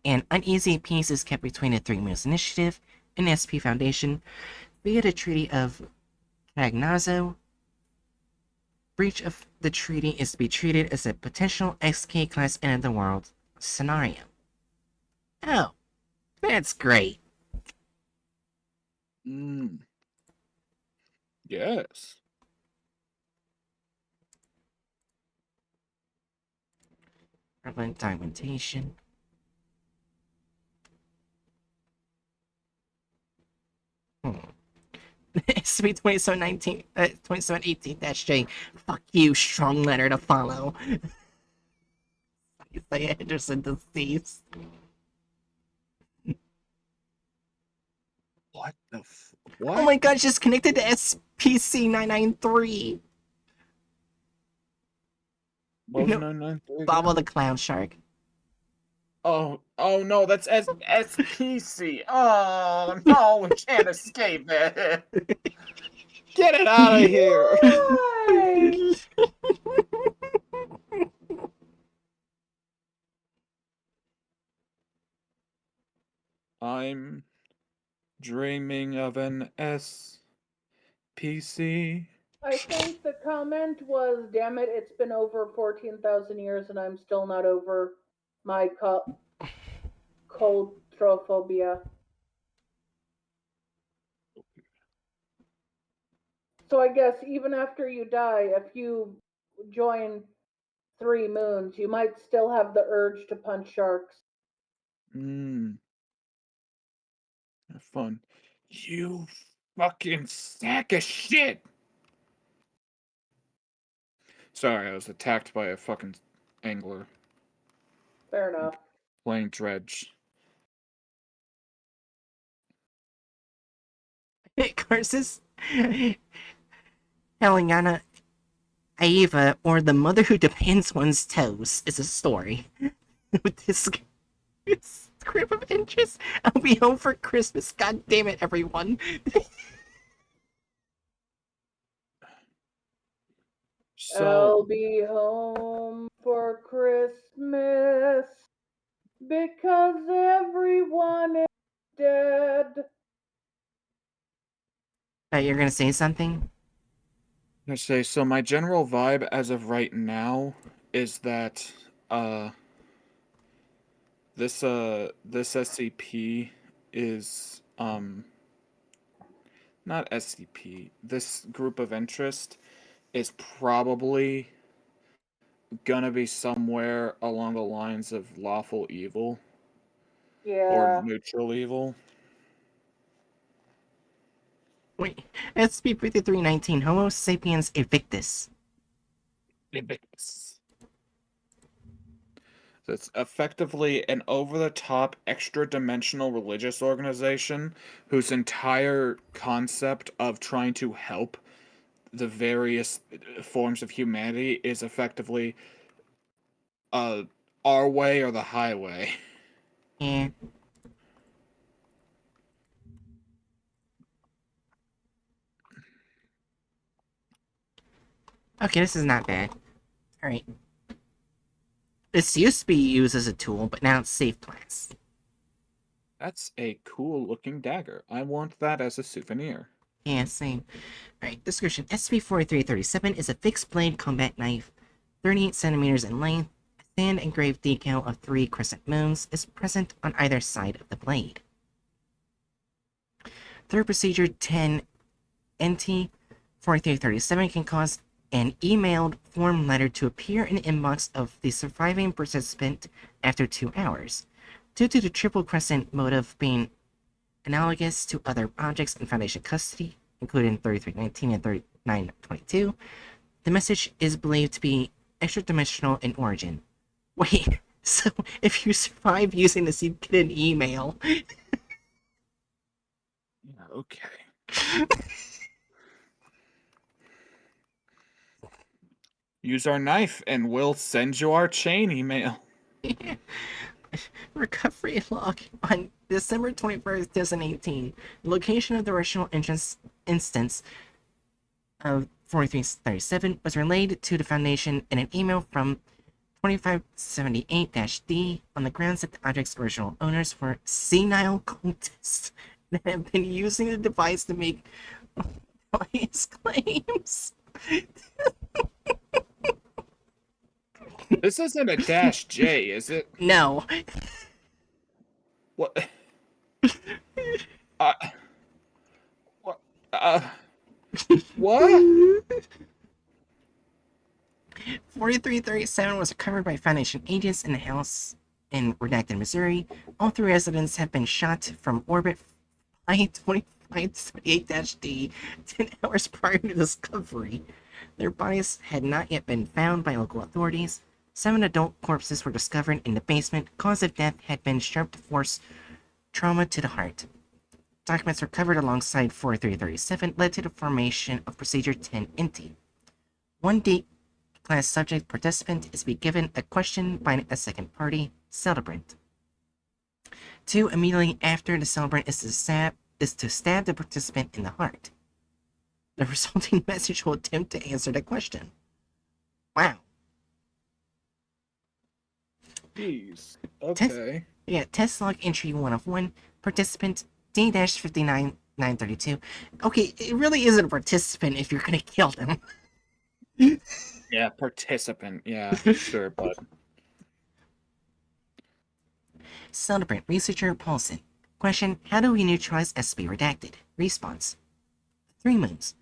A: An uneasy peace is kept between the Three Moons Initiative and the SP Foundation via the Treaty of Cagnazo. Breach of the treaty is to be treated as a potential XK class end of the world scenario. Oh, that's great.
C: Yes.
A: Relevant documentation. SCP 2718-J. Fuck you, strong letter to follow. Isaiah Henderson deceased.
C: What the what?
A: Oh my god, she's connected to SPC 993.
C: What was
A: No,
C: 993
A: Baba
C: again?
A: the Clown Shark.
C: Oh no, that's SPC. Oh no, we can't escape it. Get it out of here.
B: Why?
C: I'm dreaming of an SPC.
B: I think the comment was, damn it, it's been over 14,000 years and I'm still not over my coldrophobia. So I guess even after you die, if you join Three Moons, you might still have the urge to punch sharks.
C: Have fun. You fucking sack of shit. Sorry, I was attacked by a fucking angler.
B: Fair enough.
C: Playing Dredge.
A: Curses, Helena, Ava, or the mother who depends one's toes is a story. With this group of interests, I'll be home for Christmas. God damn it, everyone.
C: So
B: I'll be home for Christmas because everyone is dead.
A: You're gonna say something?
C: I say so. My general vibe as of right now is that this SCP is not SCP. This group of interest is probably gonna be somewhere along the lines of lawful evil or
B: Yeah.
C: neutral evil.
A: Wait, SCP-5319, Homo sapiens evictus.
C: Invictus. So it's effectively an over-the-top, extra-dimensional religious organization whose entire concept of trying to help the various forms of humanity is effectively our way or the highway.
A: Yeah. Okay, this is not bad. Alright. This used to be used as a tool, but now it's safe class.
C: That's a cool-looking dagger. I want that as a souvenir.
A: Yeah, same. Alright, description. SCP-4337 is a fixed-blade combat knife, 38 centimeters in length. A sand-engraved decal of 3 crescent moons is present on either side of the blade. Through Procedure 10 NT, 4337 can cause an emailed form letter to appear in the inbox of the surviving participant after 2 hours. Due to the triple crescent motive being analogous to other objects in Foundation custody, including 3319 and 3922, the message is believed to be extra-dimensional in origin. Wait, so if you survive using this, you get an email?
C: Yeah, okay. Use our knife and we'll send you our chain email.
A: Recovery log on December 21st, 2018. The location of the original instance of 4337 was relayed to the Foundation in an email from 2578-D on the grounds that the object's original owners were senile cultists that have been using the device to make various claims.
C: This isn't a dash J, is it?
A: No.
C: What? What? What?
A: 4337 was recovered by Foundation agents in a house in Redacted, Missouri. All 3 residents have been shot from orbit Flight 2578-D 10 hours prior to discovery. Their bodies had not yet been found by local authorities. 7 adult corpses were discovered in the basement. Cause of death had been sharp force trauma to the heart. Documents recovered alongside 4337 led to the formation of Procedure 10 NT. One D-class subject participant is to be given a question by a second party, celebrant. 2. Immediately after the celebrant is to stab the participant in the heart. The resulting message will attempt to answer the question. Wow.
C: Jeez. Okay.
A: Test log entry 1 of 1. Participant D-59932. Okay, it really isn't a participant if you're gonna kill them.
C: Yeah, participant. Yeah, sure, bud.
A: Celebrant Researcher Paulson. Question: how do we neutralize SCP Redacted? Response: 3 moons.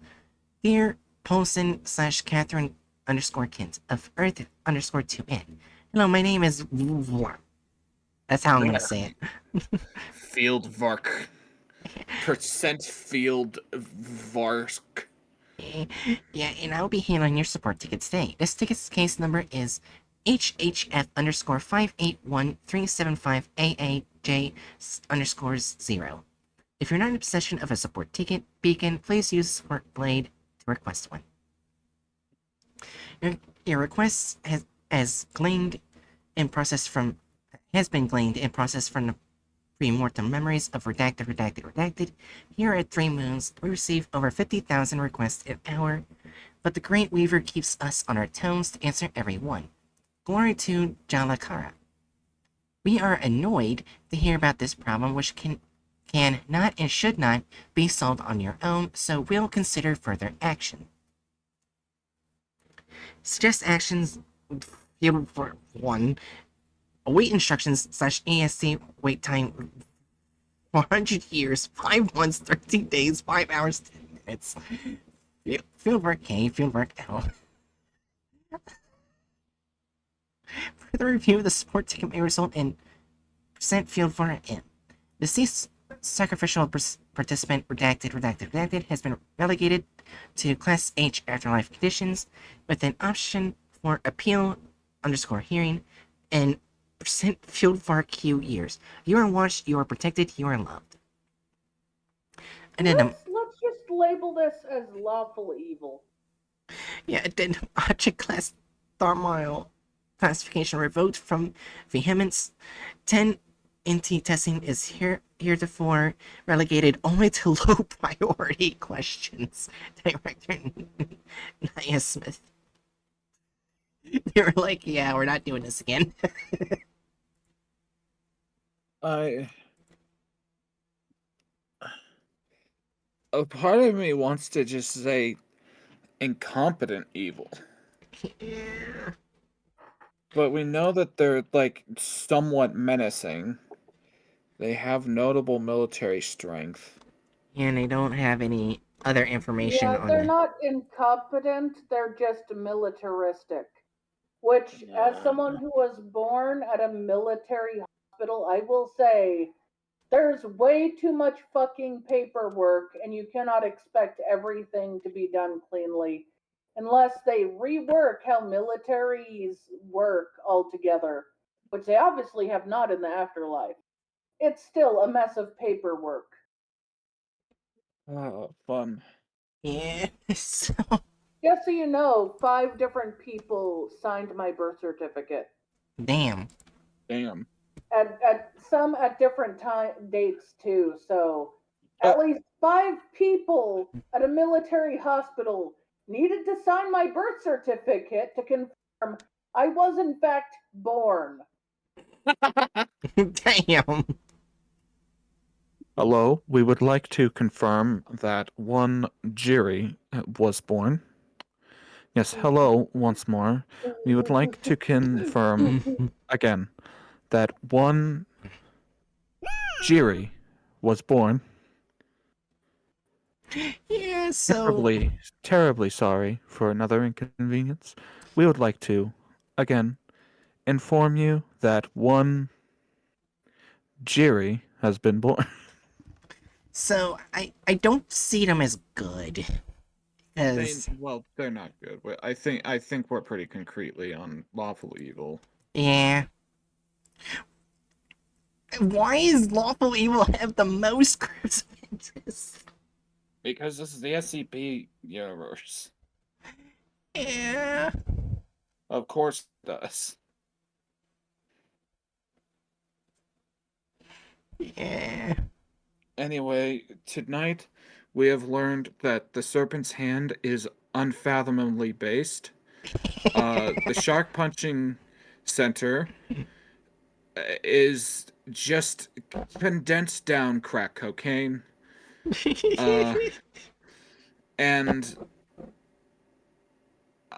A: Dear Paulson / Catherine _Kent of Earth _2N. Hello, my name is. That's how I'm gonna say it.
C: Field Vark. Percent Field Vark.
A: Yeah, and I'll be handling your support tickets today. This ticket's case number is HHF_581375AAJ_0. If you're not in possession of a support ticket beacon, please use Support Blade to request one. Your request has been gleaned and processed from the pre-mortem memories of redacted. Here at 3 Moons, we receive over 50,000 requests an hour, but the Great Weaver keeps us on our toes to answer every one. Glory to Jalakara. We are annoyed to hear about this problem, which can not and should not be solved on your own, so we'll consider further action. Suggest actions field for 1. Await instructions /ASC wait time 400 years, 5 months, 13 days, 5 hours, 10 minutes. Fieldwork A, Fieldwork L. Further review of the support ticket may result in % Fieldwork M. Deceased sacrificial participant redacted has been relegated to Class H afterlife conditions with an option for appeal _hearing and % Fieldwork Q years. You are watched, you are protected, you are loved. Addendum.
B: Let's just label this as lawful evil.
A: Yeah, addendum. Object class Thermile classification revoked from Vehemence. 10 NT testing is heretofore relegated only to low priority questions. Director Nia Smith. They were like, yeah, we're not doing this again.
C: A part of me wants to just say incompetent evil.
A: Yeah.
C: But we know that they're, like, somewhat menacing. They have notable military strength.
A: And they don't have any other information
B: Yeah,
A: on
B: they're
A: it.
B: not incompetent, they're just militaristic. Which, as someone who was born at a military hospital, I will say there's way too much fucking paperwork, and you cannot expect everything to be done cleanly unless they rework how militaries work altogether, which they obviously have not in the afterlife. It's still a mess of paperwork.
C: Oh, fun.
A: Yeah, so...
B: Just so you know, 5 different people signed my birth certificate.
A: Damn.
C: Damn.
B: At some at different dates too. So at least 5 people at a military hospital needed to sign my birth certificate to confirm I was in fact born.
A: Damn.
C: Hello, we would like to confirm that one Jiri was born. Yes, hello once more. We would like to confirm again that one Jiri was born.
A: Yeah, so...
C: Terribly sorry for another inconvenience. We would like to, again, inform you that one Jiri has been born.
A: So, I don't see them as good.
C: Well, they're not good. I think we're pretty concretely on lawful evil.
A: Yeah. Why is lawful evil have the most groups of interest?
C: Because this is the SCP universe.
A: Yeah.
C: Of course it does.
A: Yeah.
C: Anyway, tonight we have learned that the Serpent's Hand is unfathomably based. The Shark Punching Center is just condensed down crack cocaine. And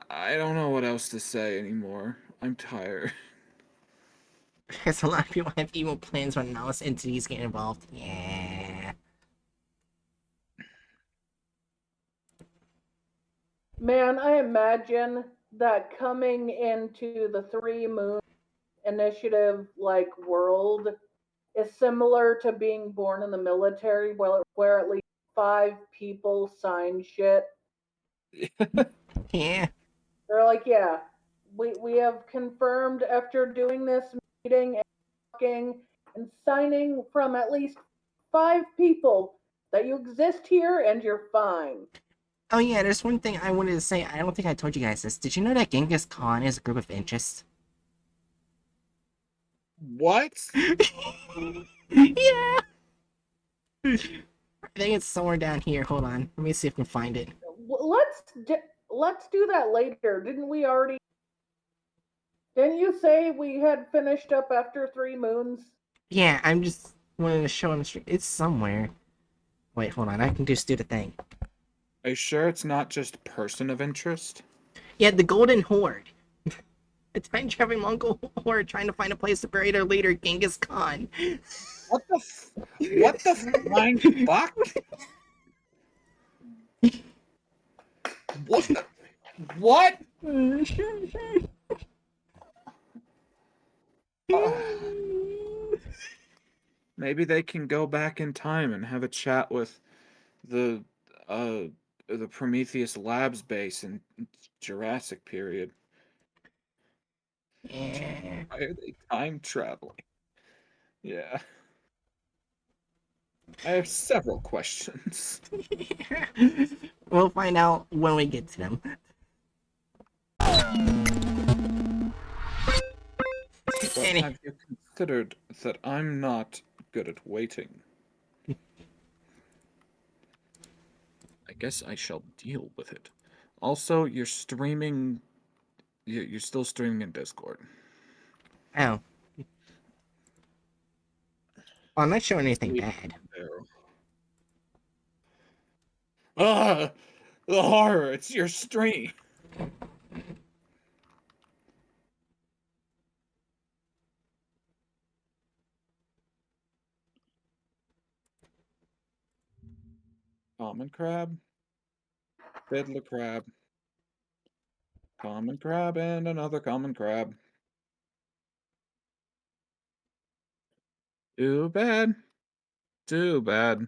C: I don't know what else to say anymore. I'm tired.
A: Because a lot of people have evil plans when malice entities get involved. Yeah.
B: Man, I imagine that coming into the 3 Moon Initiative like world is similar to being born in the military, where at least 5 people sign shit.
A: Yeah.
B: They're like, yeah, we have confirmed after doing this meeting and talking and signing from at least 5 people that you exist here and you're fine.
A: Oh yeah, there's one thing I wanted to say. I don't think I told you guys this. Did you know that Genghis Khan is a group of interest?
C: What?
A: Yeah! I think it's somewhere down here. Hold on. Let me see if I can find it.
B: Let's do that later. Didn't you say we had finished up after 3 moons?
A: Yeah, I'm just wanting to show him. It's somewhere. Wait, hold on. I can just do the thing.
C: Are you sure it's not just person of interest?
A: Yeah, the Golden Horde. A time-traveling Mongol horde trying to find a place to bury their leader, Genghis Khan.
C: What the flying fuck? What? What? Maybe they can go back in time and have a chat with the Prometheus Labs base in Jurassic period.
A: Yeah.
C: Why are they time traveling? Yeah. I have several questions.
A: We'll find out when we get to them.
C: But have you considered that I'm not good at waiting? I guess I shall deal with it. Also, you're streaming. You're still streaming in Discord.
A: Oh. I'm not showing anything bad.
C: Ah, the horror! It's your stream. Common crab, fiddler crab, common crab, and another common crab. Too bad. Too bad.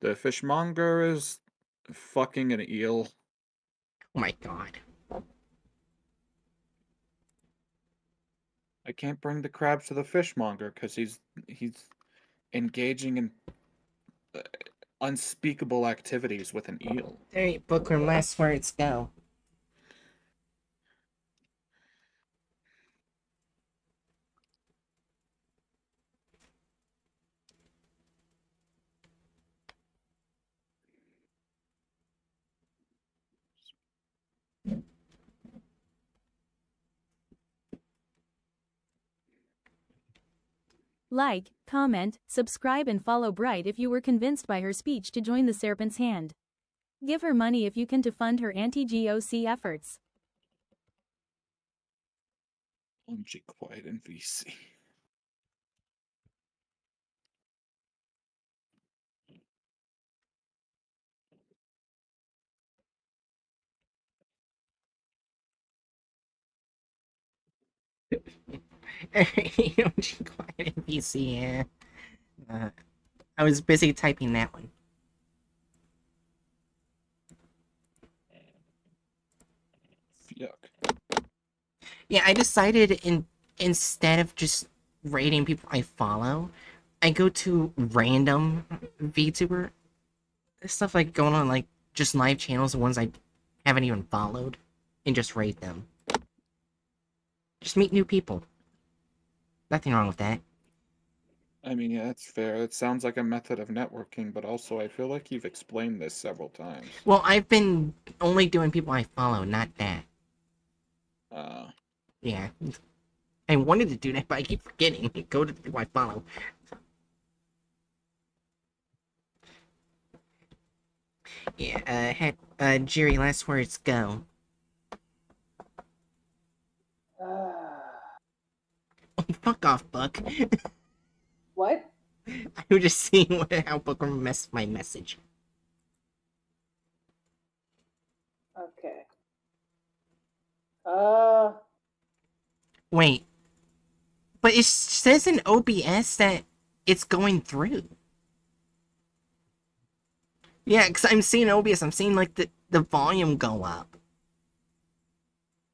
C: The fishmonger is fucking an eel.
A: Oh my god.
C: I can't bring the crab to the fishmonger because he's engaging in unspeakable activities with an eel.
A: Alright, Bookworm, last words, go.
F: Like, comment, subscribe and follow Bright if you were convinced by her speech to join the Serpent's Hand. Give her money if you can to fund her anti-GOC efforts.
C: Punchy quiet in VC.
A: Quiet NPC, yeah. I was busy typing that one.
C: Yuck.
A: Yeah, I decided instead of just rating people I follow, I go to random VTuber stuff like going on like just live channels, the ones I haven't even followed, and just rate them. Just meet new people. Nothing wrong with that.
C: I mean, yeah, that's fair. It sounds like a method of networking, but also I feel like you've explained this several times.
A: Well, I've been only doing people I follow, not that. Yeah. I wanted to do that, but I keep forgetting. Go to the people I follow. Yeah, Jerry, last words, go. Fuck off, Buck.
B: What?
A: I was just seeing how Bookworm messed my message.
B: Okay.
A: Wait. But it says in OBS that it's going through. Yeah, because I'm seeing OBS, I'm seeing like the volume go up.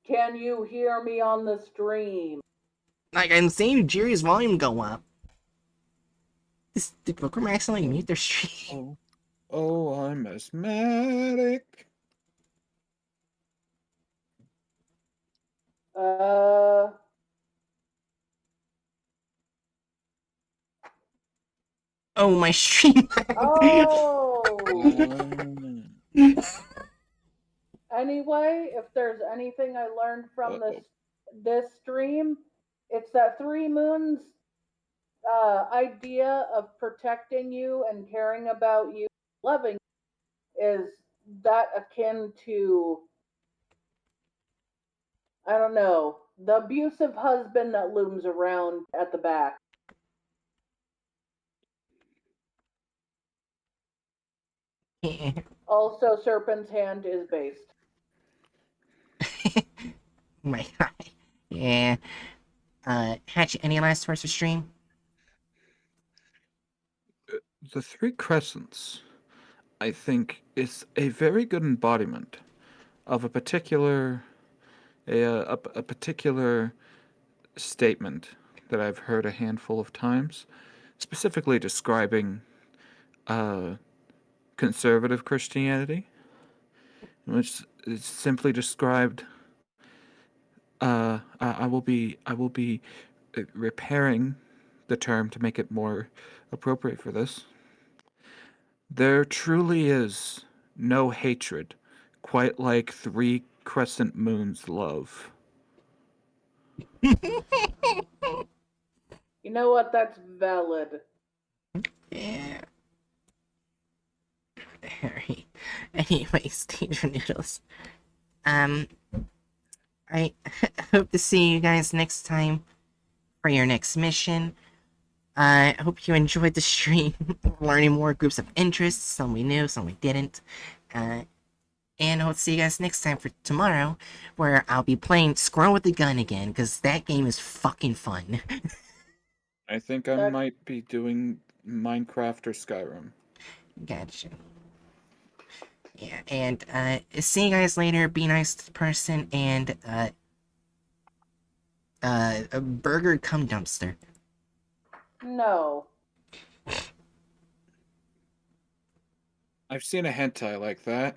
B: Can you hear me on the stream?
A: Like, I'm seeing Jerry's volume go up. Did Bookworm accidentally mute their stream?
C: Oh, I'm asthmatic.
A: Oh, my stream.
B: Oh. Anyway, if there's anything I learned from this stream, it's that Three Moons idea of protecting you and caring about you, loving you, is that akin to, I don't know, the abusive husband that looms around at the back.
A: Yeah.
B: Also, Serpent's Hand is based.
A: My God. Yeah. Hatch, any last words for stream?
C: The Three Crescents, I think, is a very good embodiment of a particular statement that I've heard a handful of times, specifically describing conservative Christianity, which is simply described. I will be repairing the term to make it more appropriate for this. There truly is no hatred quite like three crescent moons' love.
B: You know what? That's valid.
A: Yeah. Alright. Anyways, Danger Noodles. I hope to see you guys next time for your next mission. I hope you enjoyed the stream, learning more groups of interest, some we knew, some we didn't. And I'll see you guys next time for tomorrow, where I'll be playing Squirrel with the Gun again, because that game is fucking fun.
C: I think I might be doing Minecraft or Skyrim.
A: Gotcha. Yeah, and see you guys later. Be nice to the person, and a burger cum dumpster.
B: No.
C: I've seen a hentai like that.